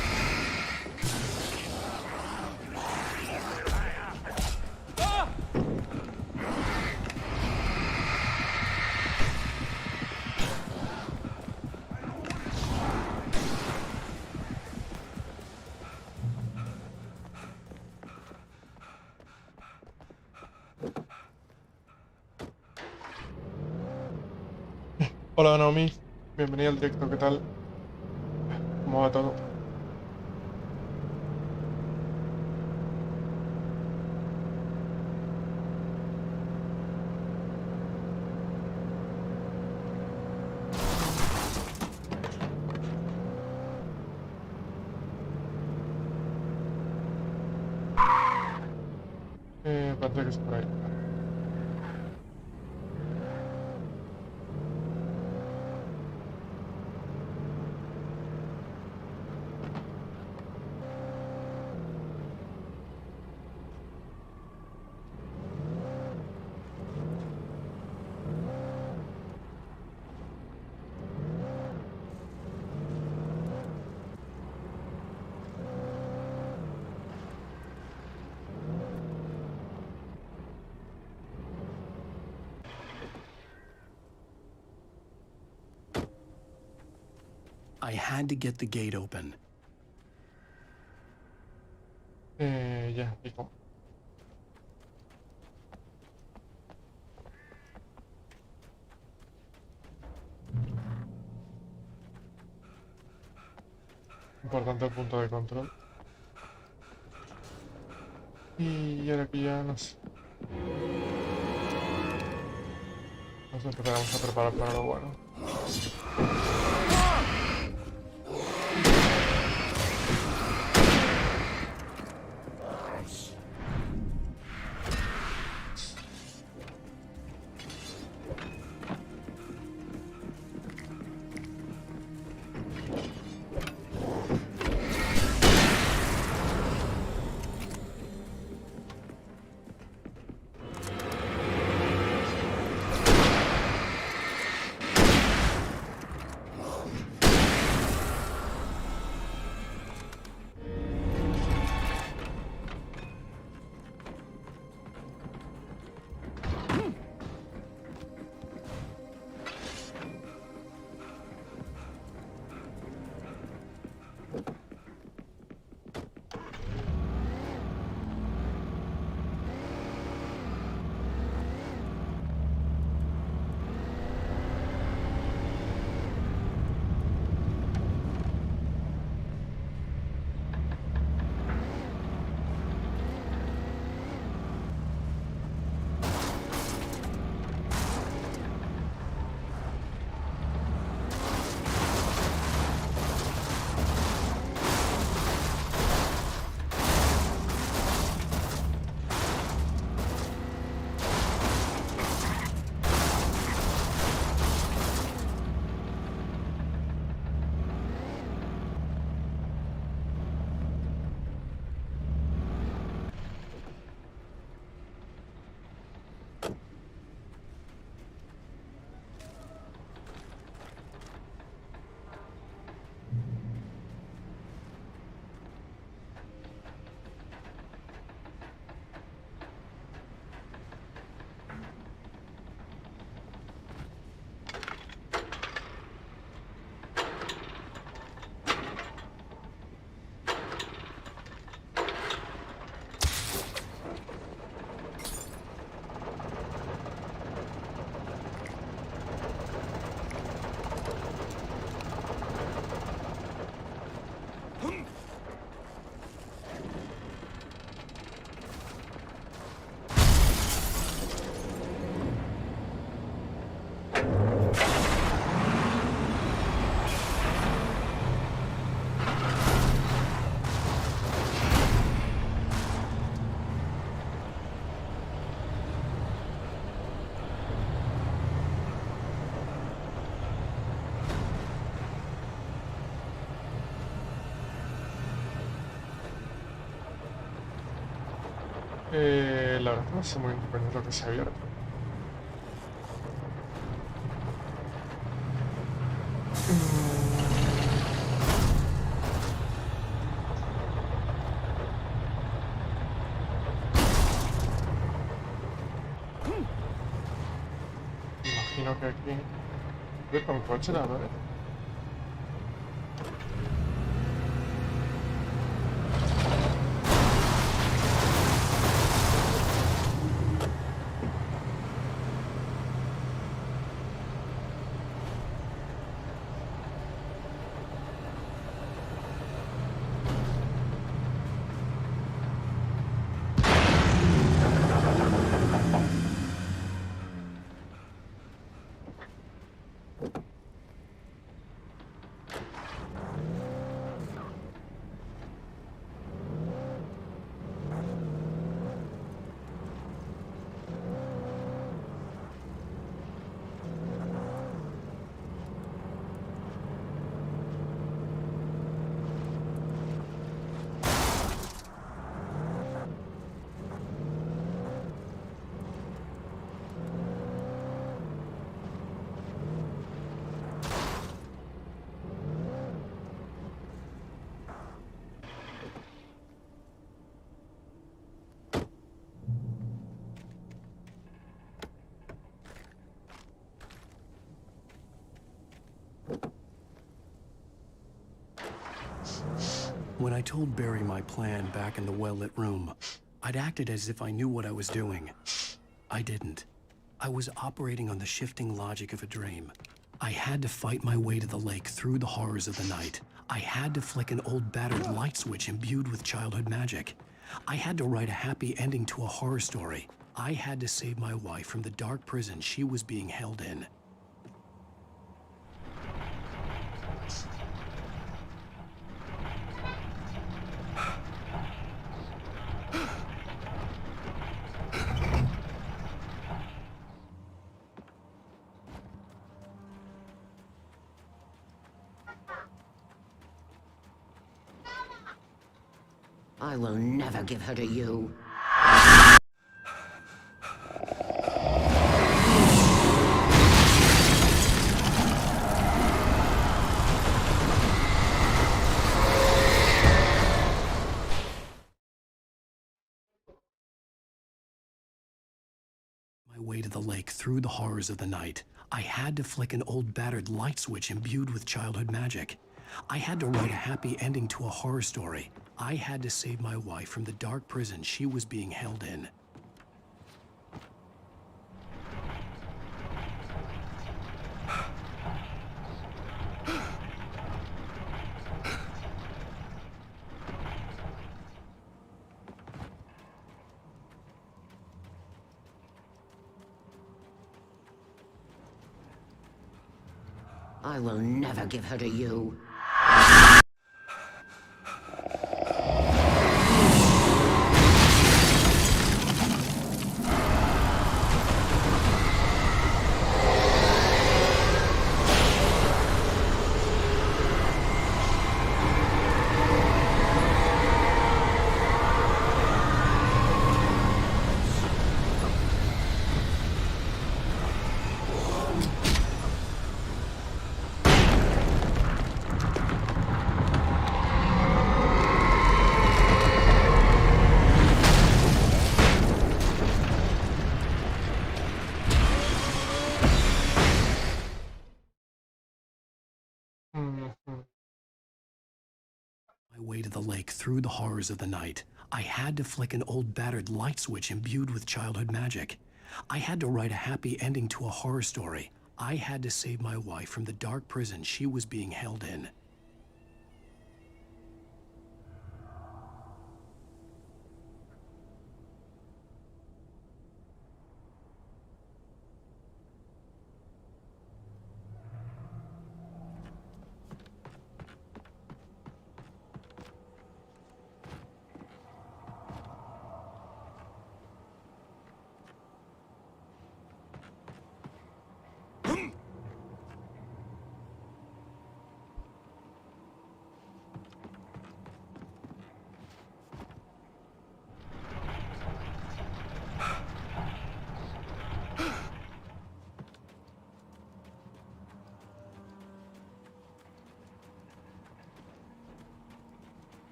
Hola Naomi, bienvenida al directo, ¿qué tal? ¿Cómo va todo? Parece que es por ahí. I had to get the gate open. Ya, pico. Importante el punto de control. Y ahora que ya nos empezaremos a preparar para lo bueno. La verdad no sé muy bien lo que se ha abierto. Imagino que aquí... Voy con coche, la verdad. When I told Barry my plan back in the well-lit room, I'd acted as if I knew what I was doing. I didn't. I was operating on the shifting logic of a dream. I had to fight my way to the lake through the horrors of the night. I had to flick an old battered light switch imbued with childhood magic. I had to write a happy ending to a horror story. I had to save my wife from the dark prison she was being held in. I will never give her to you. My way to the lake through the horrors of the night. I had to flick an old battered light switch imbued with childhood magic. I had to write a happy ending to a horror story. I had to save my wife from the dark prison she was being held in. I will never give her to you. My way to the lake through the horrors of the night. I had to flick an old battered light switch imbued with childhood magic. I had to write a happy ending to a horror story. I had to save my wife from the dark prison she was being held in.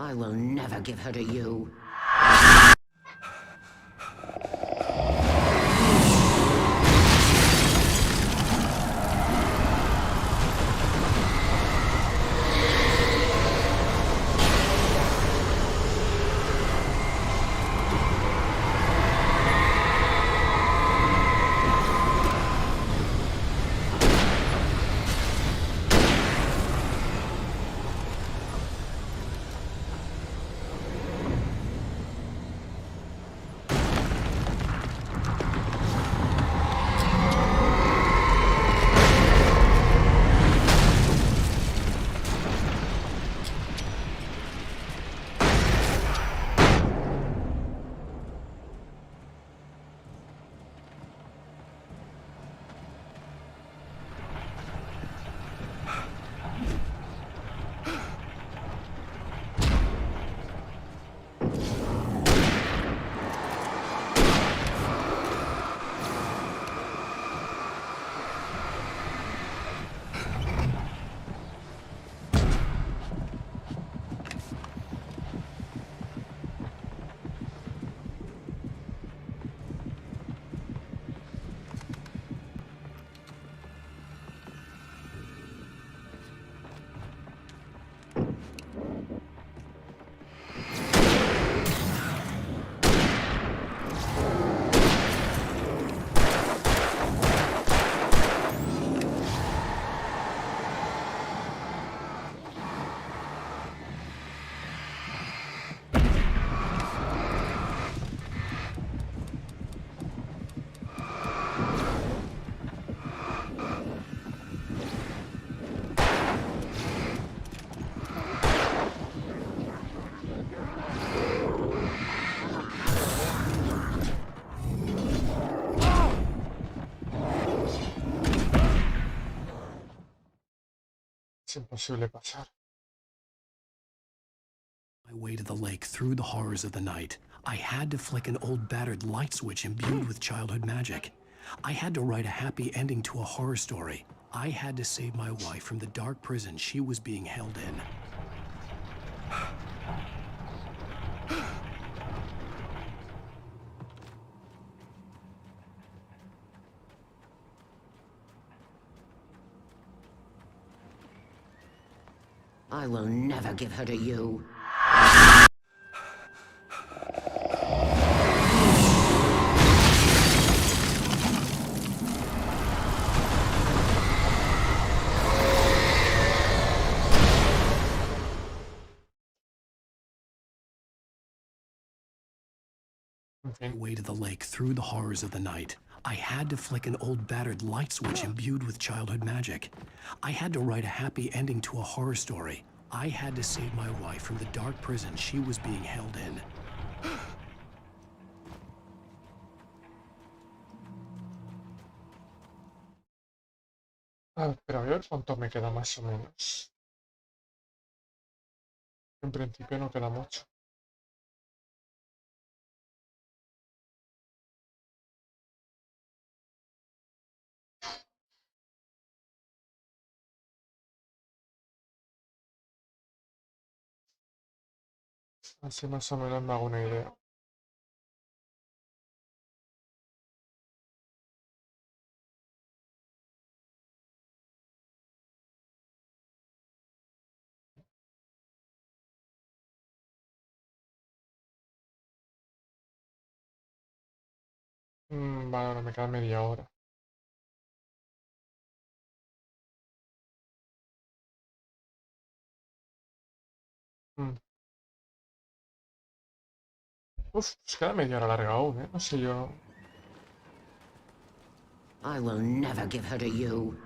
I will never give her to you. Es imposible pasar. My way to the lake through the horrors of the night. I had to flick an old battered light switch imbued with childhood magic. I had to write a happy ending to a horror story. I had to save my wife from the dark prison she was being held in. I will never give her to you. Way to the lake through the horrors of the night. I had to flick an old battered light switch imbued with childhood magic. I had to write a happy ending to a horror story. I had to save my wife from the dark prison she was being held in. Pero a ver cuánto me queda más o menos. En principio no queda mucho. Así más o menos me hago una idea. Vale, ahora me queda media hora. Uf, pues queda media hora larga aún, ¿eh? No sé yo. I will never give her to you.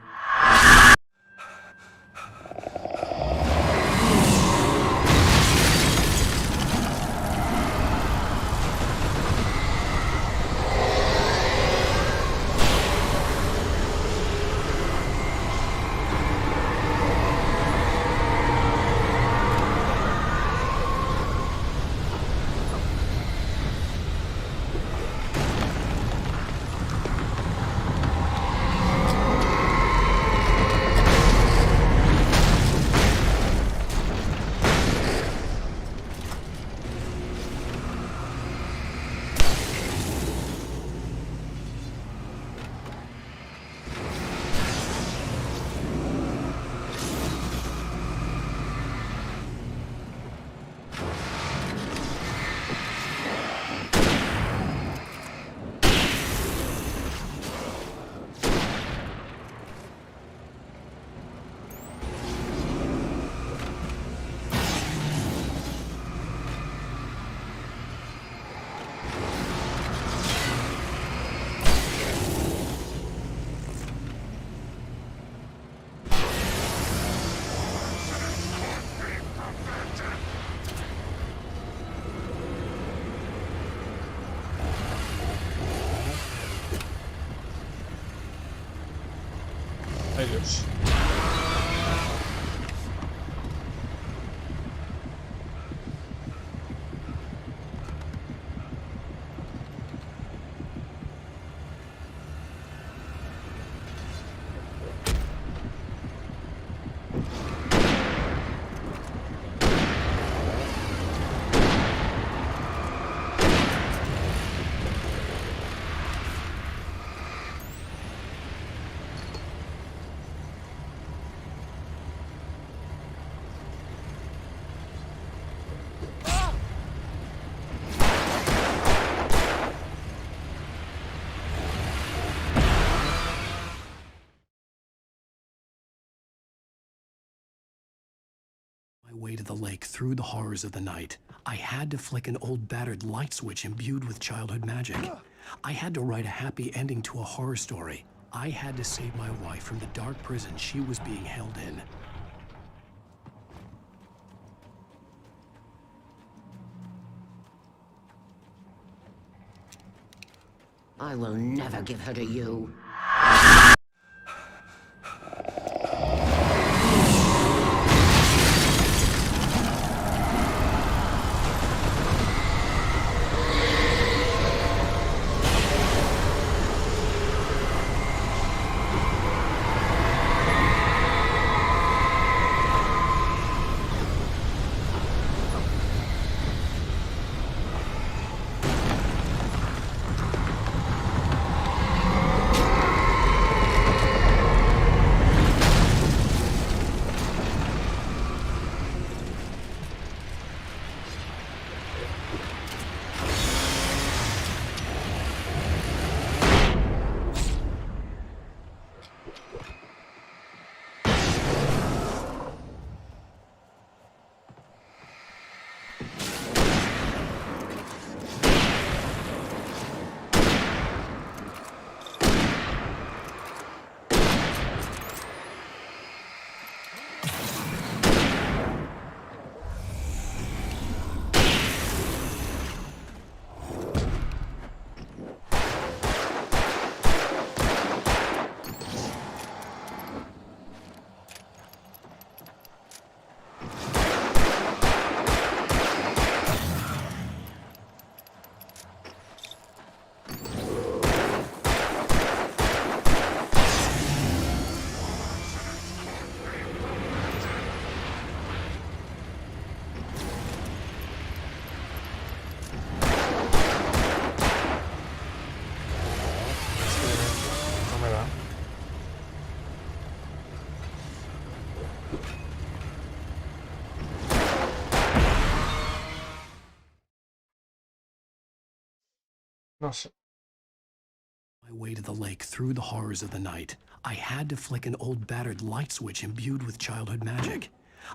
Ay Dios. Way to the lake through the horrors of the night. I had to flick an old battered light switch imbued with childhood magic. I had to write a happy ending to a horror story. I had to save my wife from the dark prison she was being held in. I will never give her to you. No sé. My way to the lake through the horrors of the night. I had to flick an old battered light switch imbued with childhood magic.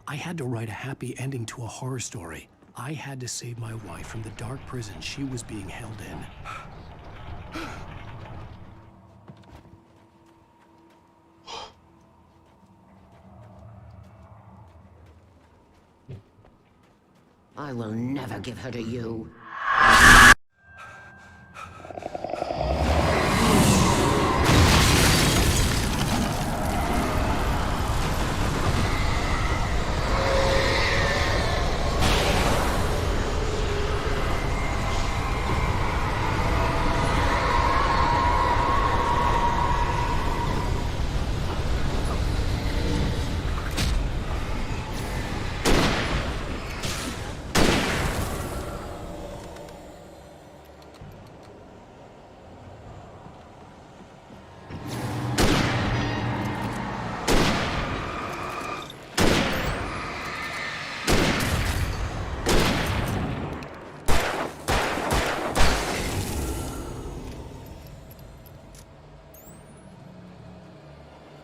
I had to write a happy ending to a horror story. I had to save my wife from the dark prison she was being held in. I will never give her to you.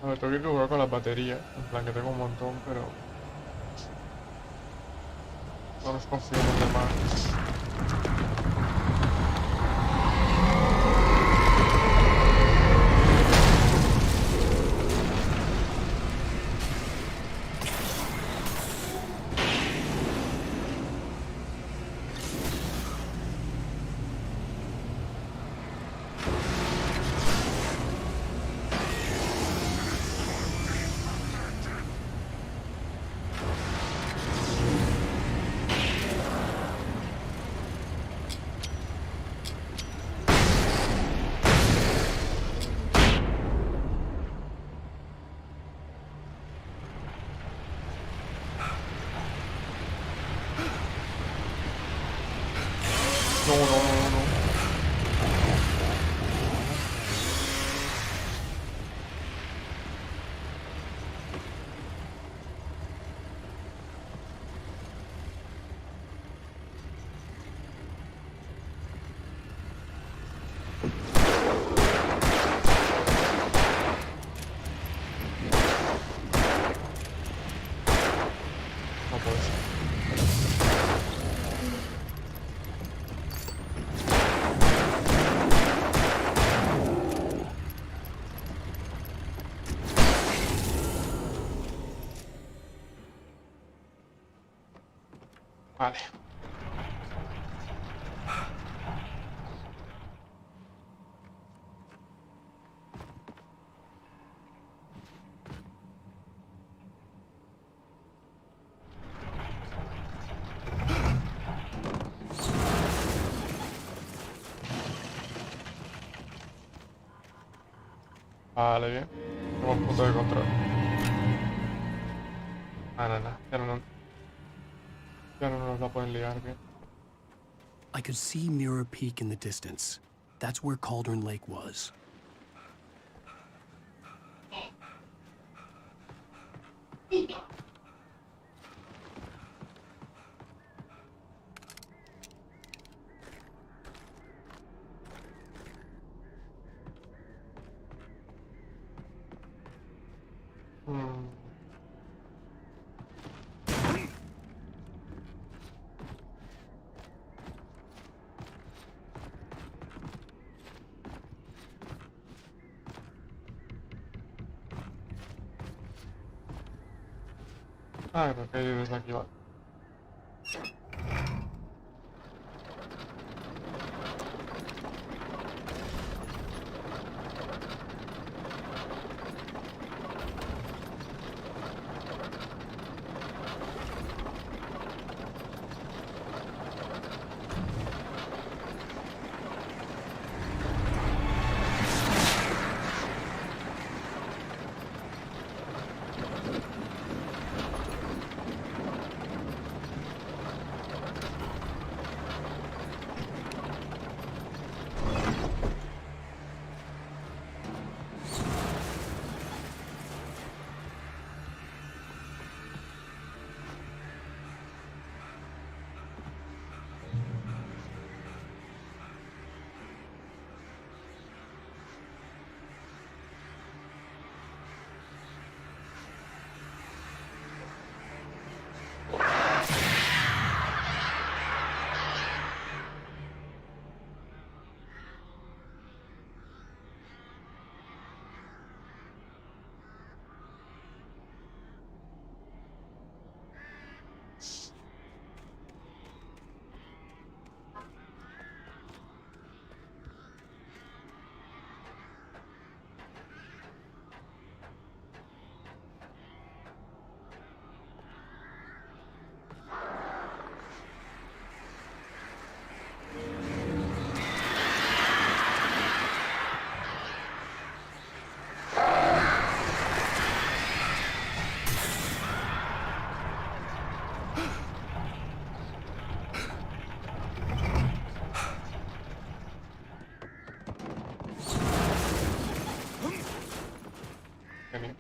A ver, tengo que jugar con la batería. En plan que tengo un montón, pero no los confío en los demás. Vale. Vale, bien. Tengo un punto de control. Ah, no, no. Ya no nos la pueden liar bien. I could see Mirror Peak in the distance. That's where Cauldron Lake was. Ah, creo que desde aquí va. Genial.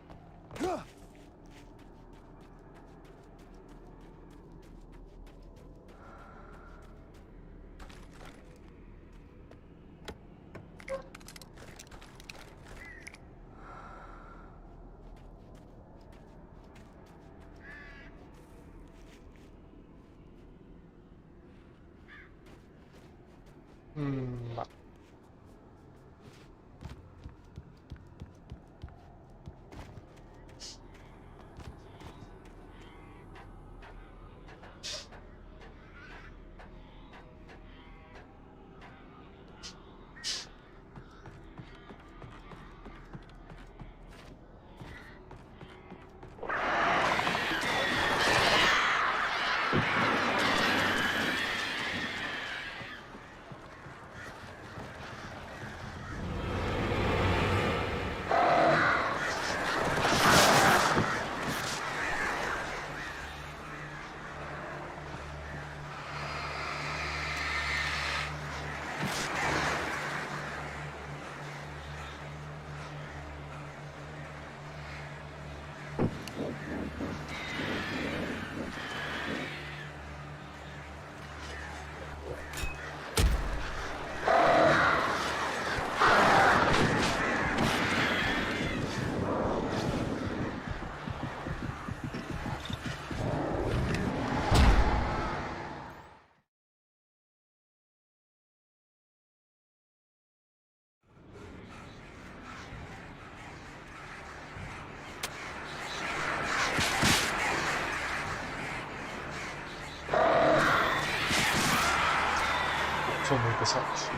Vale. pesados.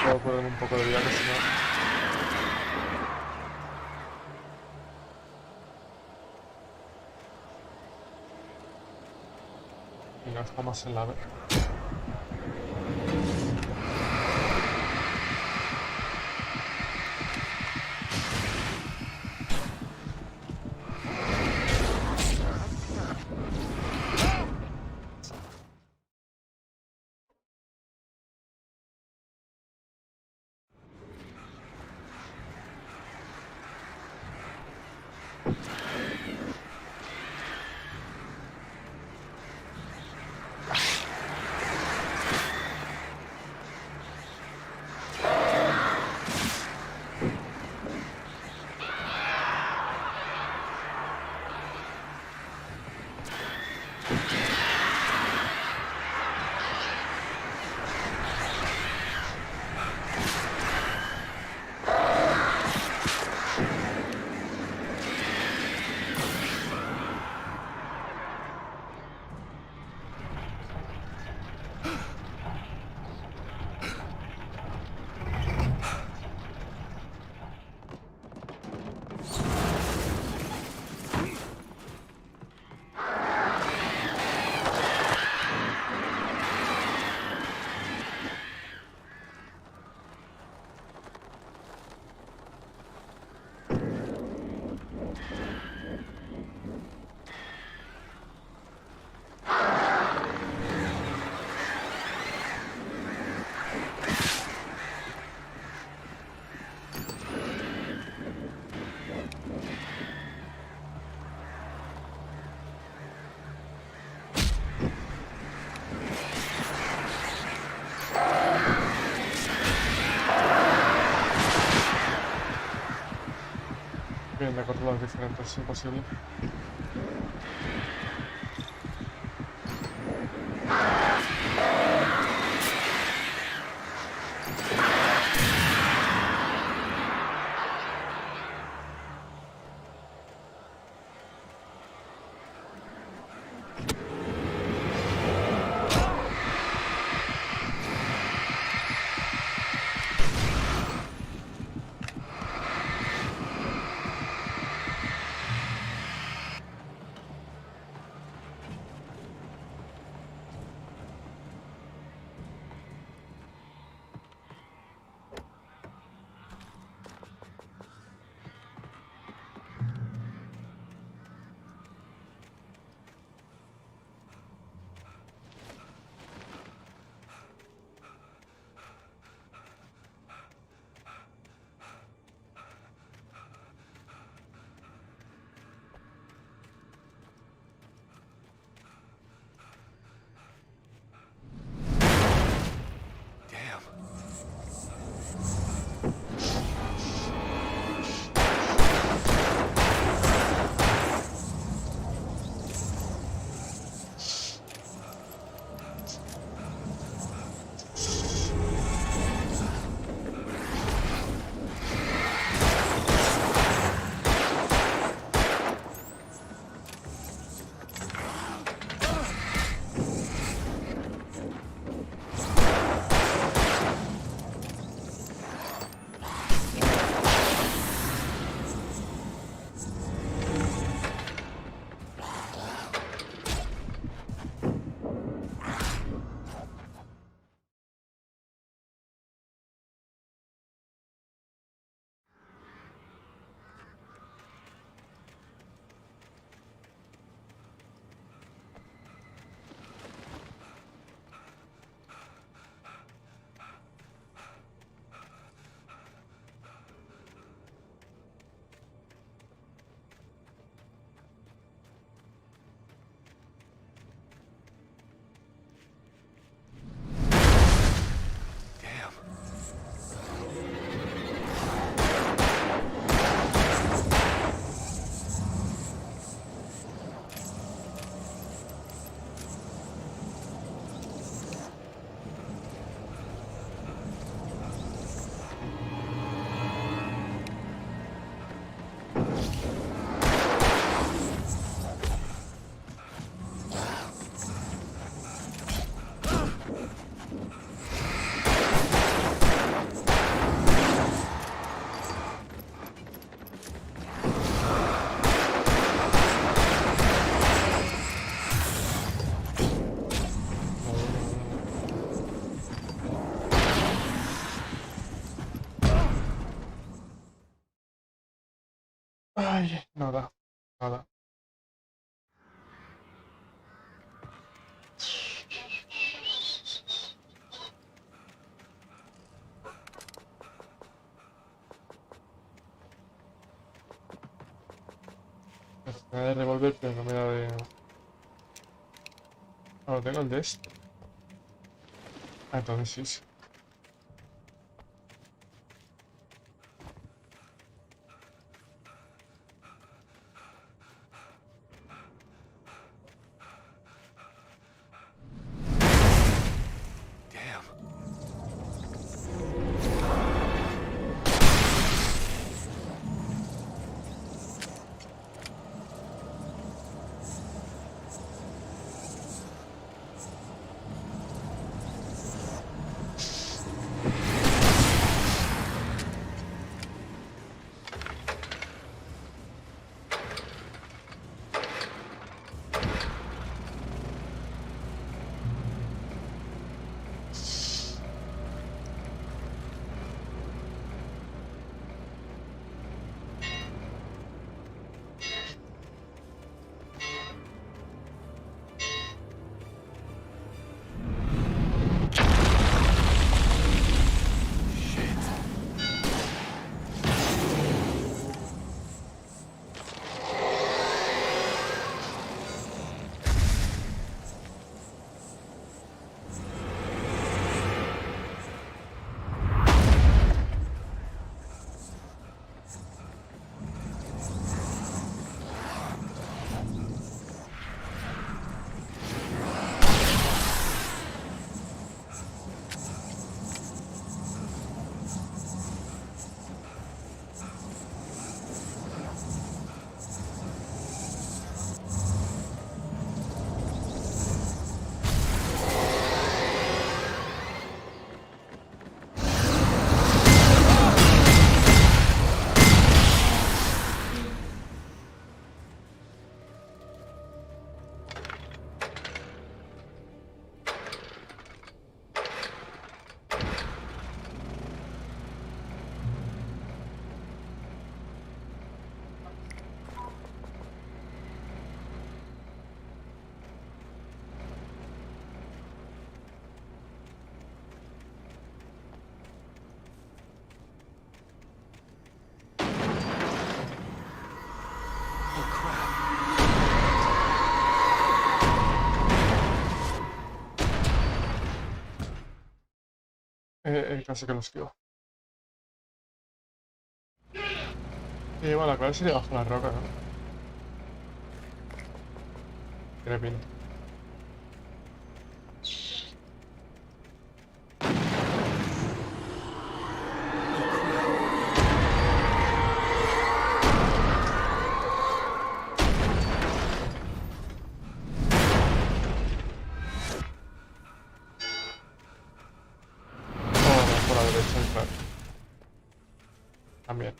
Puedo poner un poco de vida, que si no... Venga, estamos en la B. Bien, de controlar diferentes, es imposible. Nada, nada. Me da de revólver, pero no me da de... Ahora tengo el de este. Ah, entonces sí, sí. Casi que lo esquivo. Y bueno, la clave sería bajo la roca, ¿no? Tiene pinta. Por la derecha, claro. También.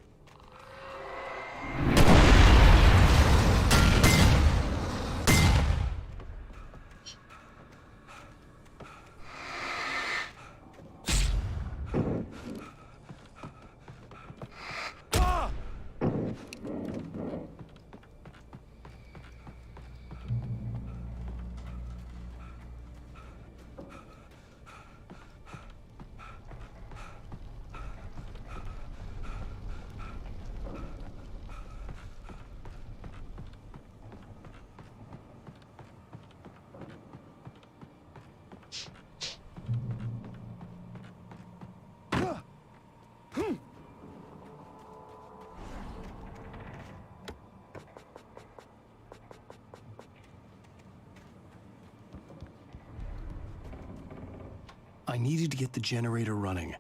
I needed to get the generator running.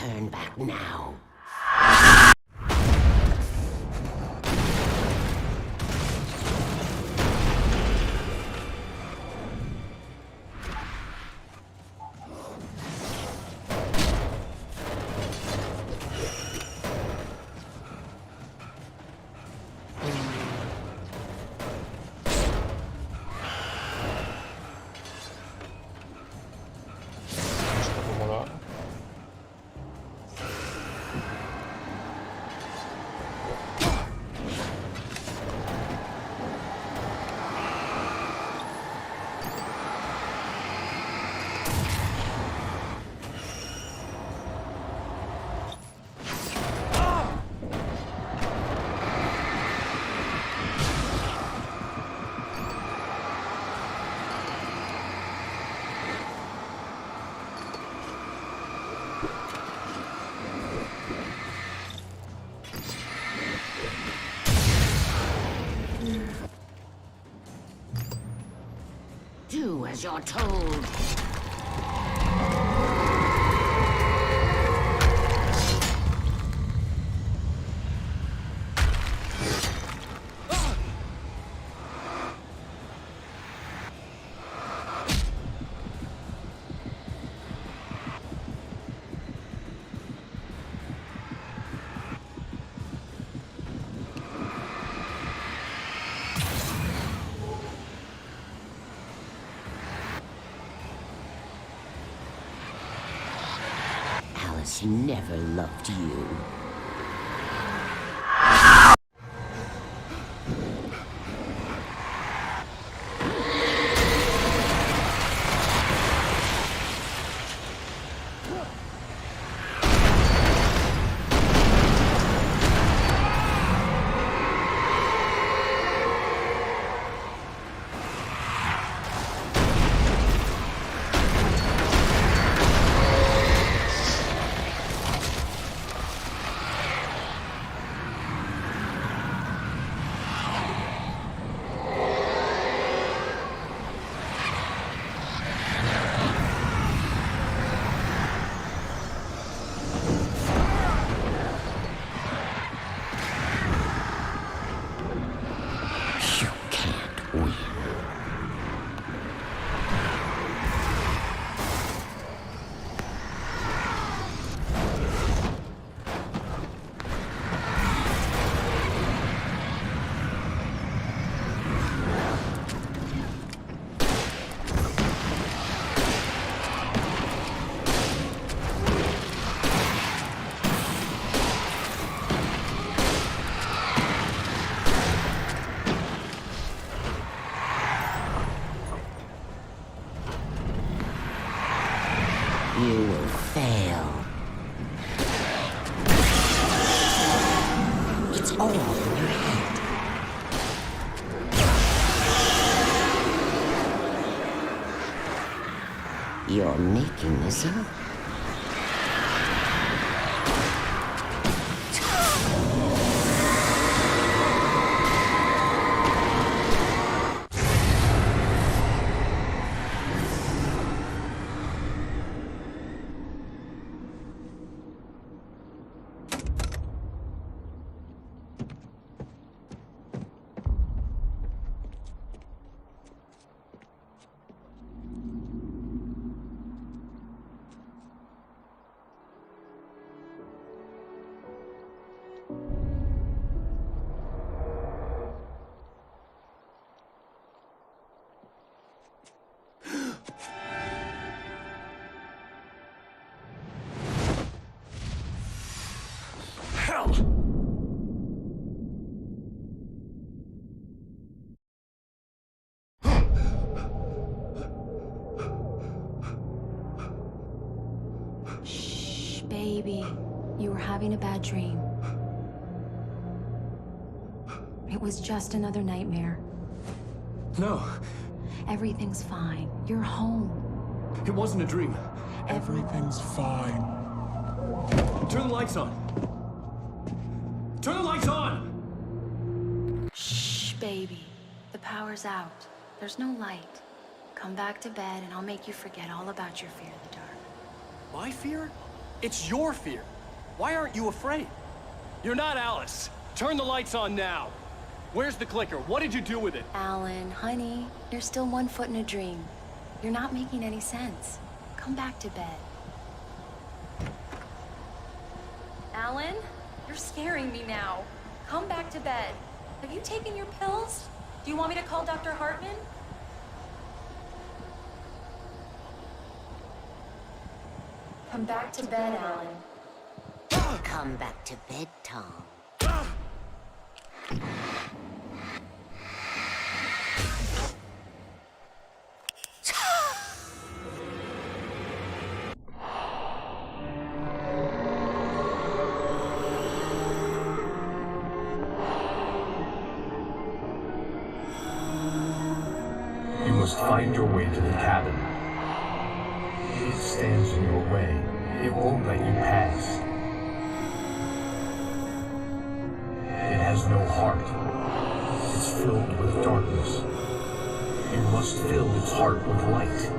Turn back now. Esto como da. Do as you're told. Alice never loved you. You will fail. It's all in your head. You're making this up. Shh, baby. You were having a bad dream. It was just another nightmare. No, Everything's fine. You're home. it wasn't a dream. Everything's fine. Turn the lights on. Turn the lights on! Shh, baby. The power's out. There's no light. Come back to bed and I'll make you forget all about your fear of the dark. My fear? It's your fear. Why aren't you afraid? You're not Alice. Turn the lights on now. Where's the clicker? What did you do with it? Alan, honey, you're still 1 foot in a dream. You're not making any sense. Come back to bed. Alan, you're scaring me now. Come back to bed. Have you taken your pills? Do you want me to call Dr. Hartman? Come back to bed, Alan. Come back to bed, Tom. You must find your way to the cabin. It stands in your way. It won't let you pass. It has no heart. It's filled with darkness. You must fill its heart with light.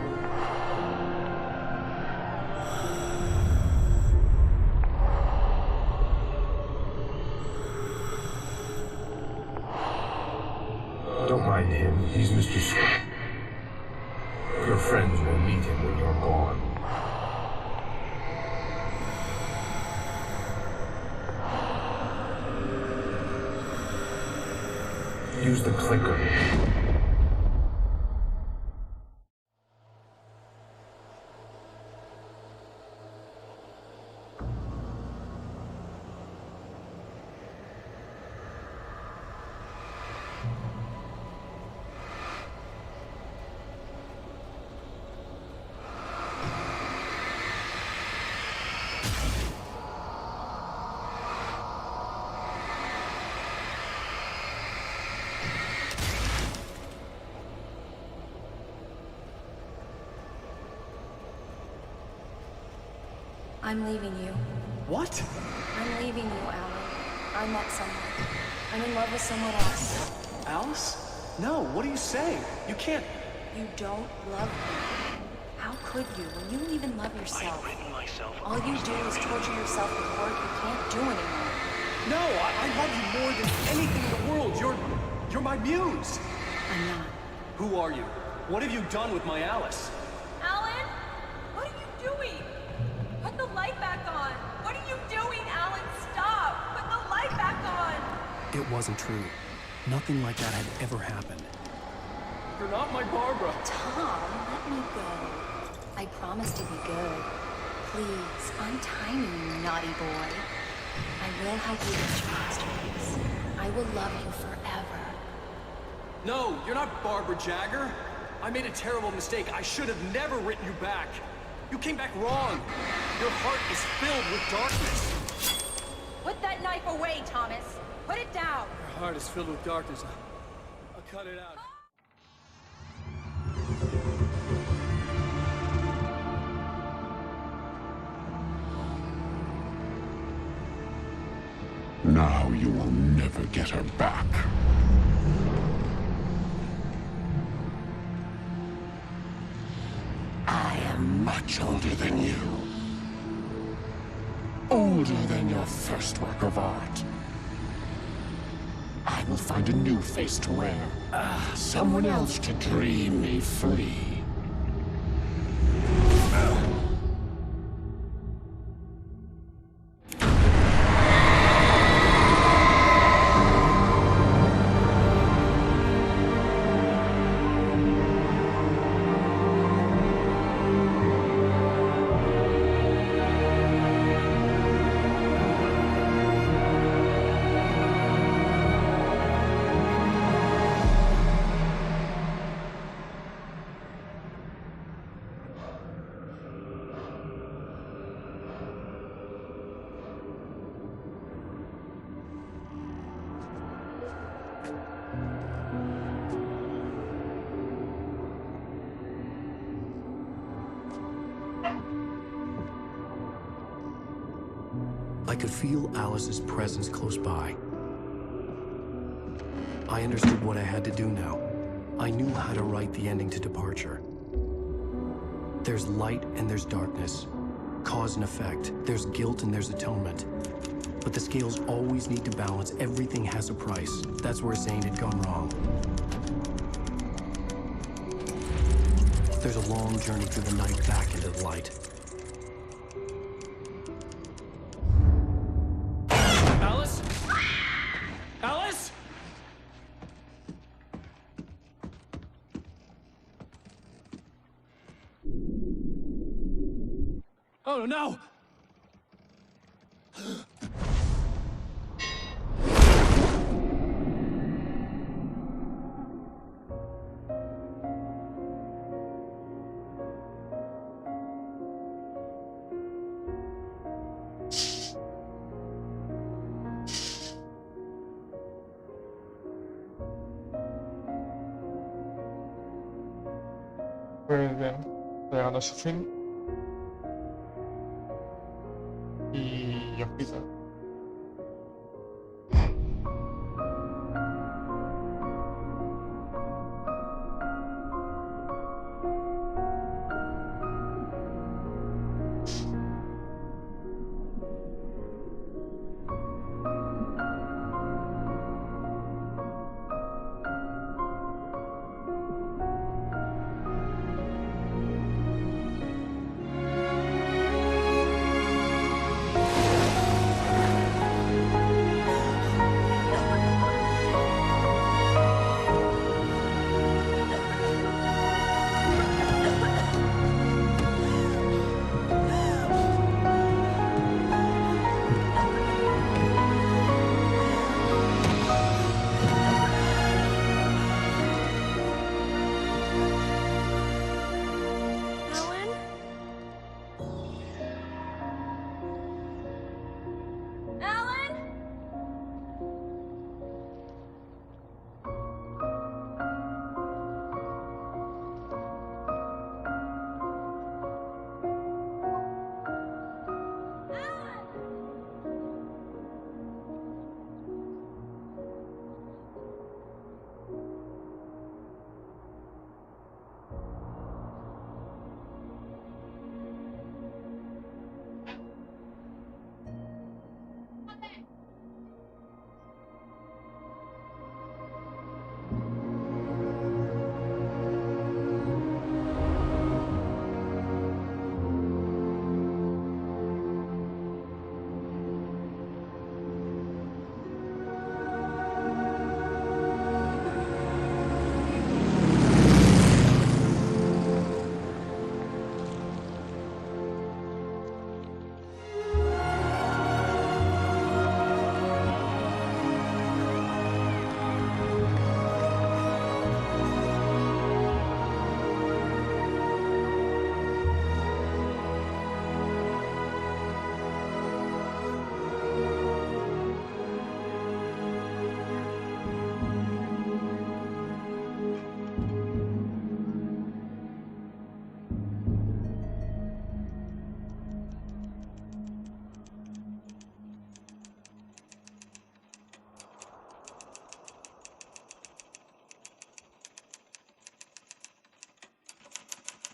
Don't mind him. He's Mr. Swift. Your friends will meet him when you're gone. Use the clicker. I'm leaving you. What? I'm leaving you, Alan. I met someone. I'm in love with someone else. Alice? No, what are you saying? You can't... You don't love me. How could you when you don't even love yourself? All you do is torture yourself with work you can't do anymore. No, I love you more than anything in the world. You're my muse. I'm not. Who are you? What have you done with my Alice? Alan? What are you doing? Put the light back on! What are you doing, Alan? Stop! Put the light back on! It wasn't true. Nothing like that had ever happened. You're not my Barbara. Tom, let me go. I promise to be good. Please, untie me, you naughty boy. I will help you get your masterpiece. I will love you forever. No, you're not Barbara Jagger. I made a terrible mistake. I should have never written you back. You came back wrong. Your heart is filled with darkness. Put that knife away, Thomas. Put it down. Your heart is filled with darkness. I'll cut it out. Now you will never get her back. I am much older than you. Older than your first work of art. I will find a new face to wear. Someone else to dream me free. I could feel Alice's presence close by. I understood what I had to do now. I knew how to write the ending to Departure. There's light and there's darkness. Cause and effect. There's guilt and there's atonement. But the scales always need to balance. Everything has a price. That's where Zane had gone wrong. There's a long journey through the night back into the light. Alice? Alice? Oh no! Pues bien, está llegando a su fin. Y ojito.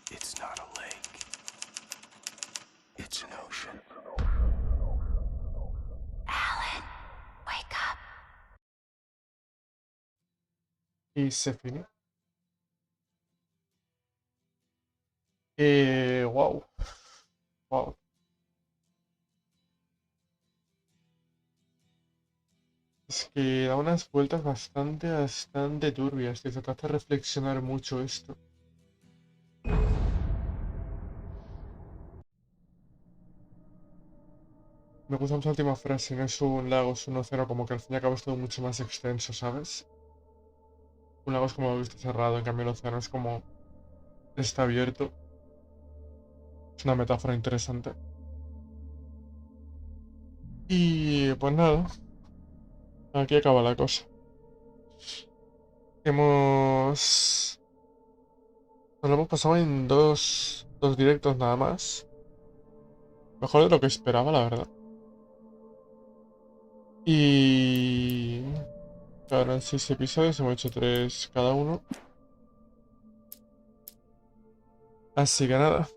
It's not a lake. It's an ocean. Alan, wake up. Y se fini. Wow. Wow. Es que da unas vueltas bastante turbias, que se te hace reflexionar mucho esto. Me gusta mucho la última frase, no es un lago, es un océano, como que al fin y al cabo es todo mucho más extenso, ¿sabes? Un lago es como lo viste cerrado, en cambio el océano es como está abierto. Es una metáfora interesante. Y pues nada, aquí acaba la cosa. Nos lo hemos pasado en dos directos nada más. Mejor de lo que esperaba, la verdad. Y claro, en 6 episodios hemos hecho 3 cada uno. Así que nada.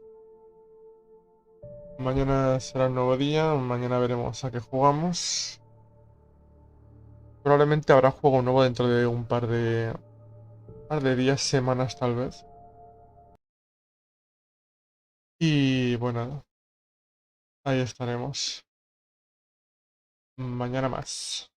Mañana será un nuevo día, mañana veremos a qué jugamos. Probablemente habrá juego nuevo dentro de un par de días, semanas tal vez. Y bueno, ahí estaremos. Mañana más.